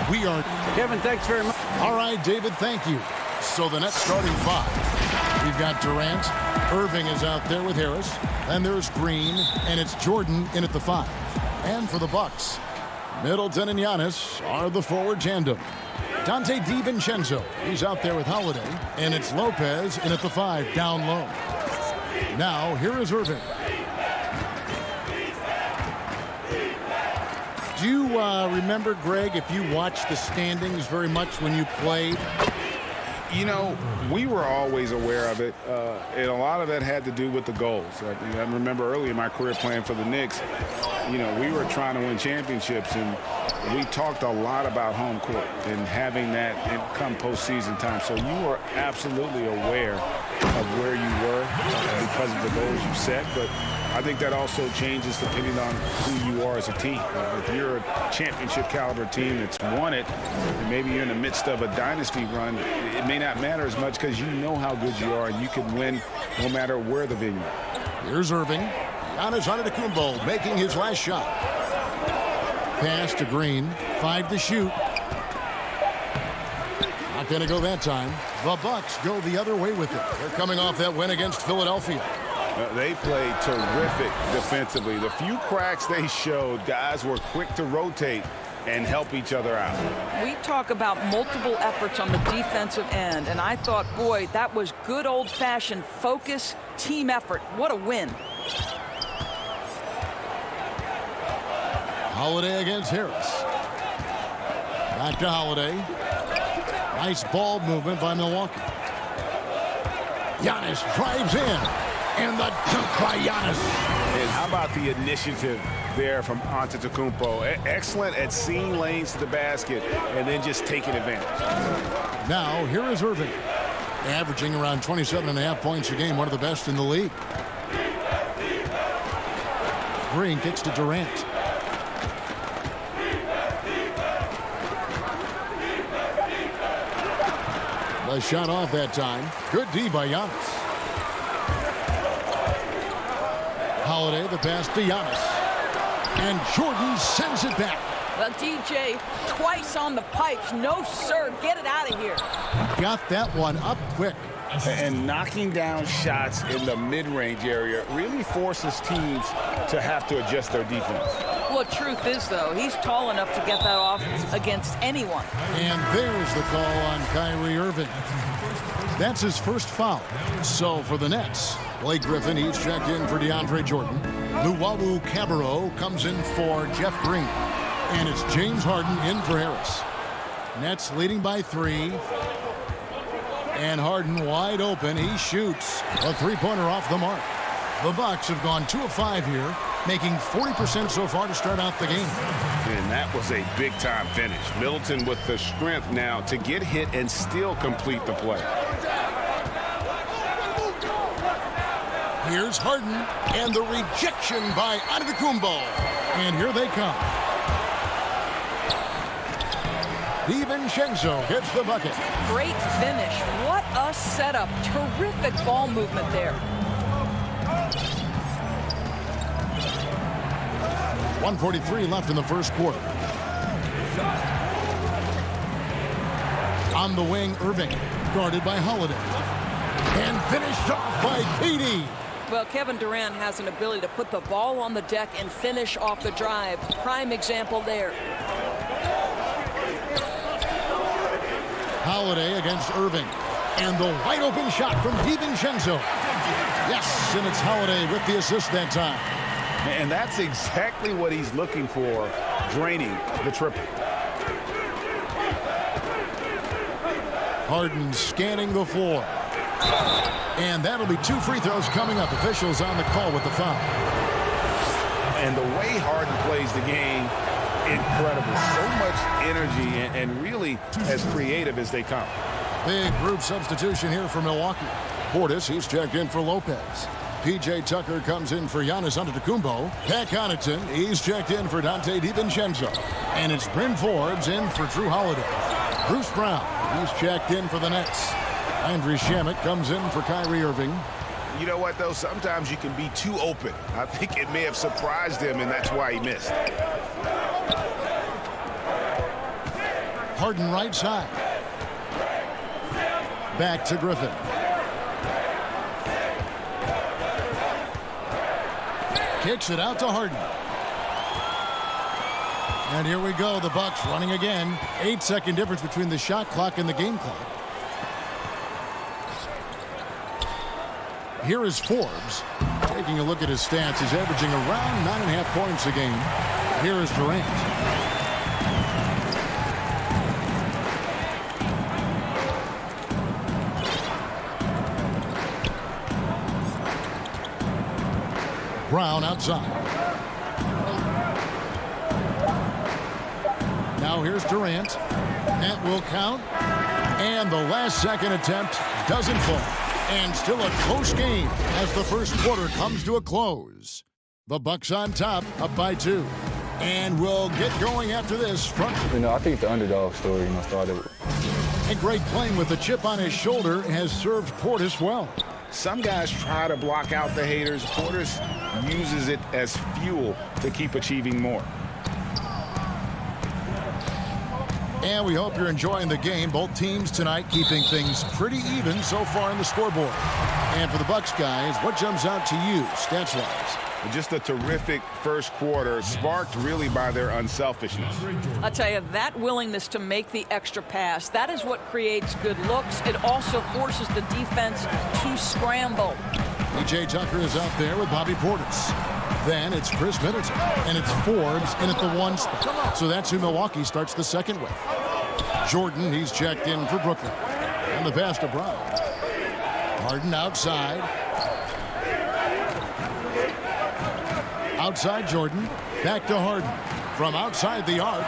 We are... Kevin, thanks very much. All right, David, thank you. So the Nets starting five. We've got Durant. Irving is out there with Harris. Then there's Green, and it's Jordan in at the 5. And for the Bucks, Middleton and Giannis are the forward tandem. Dante DiVincenzo, he's out there with Holiday. And it's Lopez in at the 5, down low. Now, here is Irving. Do you remember, Greg, if you watched the standings very much when you played? You know, we were always aware of it, and a lot of that had to do with the goals. I remember early in my career playing for the Knicks, you know, we were trying to win championships, and we talked a lot about home court and having that come postseason time. So you were absolutely aware of where you were because of the goals you set, but I think that also changes depending on who you are as a team. If you're a championship caliber team that's won it, and maybe you're in the midst of a dynasty run, it may not matter as much because you know how good you are and you can win no matter where the venue. Here's Irving. Giannis Antetokounmpo making his last shot. Pass to Green. 5 to shoot. Not going to go that time. The Bucks go the other way with it. They're coming off that win against Philadelphia. They played terrific defensively. The few cracks they showed, guys were quick to rotate and help each other out. We talk about multiple efforts on the defensive end, and I thought, boy, that was good old-fashioned focus, team effort. What a win. Holiday against Harris. Back to Holiday. Nice ball movement by Milwaukee. Giannis drives in. And the dunk by Giannis. And how about the initiative there from Antetokounmpo? Excellent at seeing lanes to the basket and then just taking advantage. Now, here is Irving. Averaging around 27.5 points a game, one of the best in the league. Green kicks to Durant. The shot off that time. Good D by Giannis. Holiday, the pass to Giannis. And Jordan sends it back. Well, DJ, twice on the pipes. No, sir. Get it out of here. Got that one up quick. And knocking down shots in the mid-range area really forces teams to have to adjust their defense. Well, the truth is, though, he's tall enough to get that off against anyone. And there's the call on Kyrie Irving. That's his first foul. So for the Nets, Blake Griffin, he's checked in for DeAndre Jordan. Luwawu Cabarrot comes in for Jeff Green. And it's James Harden in for Harris. Nets leading by 3. And Harden wide open. He shoots a three-pointer off the mark. The Bucks have gone 2 of 5 here, making 40% so far to start out the game. And that was a big-time finish. Middleton with the strength now to get hit and still complete the play. Here's Harden, and the rejection by Antetokounmpo. And here they come. DiVincenzo gets the bucket. Great finish. What a setup. Terrific ball movement there. 1:43 left in the first quarter. On the wing, Irving, guarded by Holiday. And finished off by KD. Well, Kevin Durant has an ability to put the ball on the deck and finish off the drive. Prime example there. Holiday against Irving. And the wide open shot from DiVincenzo. Yes, and it's Holiday with the assist that time. And that's exactly what he's looking for, draining the triple. Harden scanning the floor. And that'll be 2 free throws coming up. Officials on the call with the foul. And the way Harden plays the game, incredible. So much energy and really as creative as they come. Big group substitution here for Milwaukee. Portis, he's checked in for Lopez. P.J. Tucker comes in for Giannis Antetokounmpo. Pat Connaughton, he's checked in for Dante DiVincenzo. And it's Bryn Forbes in for Drew Holiday. Bruce Brown, he's checked in for the Nets. Andrew Shamet comes in for Kyrie Irving. You know what, though? Sometimes you can be too open. I think it may have surprised him, and that's why he missed. Harden right side. Back to Griffin. Kicks it out to Harden. And here we go. The Bucks running again. 8-second difference between the shot clock and the game clock. Here is Forbes. Taking a look at his stats, he's averaging around 9.5 points a game. Here is Durant. Brown outside. Now here's Durant. That will count. And the last second attempt doesn't fall. And still a close game as the first quarter comes to a close. The Bucks on top, up by 2. And we'll get going after this front. I think the underdog story, started. And Greg, playing with a chip on his shoulder, has served Portis well. Some guys try to block out the haters. Portis uses it as fuel to keep achieving more. And we hope you're enjoying the game. Both teams tonight keeping things pretty even so far in the scoreboard. And for the Bucks guys, what jumps out to you stats-wise? Just a terrific first quarter, sparked really by their unselfishness. I'll tell you, that willingness to make the extra pass, that is what creates good looks. It also forces the defense to scramble. PJ Tucker is out there with Bobby Portis. Then it's Chris Middleton, and it's Forbes in at the 1 spot. So that's who Milwaukee starts the second with. Jordan, he's checked in for Brooklyn. And the pass to Brown. Harden outside. Outside Jordan. Back to Harden. From outside the arc.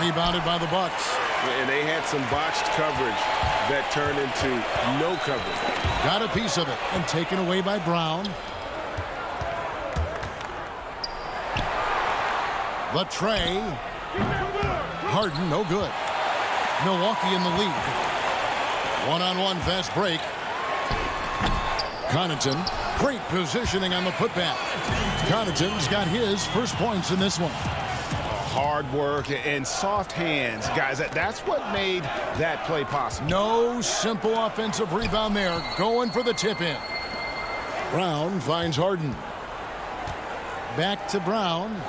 Rebounded by the Bucks. And they had some botched coverage that turned into no coverage. Got a piece of it and taken away by Brown. The tray. Harden, no good. Milwaukee in the lead. One-on-one fast break. Connaughton, great positioning on the putback. Connaughton's got his first points in this one. Hard work and soft hands, guys. That's what made that play possible. No simple offensive rebound there. Going for the tip-in. Brown finds Harden. Back to Brown.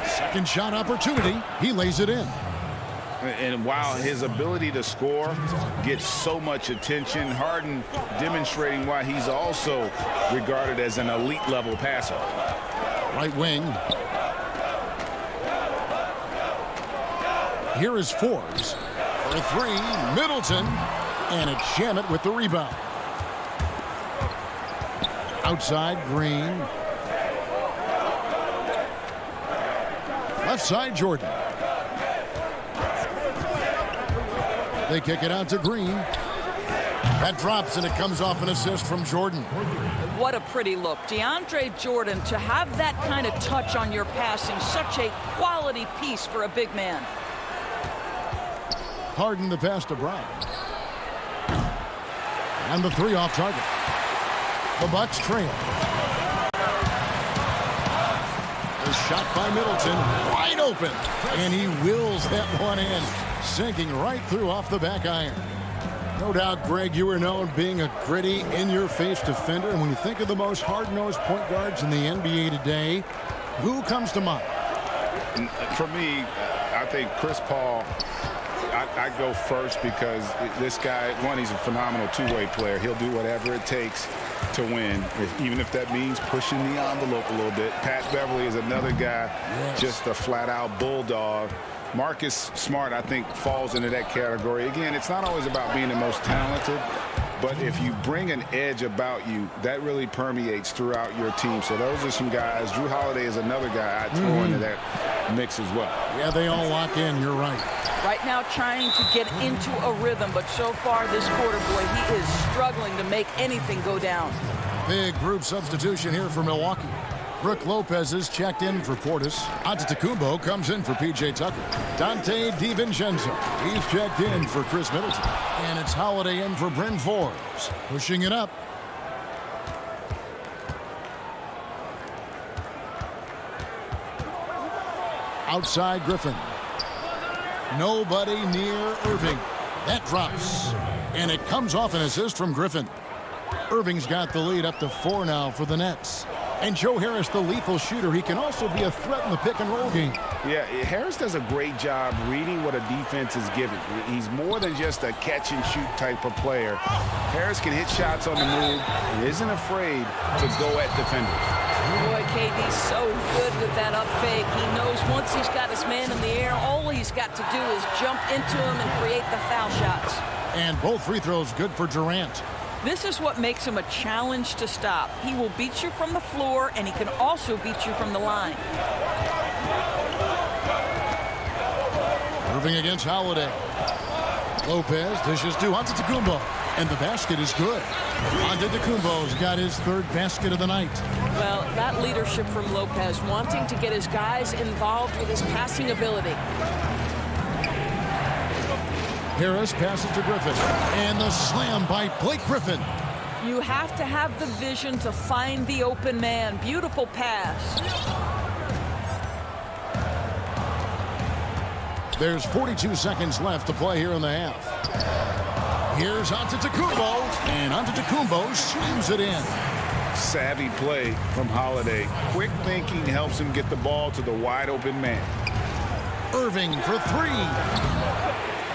Second shot opportunity. He lays it in. And while his ability to score gets so much attention, Harden demonstrating why he's also regarded as an elite level passer. Right wing. Here is Forbes for 3. Middleton. And a Shamet with the rebound. Outside Green. Left side Jordan. They kick it out to Green. That drops and it comes off an assist from Jordan. What a pretty look. DeAndre Jordan, to have that kind of touch on your passing, such a quality piece for a big man. Harden the pass to Brown. And the 3 off target. The Bucks trail. The shot by Middleton, wide open. And he wills that one in, sinking right through off the back iron. No doubt, Greg, you were known being a gritty, in-your-face defender. And when you think of the most hard-nosed point guards in the NBA today, who comes to mind? For me, I think Chris Paul. I go first because this guy, one, he's a phenomenal two-way player. He'll do whatever it takes to win, even if that means pushing the envelope a little bit. Pat Beverly is another guy, just a flat-out bulldog. Marcus Smart, I think, falls into that category. Again, it's not always about being the most talented, but if you bring an edge about you, that really permeates throughout your team. So those are some guys. Drew Holiday is another guy I'd throw into that mix as well. Yeah, they all lock in. You're right. Right now trying to get into a rhythm, but so far this quarter, boy, he is struggling to make anything go down. Big group substitution here for Milwaukee. Brook Lopez is checked in for Portis. Antetokounmpo comes in for PJ Tucker. Dante DiVincenzo, he's checked in for Chris Middleton. And it's Holiday in for Bryn Forbes. Pushing it up. Outside Griffin. Nobody near Irving. That drops. And it comes off an assist from Griffin. Irving's got the lead up to 4 now for the Nets. And Joe Harris, the lethal shooter, he can also be a threat in the pick-and-roll game. Yeah, Harris does a great job reading what a defense is given. He's more than just a catch-and-shoot type of player. Harris can hit shots on the move and isn't afraid to go at defenders. Boy, KD's so good with that up fake. He knows once he's got his man in the air, all he's got to do is jump into him and create the foul shots. And both free throws good for Durant. This is what makes him a challenge to stop. He will beat you from the floor, and he can also beat you from the line. Irving against Holiday. Lopez dishes to Antetokounmpo, and the basket is good. Antetokounmpo's got his third basket of the night. Well, that leadership from Lopez, wanting to get his guys involved with his passing ability. Harris passes to Griffin, and the slam by Blake Griffin. You have to have the vision to find the open man. Beautiful pass. There's 42 seconds left to play here in the half. Here's Antetokounmpo, and Antetokounmpo slams it in. Savvy play from Holiday. Quick thinking helps him get the ball to the wide open man. Irving for three.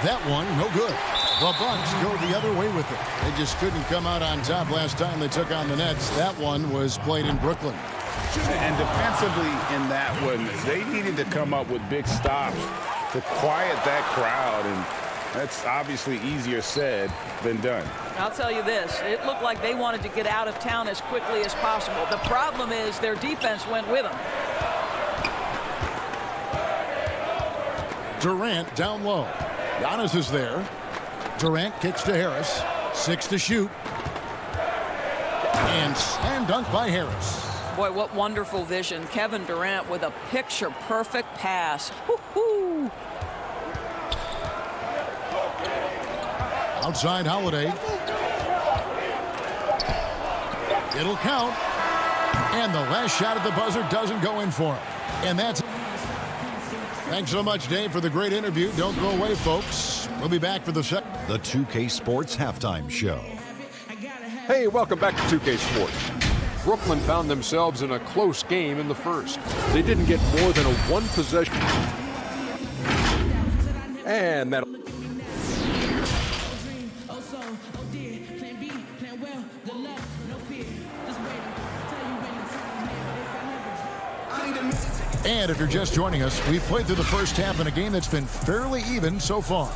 That one, no good. The Bucks go the other way with it. They just couldn't come out on top last time they took on the Nets. That one was played in Brooklyn. And defensively in that one, they needed to come up with big stops to quiet that crowd, and that's obviously easier said than done. I'll tell you this, it looked like they wanted to get out of town as quickly as possible. The problem is their defense went with them. Durant down low. Giannis is there. Durant kicks to Harris. 6 to shoot. And slam dunk by Harris. Boy, what wonderful vision. Kevin Durant with a picture-perfect pass. Woo-hoo. Outside Holiday. It'll count. And the last shot at the buzzer doesn't go in for him. And that's it. Thanks so much, Dave, for the great interview. Don't go away, folks. We'll be back for the 2K Sports Halftime Show. Hey, welcome back to 2K Sports. Brooklyn found themselves in a close game in the first. They didn't get more than a one possession. And that. And if you're just joining us, we've played through the first half in a game that's been fairly even so far.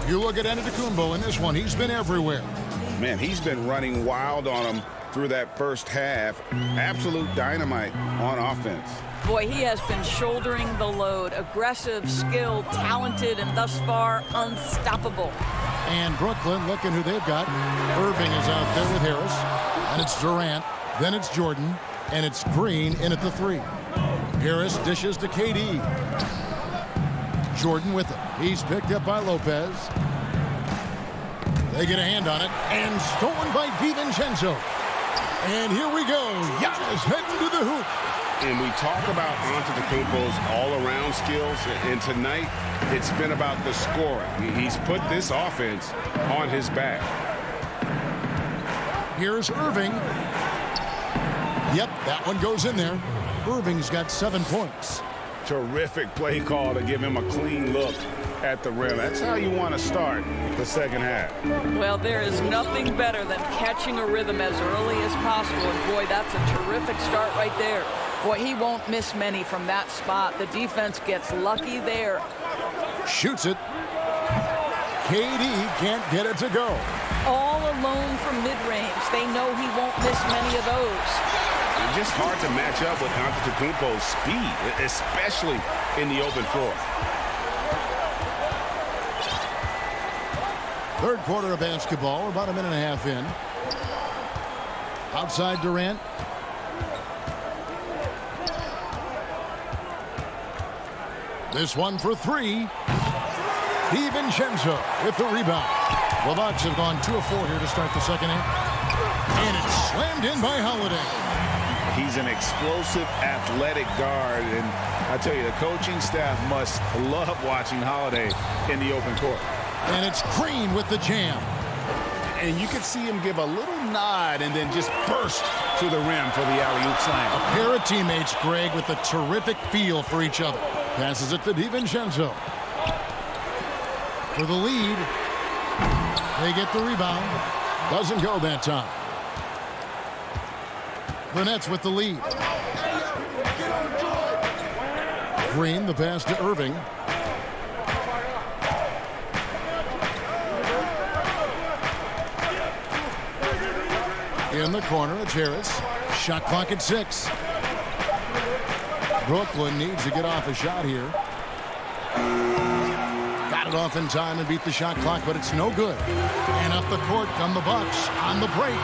You look at Antetokounmpo in this one, he's been everywhere. Man, he's been running wild on him through that first half. Absolute dynamite on offense. Boy, he has been shouldering the load. Aggressive, skilled, talented, and thus far unstoppable. And Brooklyn, looking who they've got. Irving is out there with Harris. And it's Durant. Then it's Jordan. And it's Green in at the three. Harris dishes to KD. Jordan with it. He's picked up by Lopez. They get a hand on it. And stolen by DiVincenzo. And here we go. Giannis heading to the hoop. And we talk about Antetokounmpo's all-around skills. And tonight, it's been about the scoring. He's put this offense on his back. Here's Irving. Yep, that one goes in there. Irving's got 7 points. Terrific play call to give him a clean look at the rim. That's how you want to start the second half. Well, there is nothing better than catching a rhythm as early as possible. And boy, that's a terrific start right there. Boy, he won't miss many from that spot. The defense gets lucky there. Shoots it. KD can't get it to go. All alone from mid-range. They know he won't miss many of those. It's just hard to match up with Antetokounmpo's speed, especially in the open floor. Third quarter of basketball. We're about a minute and a half in. Outside Durant. This one for three. DiVincenzo with the rebound. The Bucks have gone 2 of 4 here to start the second half. And it's slammed in by Holiday. He's an explosive, athletic guard, and I tell you, the coaching staff must love watching Holiday in the open court. And it's Green with the jam. And you could see him give a little nod and then just burst to the rim for the alley-oop slam. A pair of teammates, Greg, with a terrific feel for each other. Passes it to DiVincenzo. For the lead. They get the rebound. Doesn't go that time. The Nets with the lead. Green, the pass to Irving. In the corner, it's Harris. Shot clock at 6. Brooklyn needs to get off a shot here. Got it off in time and beat the shot clock, but it's no good. And up the court come the Bucks on the break.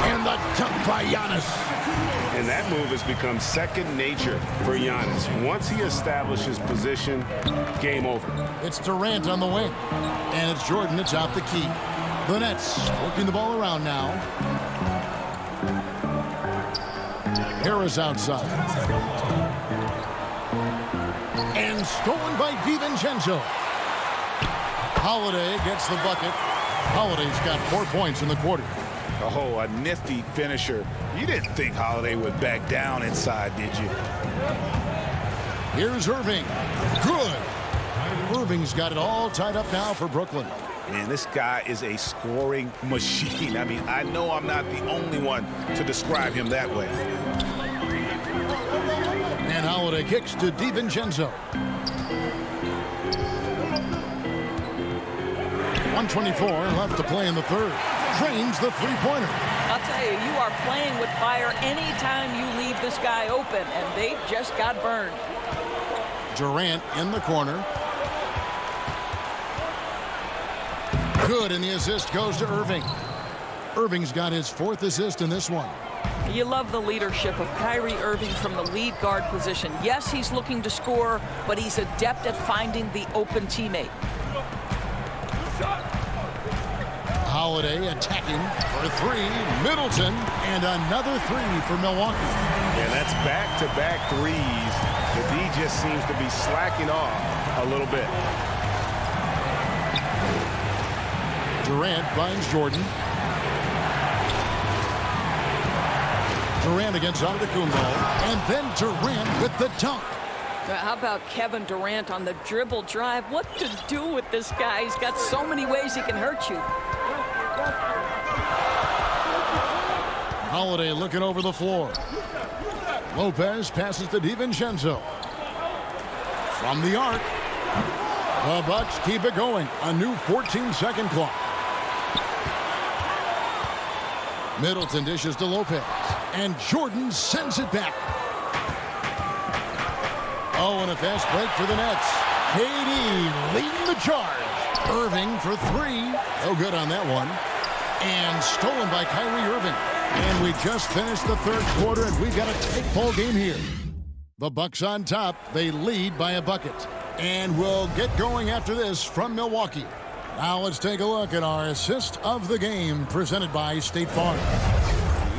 And the dunk by Giannis. And that move has become second nature for Giannis. Once he establishes position, game over. It's Durant on the wing. And it's Jordan atop the key. The Nets working the ball around now. Harris outside. And stolen by DiVincenzo. Holiday gets the bucket. Holiday's got 4 points in the quarter. Oh, a nifty finisher. You didn't think Holiday would back down inside, did you? Here's Irving. Good. Irving's got it all tied up now for Brooklyn. Man, this guy is a scoring machine. I mean, I know I'm not the only one to describe him that way. And Holiday kicks to DiVincenzo. 1:24 left to play in the third. Drains the three-pointer. I'll tell you, you are playing with fire anytime you leave this guy open, and they just got burned. Durant in the corner. Good, and the assist goes to Irving. Irving's got his 4th assist in this one. You love the leadership of Kyrie Irving from the lead guard position. Yes, he's looking to score, but he's adept at finding the open teammate. Holiday attacking for 3. Middleton, and another 3 for Milwaukee. Yeah, that's back-to-back threes. The D just seems to be slacking off a little bit. Durant finds Jordan. Durant against Antetokounmpo, and then Durant with the dunk. How about Kevin Durant on the dribble drive? What to do with this guy? He's got so many ways he can hurt you. Holiday looking over the floor. Lopez passes to DiVincenzo. From the arc. The Bucks keep it going. A new 14-second clock. Middleton dishes to Lopez. And Jordan sends it back. Oh, and a fast break for the Nets. KD leading the charge. Irving for 3. No good on that one. And stolen by Kyrie Irving. And we just finished the third quarter, and we've got a tight ball game here. The Bucks on top. They lead by a bucket. And we'll get going after this from Milwaukee. Now let's take a look at our assist of the game presented by State Farm.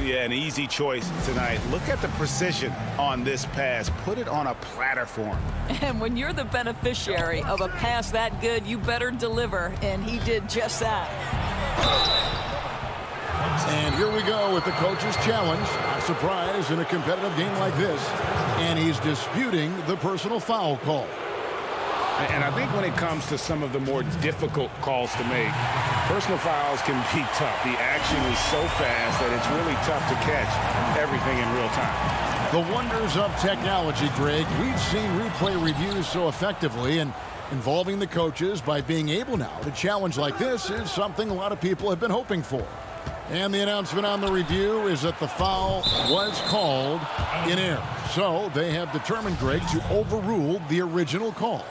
Yeah, an easy choice tonight. Look at the precision on this pass. Put it on a platter for him. And when you're the beneficiary of a pass that good, you better deliver, and he did just that. And here we go with the coach's challenge. Not surprised in a competitive game like this. And he's disputing the personal foul call. And I think when it comes to some of the more difficult calls to make, personal fouls can be tough. The action is so fast that it's really tough to catch everything in real time. The wonders of technology, Greg. We've seen replay reviews so effectively, and involving the coaches by being able now to challenge like this is something a lot of people have been hoping for. And the announcement on the review is that the foul was called in error. So they have determined, Greg, to overrule the original call.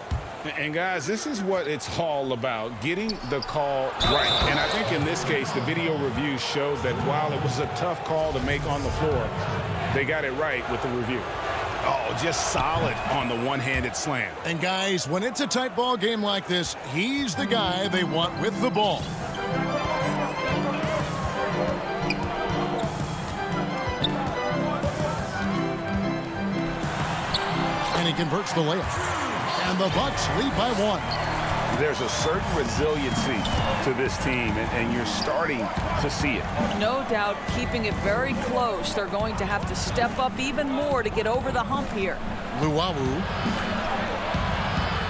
And guys, this is what it's all about, getting the call right. And I think in this case, the video review showed that while it was a tough call to make on the floor, they got it right with the review. Oh, just solid on the one-handed slam. And guys, when it's a tight ball game like this, he's the guy they want with the ball. And he converts the layup. And the Bucks lead by 1. There's a certain resiliency to this team, and you're starting to see it. No doubt, keeping it very close. They're going to have to step up even more to get over the hump here. Luwawu.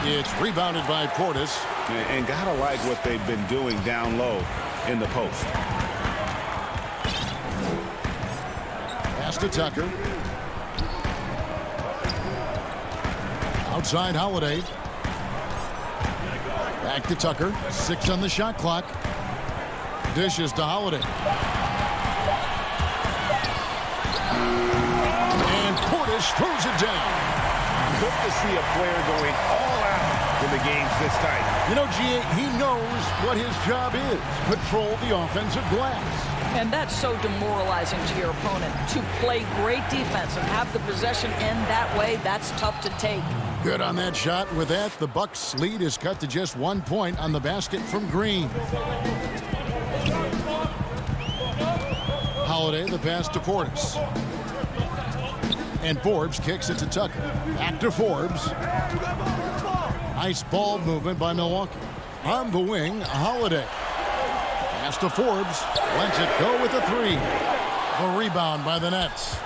It's rebounded by Portis. And gotta like what they've been doing down low in the post. Pass to Tucker. Outside Holiday. Back to Tucker. 6 on the shot clock. Dishes to Holiday. And Portis throws it down. Good to see a player going all out when the game's this tight. You know, G.A., he knows what his job is. Control the offensive glass. And that's so demoralizing to your opponent. To play great defense and have the possession end that way, that's tough to take. Good on that shot. With that, the Bucks' lead is cut to just 1 point on the basket from Green. Holiday, the pass to Portis. And Forbes kicks it to Tucker. Back to Forbes. Nice ball movement by Milwaukee. On the wing, Holiday. Pass to Forbes. Lets it go with a 3. A rebound by the Nets.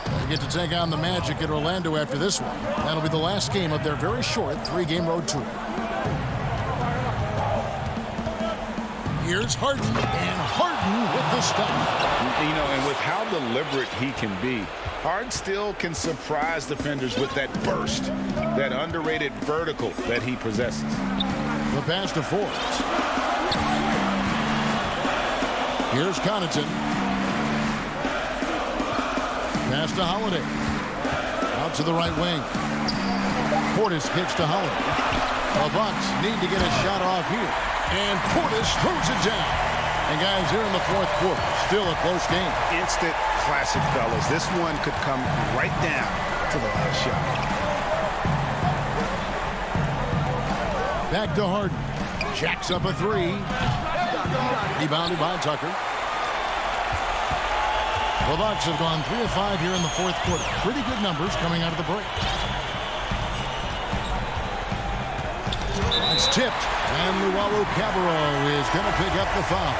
They get to take on the Magic at Orlando after this one. That'll be the last game of their very short 3-game road tour. Here's Harden. And Harden with the stop. You know, and with how deliberate he can be, Harden still can surprise defenders with that burst, that underrated vertical that he possesses. The pass to Forbes. Here's Connaughton. Pass to Holiday. Out to the right wing. Portis kicks to Holiday. The Bucks need to get a shot off here. And Portis throws it down. And guys, here in the fourth quarter, still a close game. Instant classic, fellas. This one could come right down to the last shot. Back to Harden. Jacks up a 3. Rebounded by Tucker. The Bucks have gone 3 of 5 here in the fourth quarter. Pretty good numbers coming out of the break. It's tipped. And Luwawu Cabarro is going to pick up the foul.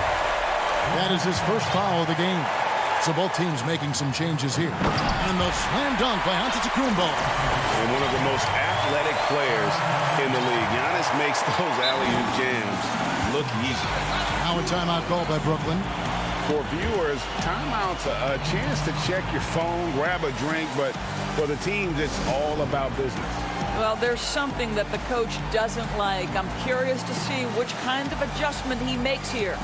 That is his first foul of the game. So both teams making some changes here. And the slam dunk by Antetokounmpo. And one of the most athletic players in the league. Giannis makes those alley-oop jams look easy. Now a timeout call by Brooklyn. For viewers, timeout's a chance to check your phone, grab a drink, but for the teams, it's all about business. Well, there's something that the coach doesn't like. I'm curious to see which kind of adjustment he makes here.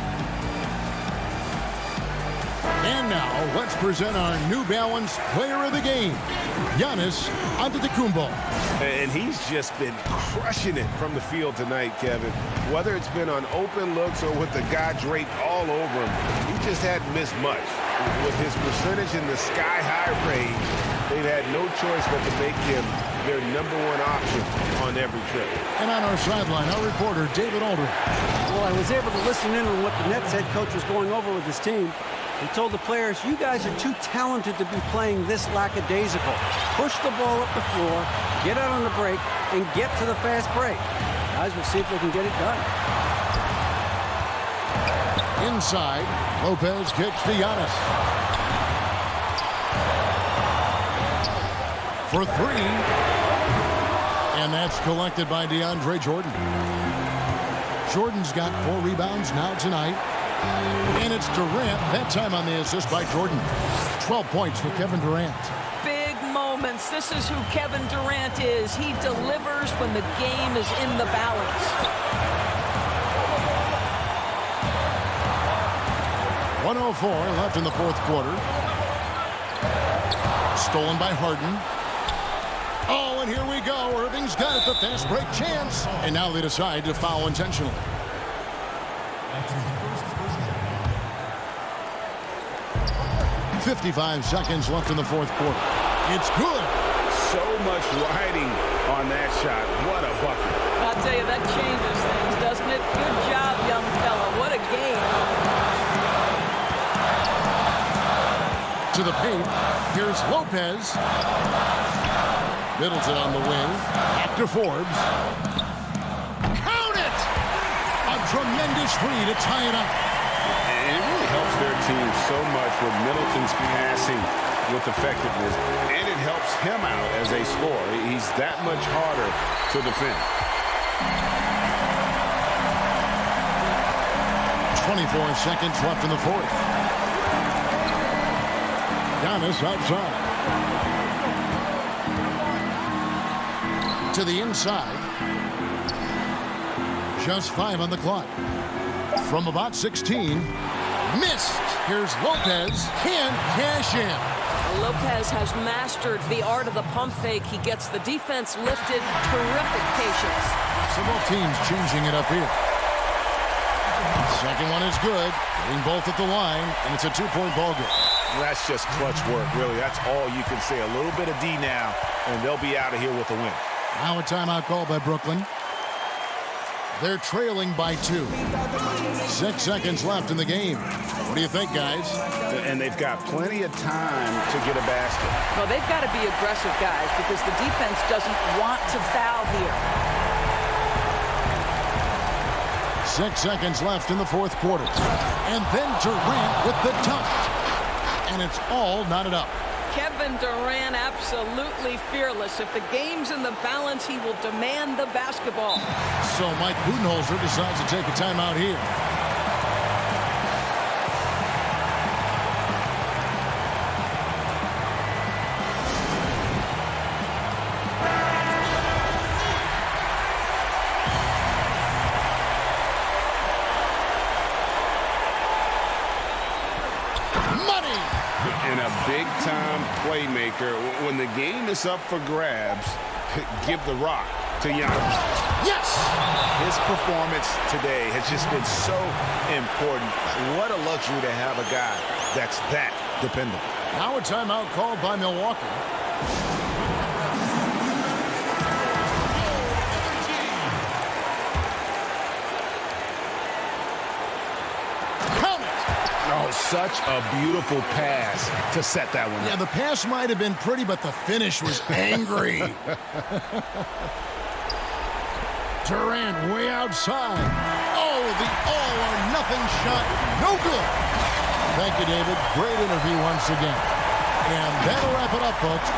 And now, let's present our New Balance Player of the Game, Giannis Antetokounmpo. And he's just been crushing it from the field tonight, Kevin. Whether it's been on open looks or with the guy draped all over him, he just hadn't missed much. With his percentage in the sky-high range, they've had no choice but to make him their #1 option on every trip. And on our sideline, our reporter, David Aldridge. Well, I was able to listen in on what the Nets head coach was going over with his team. He told the players, you guys are too talented to be playing this lackadaisical. Push the ball up the floor, get out on the break, and get to the fast break. Guys, we'll see if they can get it done. Inside, Lopez kicks to Giannis. For 3. And that's collected by DeAndre Jordan. Jordan's got 4 rebounds now tonight. And it's Durant, that time on the assist by Jordan. 12 points for Kevin Durant. Big moments. This is who Kevin Durant is. He delivers when the game is in the balance. .104 left in the fourth quarter. Stolen by Harden. Oh, and here we go. Irving's got it, the fast break chance. And now they decide to foul intentionally. 55 seconds left in the fourth quarter. It's good. So much riding on that shot. What a bucket. I'll tell you, that changes things, doesn't it? Good job, young fella. What a game. To the paint. Here's Lopez. Middleton on the wing. Back to Forbes. Count it! tremendous three to tie it up. And it really helps their team so much with Middleton's passing with effectiveness, and it helps him out as a scorer. He's that much harder to defend. 24 seconds left in the fourth. Giannis outside. To the inside. Just 5 on the clock. From about 16. Missed. Here's Lopez. Can't cash in. Lopez has mastered the art of the pump fake. He gets the defense lifted. Terrific patience. So both teams changing it up here. Second one is good. Getting both at the line, and it's a 2-point ball game. That's just clutch work, really. That's all you can say. A little bit of D now, and they'll be out of here with a win. Now a timeout call by Brooklyn. They're trailing by 2. 6 seconds left in the game. What do you think, guys? And they've got plenty of time to get a basket. Well, they've got to be aggressive, guys, because the defense doesn't want to foul here. 6 seconds left in the fourth quarter. And then Durant with the dunk. And it's all knotted up. Kevin Durant absolutely fearless. If the game's in the balance, he will demand the basketball. So Mike Budenholzer decides to take a timeout here. And a big-time playmaker. When the game is up for grabs, give the rock to Giannis. Yes! His performance today has just been so important. What a luxury to have a guy that's that dependable. Now a timeout called by Milwaukee. Oh, such a beautiful pass to set that one up. Yeah, the pass might have been pretty, but the finish was angry. Durant way outside. Oh, the all-or-nothing shot. No good. Thank you, David. Great interview once again. And that'll wrap it up, folks.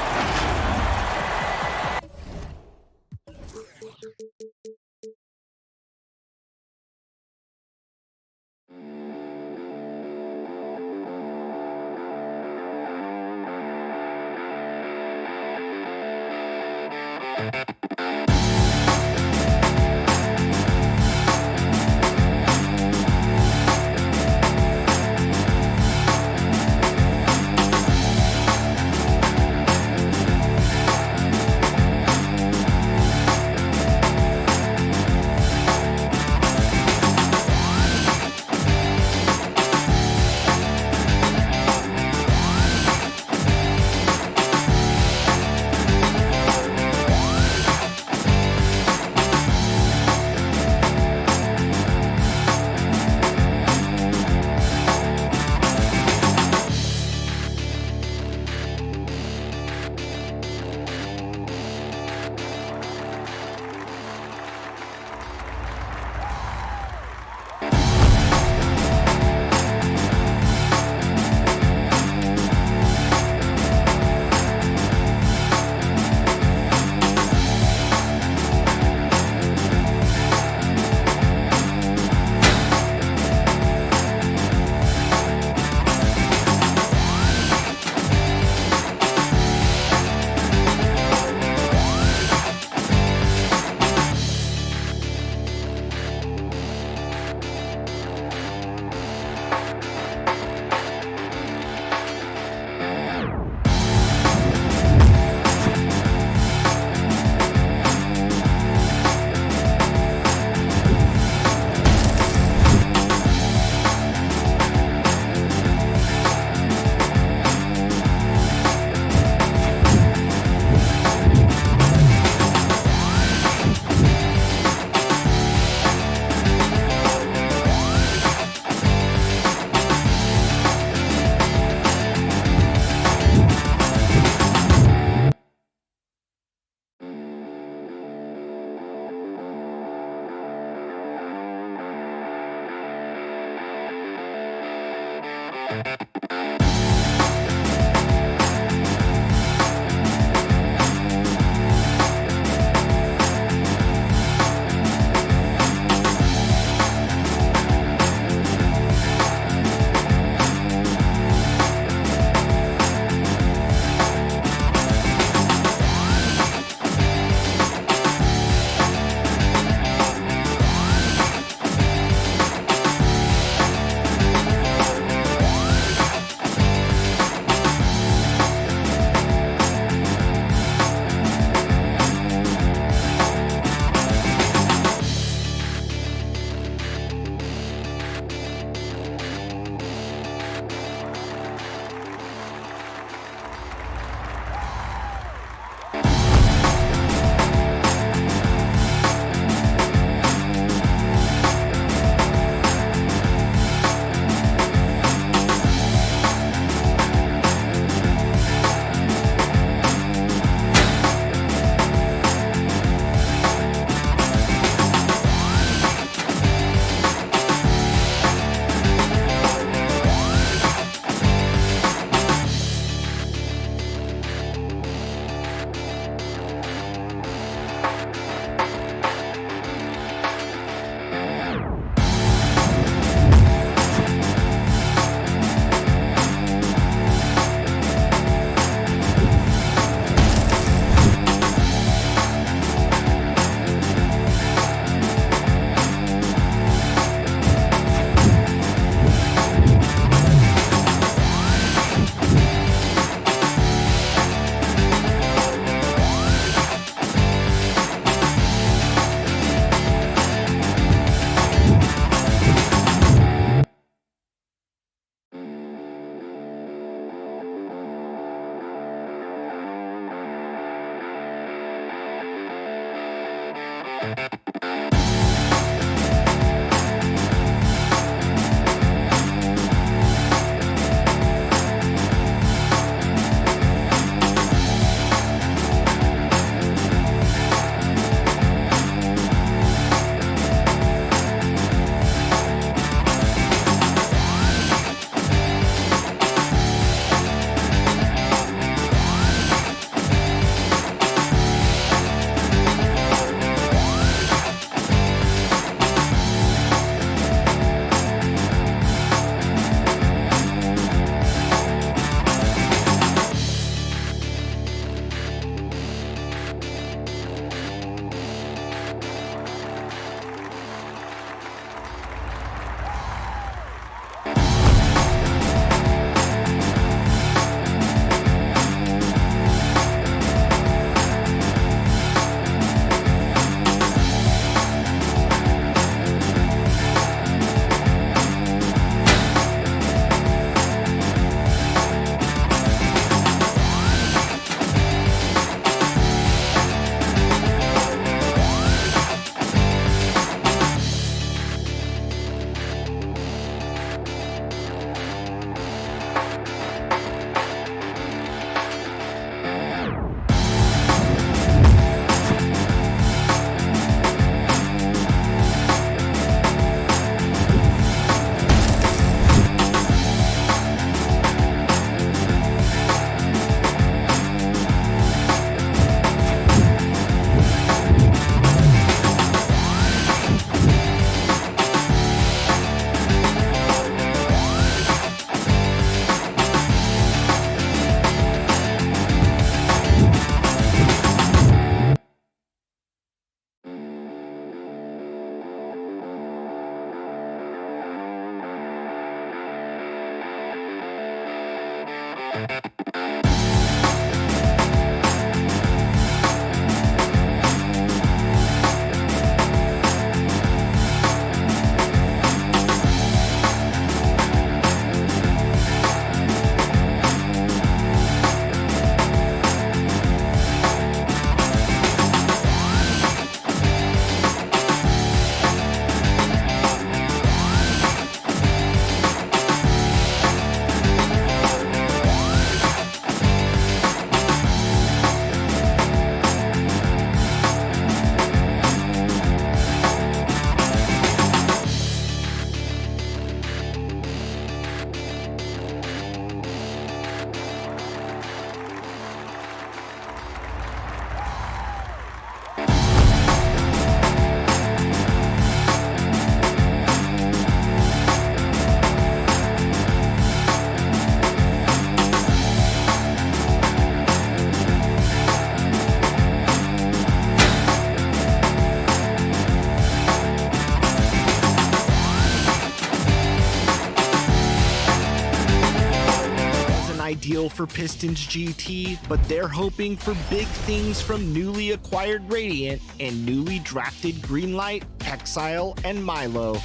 Ideal for Pistons GT, but they're hoping for big things from newly acquired Radiant and newly drafted Greenlight, Exile, and Milo.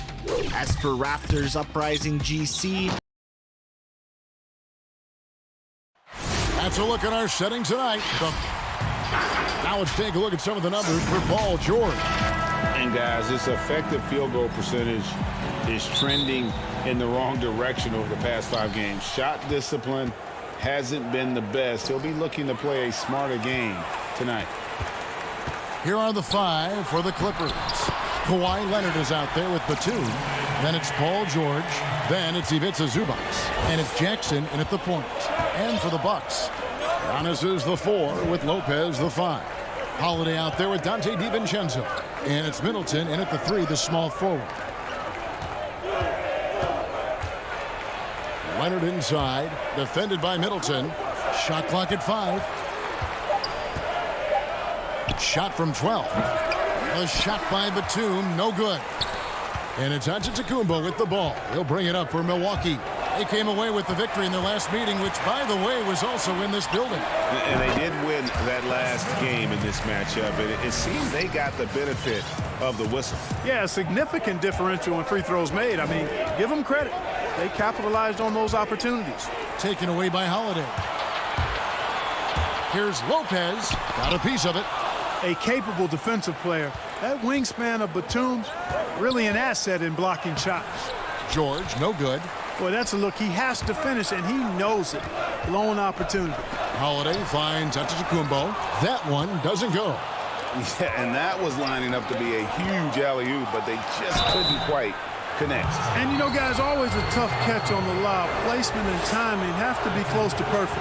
As for Raptors Uprising GC, that's a look at our setting tonight. Now let's take a look at some of the numbers for Paul George. And guys, this effective field goal percentage is trending in the wrong direction over the past 5 games. Shot discipline hasn't been the best. He'll be looking to play a smarter game tonight. Here are the 5 for the Clippers. Kawhi Leonard is out there with Batum. Then it's Paul George. Then it's Ivica Zubac. And it's Jackson in at the point. And for the Bucks, Giannis is the 4 with Lopez the 5. Holiday out there with Dante DiVincenzo. And it's Middleton in at the 3, the small forward. Leonard inside, defended by Middleton. Shot clock at 5. Shot from 12. A shot by Batum, no good. And it's Antetokounmpo with the ball. He'll bring it up for Milwaukee. They came away with the victory in their last meeting, which, by the way, was also in this building. And they did win that last game in this matchup. And it seems they got the benefit of the whistle. Yeah, a significant differential in free throws made. I mean, give them credit. They capitalized on those opportunities. Taken away by Holiday. Here's Lopez. Got a piece of it. a capable defensive player. That wingspan of Batum's really an asset in blocking shots. George, no good. Boy, that's a look he has to finish, and he knows it. Lone opportunity. Holiday finds Antetokounmpo. That one doesn't go. Yeah, and that was lining up to be a huge alley-oop, but they just couldn't quite connect. And you know, guys, always a tough catch on the lob. Placement and timing have to be close to perfect.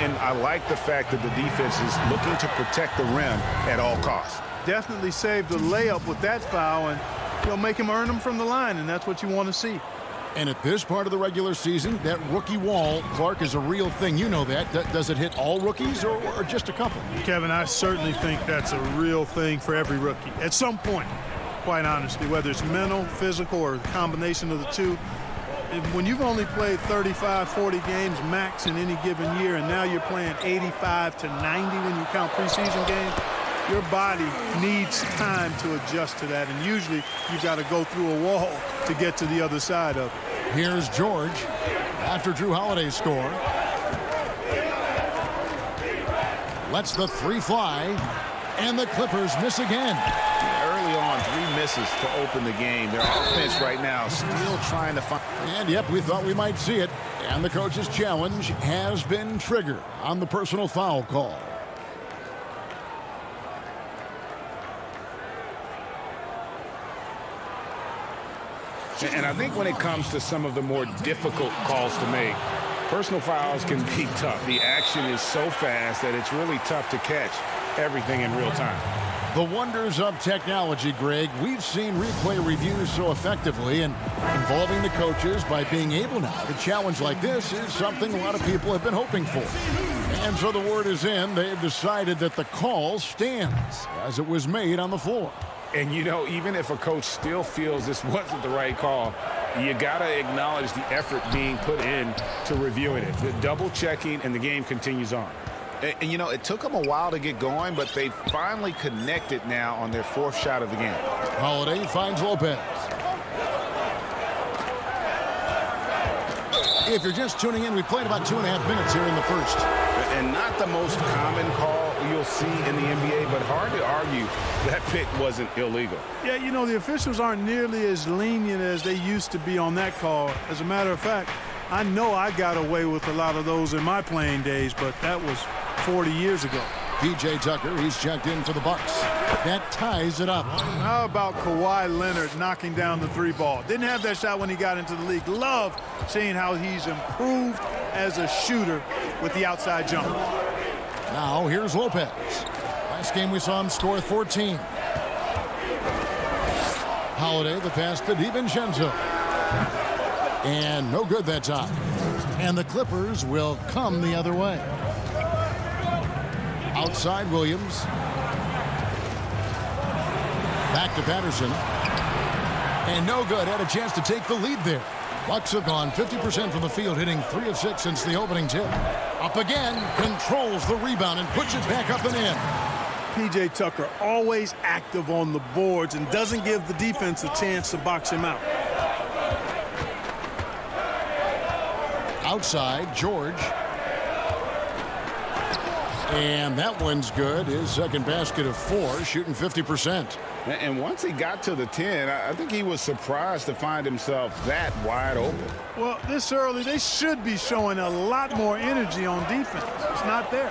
And I like the fact that the defense is looking to protect the rim at all costs. Definitely saved the layup with that foul, and make him earn them from the line, and that's what you want to see. And at this part of the regular season, that rookie wall, Clark, is a real thing. You know that. Does it hit all rookies or just a couple? Kevin, I certainly think that's a real thing for every rookie. At some point, quite honestly, whether it's mental, physical, or a combination of the two, when you've only played 35, 40 games max in any given year, and now you're playing 85 to 90 when you count preseason games, your body needs time to adjust to that, and usually you've got to go through a wall to get to the other side of it. Here's George after Drew Holiday's score. Lets the three fly, and the Clippers miss again. Early on, 3 misses to open the game. Their offense right now still trying to find. And yep, we thought we might see it. And the coach's challenge has been triggered on the personal foul call. And I think when it comes to some of the more difficult calls to make, personal fouls can be tough. The action is so fast that it's really tough to catch everything in real time. The wonders of technology, Greg. We've seen replay reviews so effectively, and involving the coaches by being able now to challenge like this is something a lot of people have been hoping for. And so the word is in. They've decided that the call stands as it was made on the floor. And, even if a coach still feels this wasn't the right call, you got to acknowledge the effort being put in to reviewing it. The double checking, and the game continues on. And, it took them a while to get going, but they finally connected now on their 4th shot of the game. Holiday finds Lopez. If you're just tuning in, we played about 2.5 minutes here in the first. And not the most common call you'll see in the NBA, but hard to argue that pick wasn't illegal. Yeah, the officials aren't nearly as lenient as they used to be on that call. As a matter of fact, I know I got away with a lot of those in my playing days, but that was 40 years ago. P.J. Tucker, he's checked in for the Bucks. That ties it up. How about Kawhi Leonard knocking down the 3-ball? Didn't have that shot when he got into the league. Love seeing how he's improved as a shooter with the outside jump. Now here's Lopez. Last game we saw him score 14. Holiday, the pass to DiVincenzo. And no good that time. And the Clippers will come the other way. Outside Williams. Back to Patterson. And no good. Had a chance to take the lead there. Bucks have gone 50% from the field, hitting 3 of 6 since the opening tip. Up again, controls the rebound and puts it back up and in. P.J. Tucker always active on the boards and doesn't give the defense a chance to box him out. Outside, George. And that one's good. His second basket of 4, shooting 50%. And once he got to the 10, I think he was surprised to find himself that wide open. Well, this early, they should be showing a lot more energy on defense. It's not there.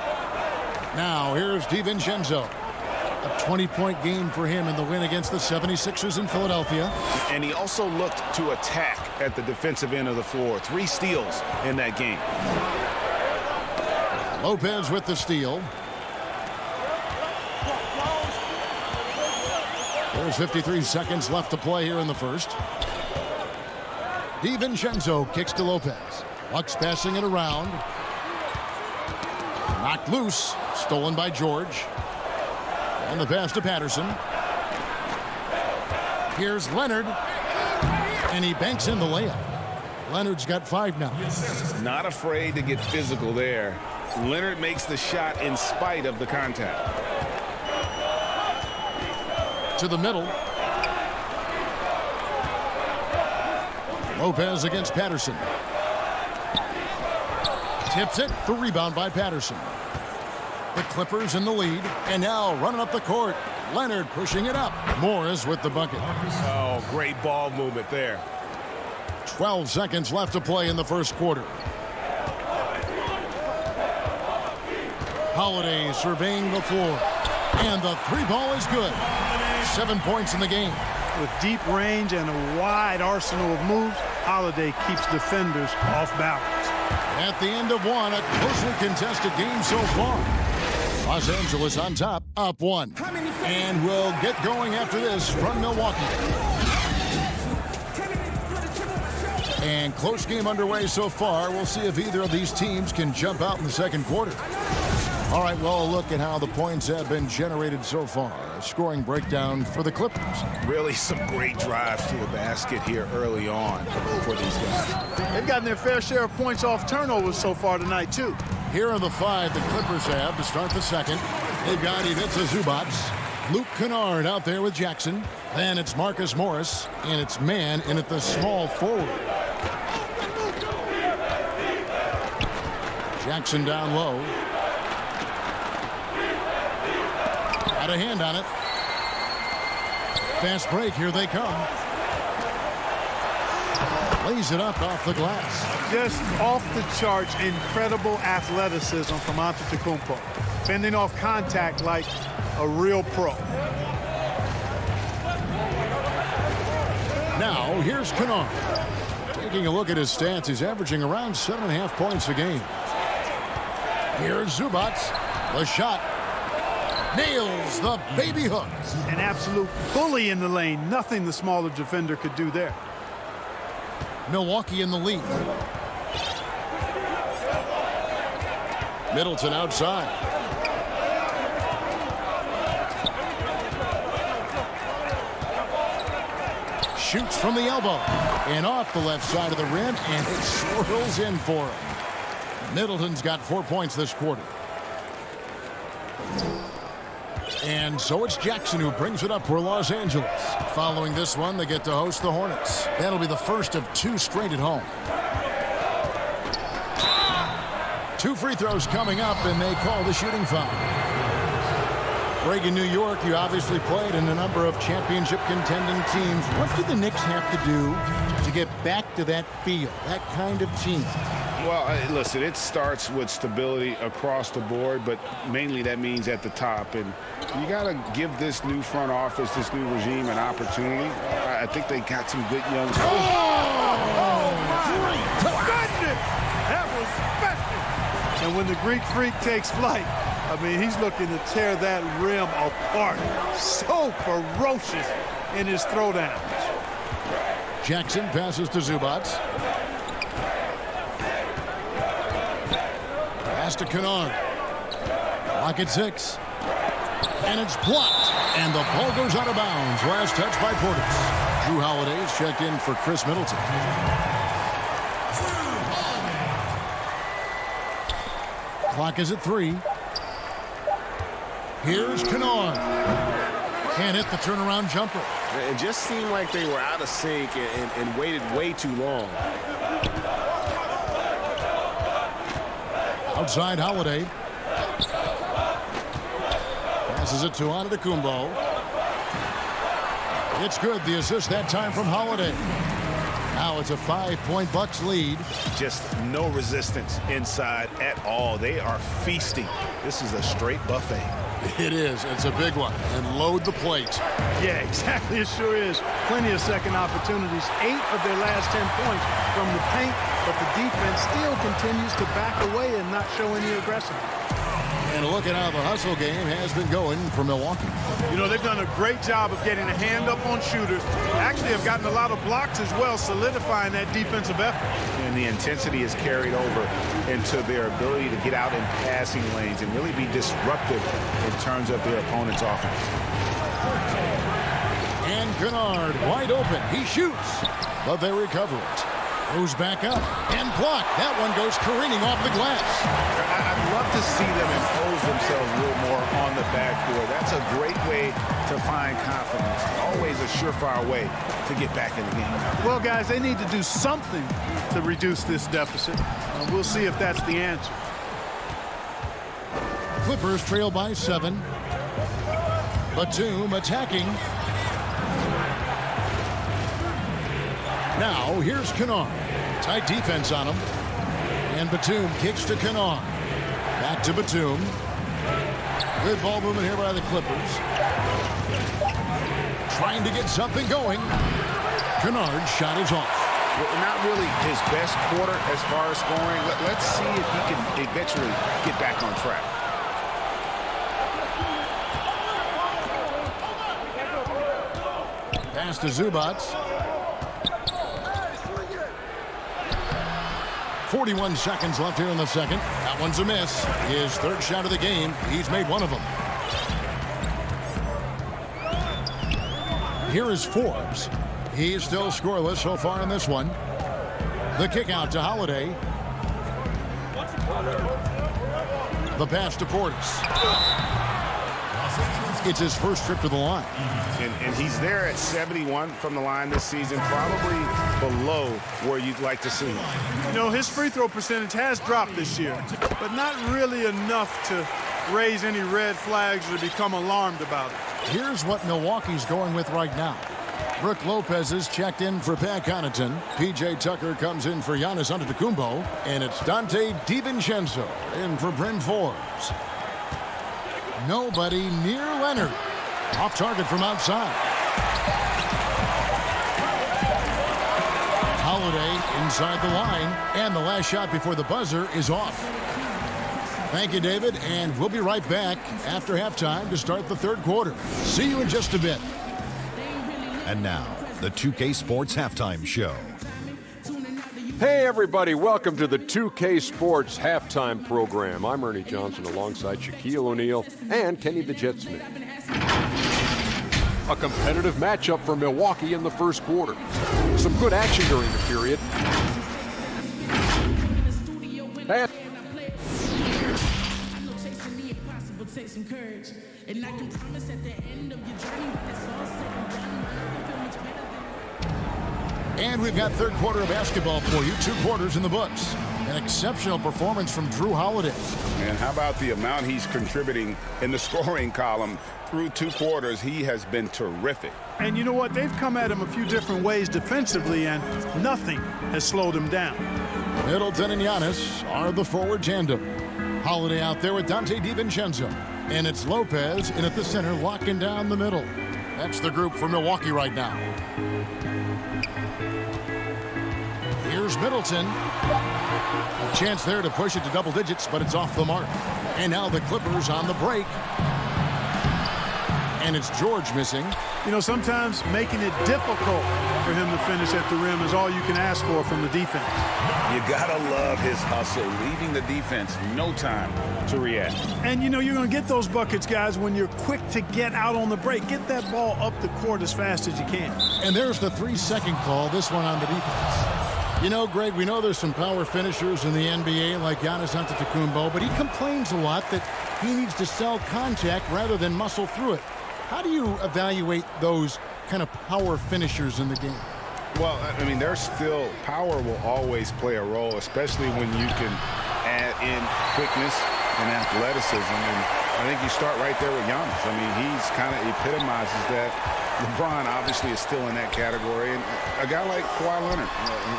Now, here's DiVincenzo. A 20-point game for him in the win against the 76ers in Philadelphia. And he also looked to attack at the defensive end of the floor. 3 steals in that game. Lopez with the steal. There's 53 seconds left to play here in the first. DiVincenzo kicks to Lopez. Bucks passing it around. Knocked loose. Stolen by George. And the pass to Patterson. Here's Leonard. And he banks in the layup. Leonard's got 5 now. Not afraid to get physical there. Leonard makes the shot in spite of the contact. To the middle. Lopez against Patterson. Tips it. The rebound by Patterson. The Clippers in the lead, and now running up the court. Leonard pushing it up. Morris with the bucket. Oh, great ball movement there. 12 seconds left to play in the first quarter. Holiday surveying the floor. And the three ball is good. 7 points in the game. With deep range and a wide arsenal of moves, Holiday keeps defenders off balance. At the end of one, a closely contested game so far. Los Angeles on top, up 1. And we'll get going after this from Milwaukee. And close game underway so far. We'll see if either of these teams can jump out in the second quarter. All right, well, a look at how the points have been generated so far. A scoring breakdown for the Clippers. Really some great drives to the basket here early on for these guys. They've gotten their fair share of points off turnovers so far tonight, too. Here are the 5 the Clippers have to start the second. They've got Ivica Zubac, Luke Kennard out there with Jackson. Then it's Marcus Morris, and it's man in at the small forward. Jackson down low. Got a hand on it. Fast break, here they come. Lays it up off the glass. Just off the charts, incredible athleticism from Antetokounmpo. Fending off contact like a real pro. Now, here's Kennard. Taking a look at his stats, he's averaging around 7.5 points a game. Here's Zubac. The shot. Nails the baby hook. An absolute bully in the lane. Nothing the smaller defender could do there. Milwaukee in the lead. Middleton outside. Shoots from the elbow. And off the left side of the rim, and it swirls in for him. Middleton's got 4 points this quarter. And so it's Jackson who brings it up for Los Angeles. Following this one, they get to host the Hornets. That'll be the first of 2 straight at home. 2 free throws coming up, and they call the shooting foul. Greg, in New York, you obviously played in a number of championship contending teams. What do the Knicks have to do to get back to that feel, that kind of team? Well, listen, it starts with stability across the board, but mainly that means at the top. And you got to give this new front office, this new regime, an opportunity. I think they got some good young players. Oh, my goodness! That was special. And when the Greek Freak takes flight, I mean, he's looking to tear that rim apart. So ferocious in his throwdowns. Jackson passes to Zubac. Pass to Kennard. Clock at 6. And it's blocked. And the ball goes out of bounds. Last touch by Portis. Drew Holiday is checked in for Chris Middleton. Clock is at 3. Here's Kennard. Can't hit the turnaround jumper. It just seemed like they were out of sync and waited way too long. Outside Holiday. Passes it to Antetokounmpo. It's good. The assist that time from Holiday. Now it's a 5-point Bucks lead. Just no resistance inside at all. They are feasting. This is a straight buffet. It is. It's a big one. And load the plate. Yeah, exactly. It sure is. Plenty of second opportunities. 8 of their last 10 points from the paint, but the defense still continues to back away and not show any aggressiveness. And a look at how the hustle game has been going for Milwaukee. You know, they've done a great job of getting a hand up on shooters. Actually have gotten a lot of blocks as well, solidifying that defensive effort. And the intensity is carried over into their ability to get out in passing lanes and really be disruptive in terms of their opponent's offense. And Kennard wide open. He shoots, but they recover it. Goes back up and blocked. That one goes careening off the glass. I'd love to see them impose themselves a little more on the backboard. That's a great way to find confidence. Always a surefire way to get back in the game. Well, guys, they need to do something to reduce this deficit. We'll see if that's the answer. Clippers trail by 7. Batum attacking. Now here's Kennard. Tight defense on him. And Batum kicks to Kennard. Back to Batum. Good ball movement here by the Clippers. Trying to get something going. Kennard's shot is off. Well, not really his best quarter as far as scoring. Let's see if he can eventually get back on track. Pass to Zubac. 41 seconds left here in the second. That one's a miss. His third shot of the game. He's made one of them. Here is Forbes. He is still scoreless so far in this one. The kick out to Holiday. The pass to Portis. It's his first trip to the line. And he's there at 71 from the line this season, probably below where you'd like to see him. You know, his free throw percentage has dropped this year, but not really enough to raise any red flags or become alarmed about it. Here's what Milwaukee's going with right now. Brook Lopez is checked in for Pat Connaughton. P.J. Tucker comes in for Giannis Antetokounmpo. And it's Dante DiVincenzo in for Bryn Forbes. Nobody near Leonard. Off target from outside. Holiday inside the line. And the last shot before the buzzer is off. Thank you, David. And we'll be right back after halftime to start the third quarter. See you in just a bit. And now, the 2K Sports Halftime Show. Hey, everybody. Welcome to the 2K Sports Halftime Program. I'm Ernie Johnson alongside Shaquille O'Neal and Kenny the Jet Smith. A competitive matchup for Milwaukee in the first quarter. Some good action during the period. And And we've got third quarter of basketball for you. 2 quarters in the books. An exceptional performance from Drew Holiday. And how about the amount he's contributing in the scoring column through 2 quarters? He has been terrific. And you know what? They've come at him a few different ways defensively, and nothing has slowed him down. Middleton and Giannis are the forward tandem. Holiday out there with Dante DiVincenzo. And it's Lopez in at the center, locking down the middle. That's the group for Milwaukee right now. Here's Middleton. A chance there to push it to double digits, but it's off the mark. And now the Clippers on the break. And it's George missing. You know, sometimes making it difficult for him to finish at the rim is all you can ask for from the defense. You gotta love his hustle, leaving the defense no time to react. And you know, you're going to get those buckets, guys, when you're quick to get out on the break. Get that ball up the court as fast as you can. And there's the 3-second call, this one on the defense. You know, Greg, we know there's some power finishers in the NBA like Giannis Antetokounmpo, but he complains a lot that he needs to sell contact rather than muscle through it. How do you evaluate those kind of power finishers in the game? Well, I mean, there's still power will always play a role, especially when you can add in quickness and athleticism. And I think you start right there with Giannis. I mean, he's kind of epitomizes that. LeBron obviously is still in that category. And a guy like Kawhi Leonard,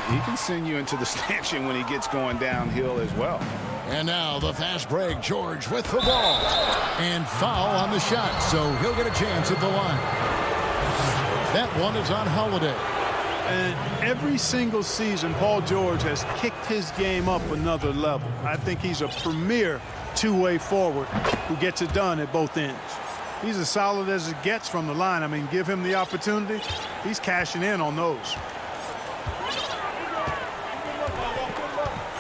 he can send you into the stanchion when he gets going downhill as well. And now the fast break. George with the ball. And foul on the shot, so he'll get a chance at the line. That one is on Holiday. And every single season, Paul George has kicked his game up another level. I think he's a premier two-way forward who gets it done at both ends. He's as solid as it gets from the line. I mean, give him the opportunity. He's cashing in on those.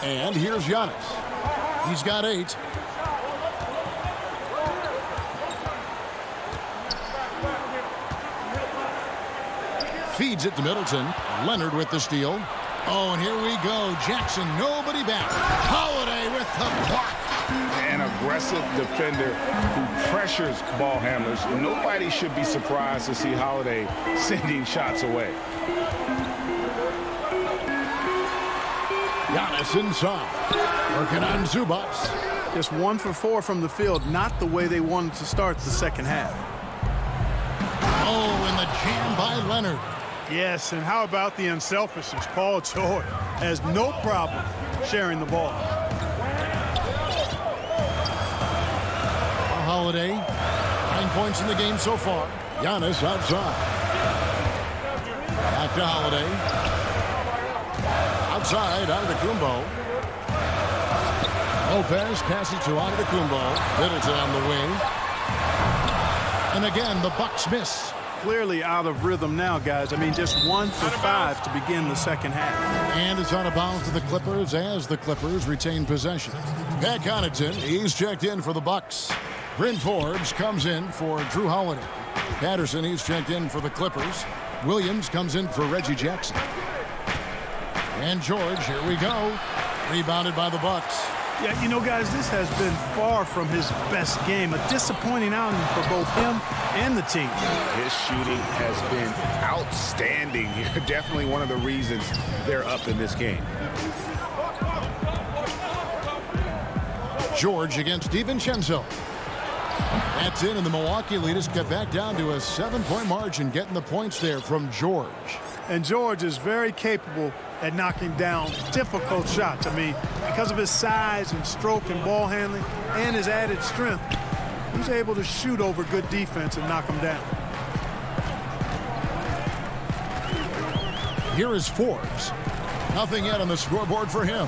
And here's Giannis. He's got 8. Feeds it to Middleton. Leonard with the steal. Oh, and here we go. Jackson, nobody back. Holiday with the block. An aggressive defender who pressures ball handlers. Nobody should be surprised to see Holiday sending shots away. Giannis inside. Working on Zubac. Just 1 for 4 from the field, not the way they wanted to start the second half. Oh, and the jam by Leonard. Yes, and how about the unselfishness? Paul George has no problem sharing the ball. Holiday, 9 points in the game so far. Giannis outside. Back to Holiday. Outside, Antetokounmpo. Lopez passes to Antetokounmpo. Middleton on the wing. And again, the Bucks miss. Clearly out of rhythm now, guys. I mean, just 1 for 5 to begin the second half. And it's out of bounds to the Clippers as the Clippers retain possession. Pat Connaughton, he's checked in for the Bucks. Bryn Forbes comes in for Drew Holiday. Patterson, he's checked in for the Clippers. Williams comes in for Reggie Jackson. And George, here we go. Rebounded by the Bucks. Yeah, you know, guys, this has been far from his best game. A disappointing outing for both him and the team. His shooting has been outstanding here. Definitely one of the reasons they're up in this game. George against DiVincenzo. That's in, and the Milwaukee lead is cut back down to a 7-point margin, getting the points there from George. And George is very capable at knocking down difficult shots. I mean, because of his size and stroke and ball handling and his added strength, he's able to shoot over good defense and knock them down. Here is Forbes. Nothing yet on the scoreboard for him.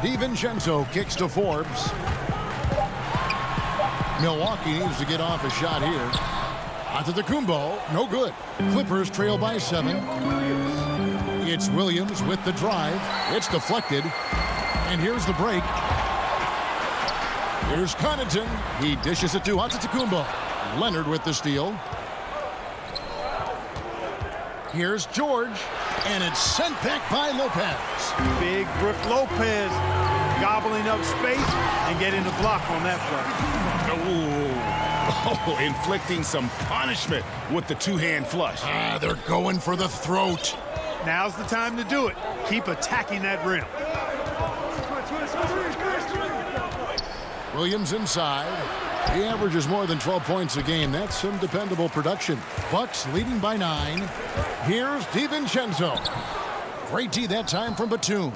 DiVincenzo kicks to Forbes. Milwaukee needs to get off a shot here. Antetokounmpo, no good. Clippers trail by 7. It's Williams with the drive. It's deflected. And here's the break. Here's Connaughton. He dishes it to Antetokounmpo. Leonard with the steal. Here's George. And it's sent back by Lopez. Big Brook Lopez gobbling up space and getting the block on that play. Oh, inflicting some punishment with the two-hand flush. They're going for the throat. Now's the time to do it. Keep attacking that rim. Williams inside. He averages more than 12 points a game. That's some dependable production. Bucks leading by 9. Here's DiVincenzo. Great D that time from Batum.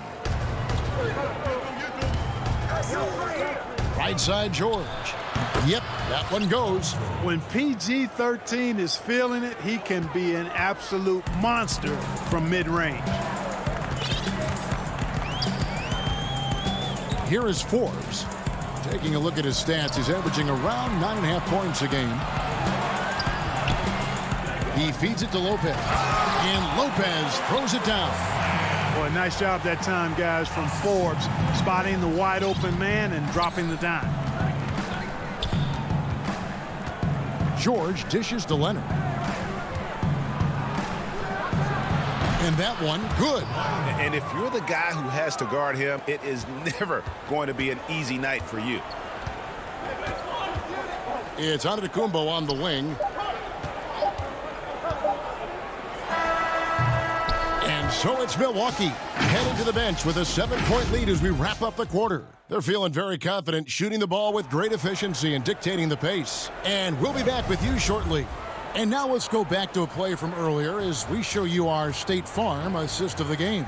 Right side George. Yep, that one goes. When PG-13 is feeling it, he can be an absolute monster from mid-range. Here is Forbes. Taking a look at his stats, he's averaging around 9.5 points a game. He feeds it to Lopez. And Lopez throws it down. Boy, nice job that time, guys, from Forbes, spotting the wide open man and dropping the dime. George dishes to Leonard. And that one, good. And if you're the guy who has to guard him, it is never going to be an easy night for you. It's Antetokounmpo on the wing. And so it's Milwaukee heading to the bench with a 7-point lead as we wrap up the quarter. They're feeling very confident, shooting the ball with great efficiency and dictating the pace. And we'll be back with you shortly. And now let's go back to a play from earlier as we show you our State Farm assist of the game.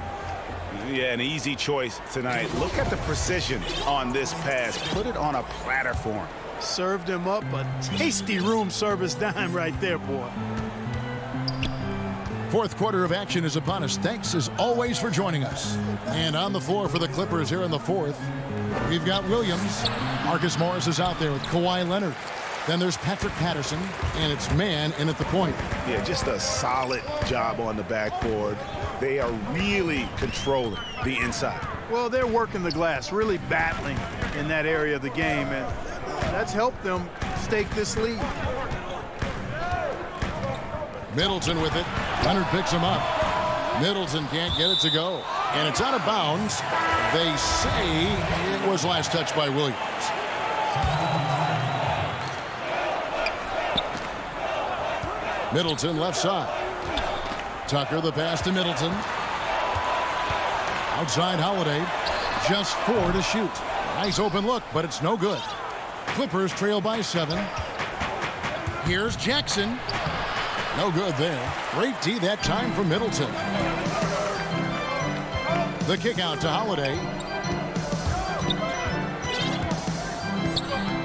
Yeah, an easy choice tonight. Look at the precision on this pass. Put it on a platter for him. Served him up a tasty room service dime right there, boy. Fourth quarter of action is upon us. Thanks as always for joining us. And on the floor for the Clippers here in the fourth, we've got Williams. Marcus Morris is out there with Kawhi Leonard. Then there's Patrick Patterson, and it's man in at the point. Yeah, just a solid job on the backboard. They are really controlling the inside. Well, they're working the glass, really battling in that area of the game, and that's helped them stake this lead. Middleton with it. Leonard picks him up. Middleton can't get it to go. And it's out of bounds. They say it was last touched by Williams. Middleton left side. Tucker the pass to Middleton. Outside Holiday. Just 4 to shoot. Nice open look, but it's no good. Clippers trail by 7. Here's Jackson. No good there. Great D that time from Middleton. The kick out to Holiday.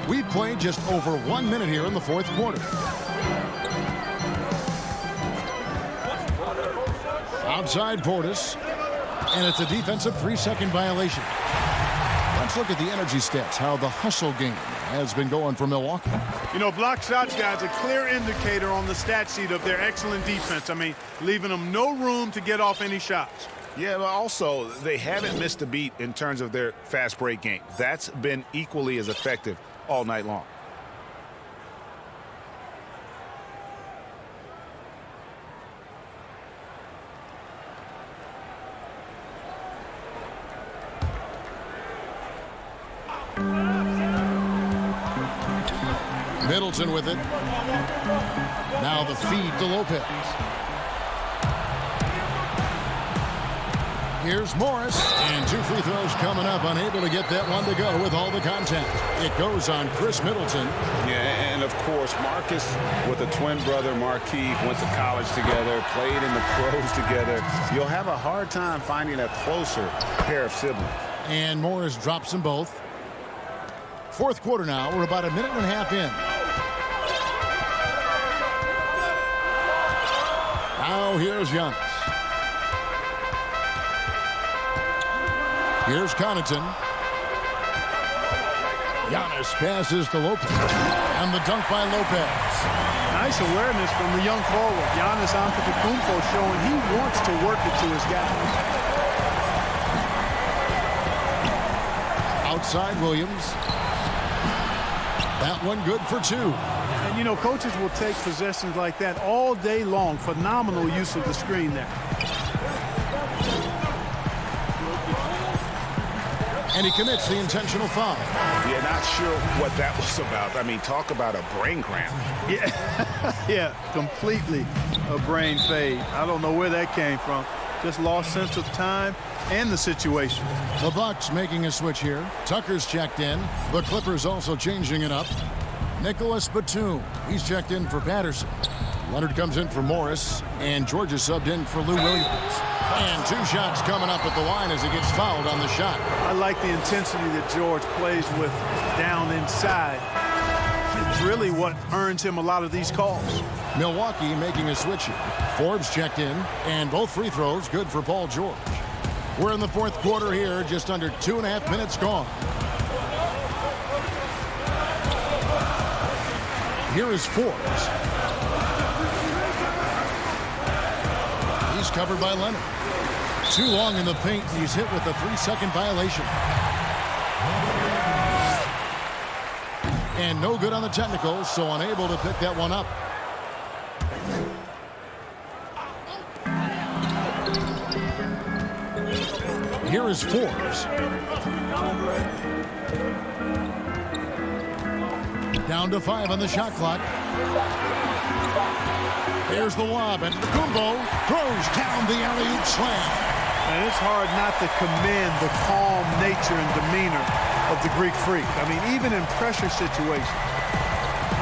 We've played just over 1 minute here in the fourth quarter. Outside Portis. And it's a defensive 3-second violation. Let's look at the energy stats, how the hustle game has been going for Milwaukee. You know, block shots, guys, a clear indicator on the stat sheet of their excellent defense. I mean, leaving them no room to get off any shots. Yeah, but also, they haven't missed a beat in terms of their fast break game. That's been equally as effective all night long. Middleton with it. Now the feed to Lopez. Here's Morris, and 2 free throws coming up, unable to get that one to go with all the contact. It goes on Chris Middleton. Yeah, and of course, Marcus with a twin brother, Marquise, went to college together, played in the pros together. You'll have a hard time finding a closer pair of siblings. And Morris drops them both. Fourth quarter now. We're about a minute and a half in. Now here's Giannis. Here's Connaughton. Giannis passes to Lopez. And the dunk by Lopez. Nice awareness from the young forward. Giannis Antetokounmpo showing he wants to work it to his guys. Outside Williams. That one good for 2. And, you know, coaches will take possessions like that all day long. Phenomenal use of the screen there. And he commits the intentional foul. Yeah, not sure what that was about. I mean, talk about a brain cramp. Yeah, yeah, completely a brain fade. I don't know where that came from. Just lost sense of time and the situation. The Bucks making a switch here. Tucker's checked in. The Clippers also changing it up. Nicholas Batum. He's checked in for Patterson. Leonard comes in for Morris. And George is subbed in for Lou Williams. And 2 shots coming up at the line as he gets fouled on the shot. I like the intensity that George plays with down inside. It's really what earns him a lot of these calls. Milwaukee making a switch here. Forbes checked in, and both free throws good for Paul George. We're in the fourth quarter here, just under 2.5 minutes gone. Here is Forbes. He's covered by Leonard. Too long in the paint, and he's hit with a 3-second violation. And no good on the technical, so unable to pick that one up. Here is Forbes. Down to 5 on the shot clock. Here's the lob, and Kumbo throws down the alley-oop slam. And it's hard not to commend the calm nature and demeanor of the Greek Freak. I mean, even in pressure situations,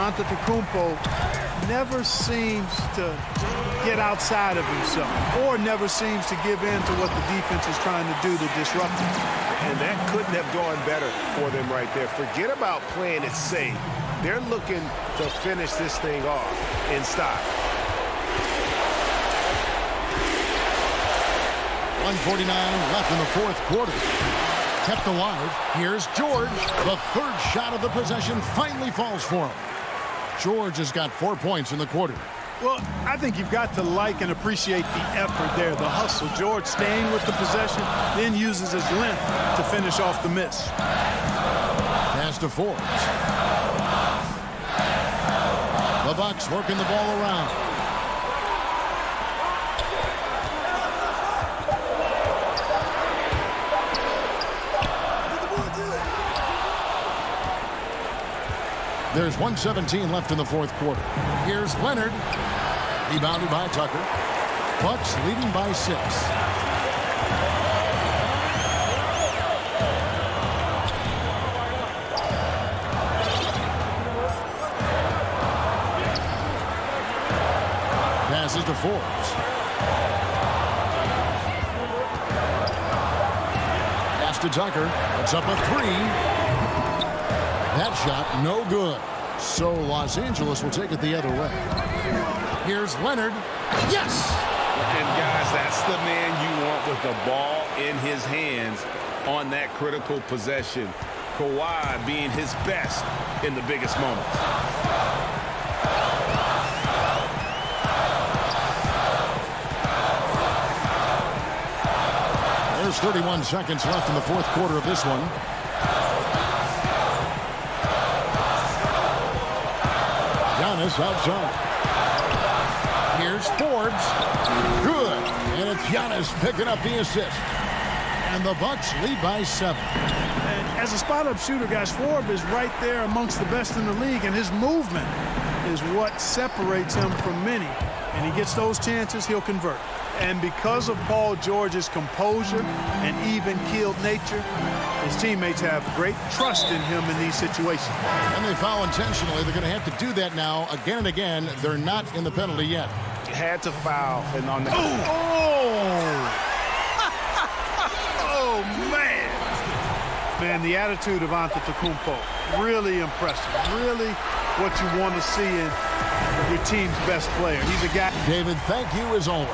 Antetokounmpo never seems to get outside of himself or never seems to give in to what the defense is trying to do to disrupt him. And that couldn't have gone better for them right there. Forget about playing it safe. They're looking to finish this thing off in style. 1:49 left in the fourth quarter. Kept alive. Here's George. The third shot of the possession finally falls for him. George has got 4 points in the quarter. Well, I think you've got to like and appreciate the effort there, the hustle. George staying with the possession, then uses his length to finish off the miss. Pass to Forbes. The Bucks working the ball around. There's 1:17 left in the fourth quarter. Here's Leonard. Rebounded by Tucker. Bucks leading by 6. passes to Forbes. Pass to Tucker. It's up a 3. That shot no good. So Los Angeles will take it the other way. Here's Leonard. Yes! And guys, that's the man you want with the ball in his hands on that critical possession. Kawhi being his best in the biggest moments. There's 31 seconds left in the fourth quarter of this one. Giannis outside. Here's Forbes. Good. And it's Giannis picking up the assist. And the Bucks lead by 7. And as a spot-up shooter, guys, Forbes is right there amongst the best in the league, and his movement is what separates him from many. And he gets those chances, he'll convert. And because of Paul George's composure and even-keeled nature, his teammates have great trust in him in these situations. And they foul intentionally. They're going to have to do that now again and again. They're not in the penalty yet. Had to foul. And on the Oh, man. Man, the attitude of Antetokounmpo, really impressive. Really what you want to see in your team's best player. He's a guy. David, thank you as always.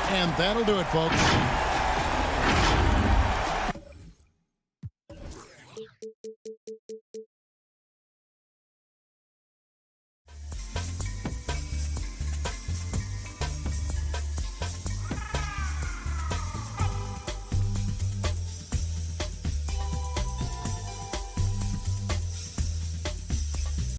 And that'll do it, folks.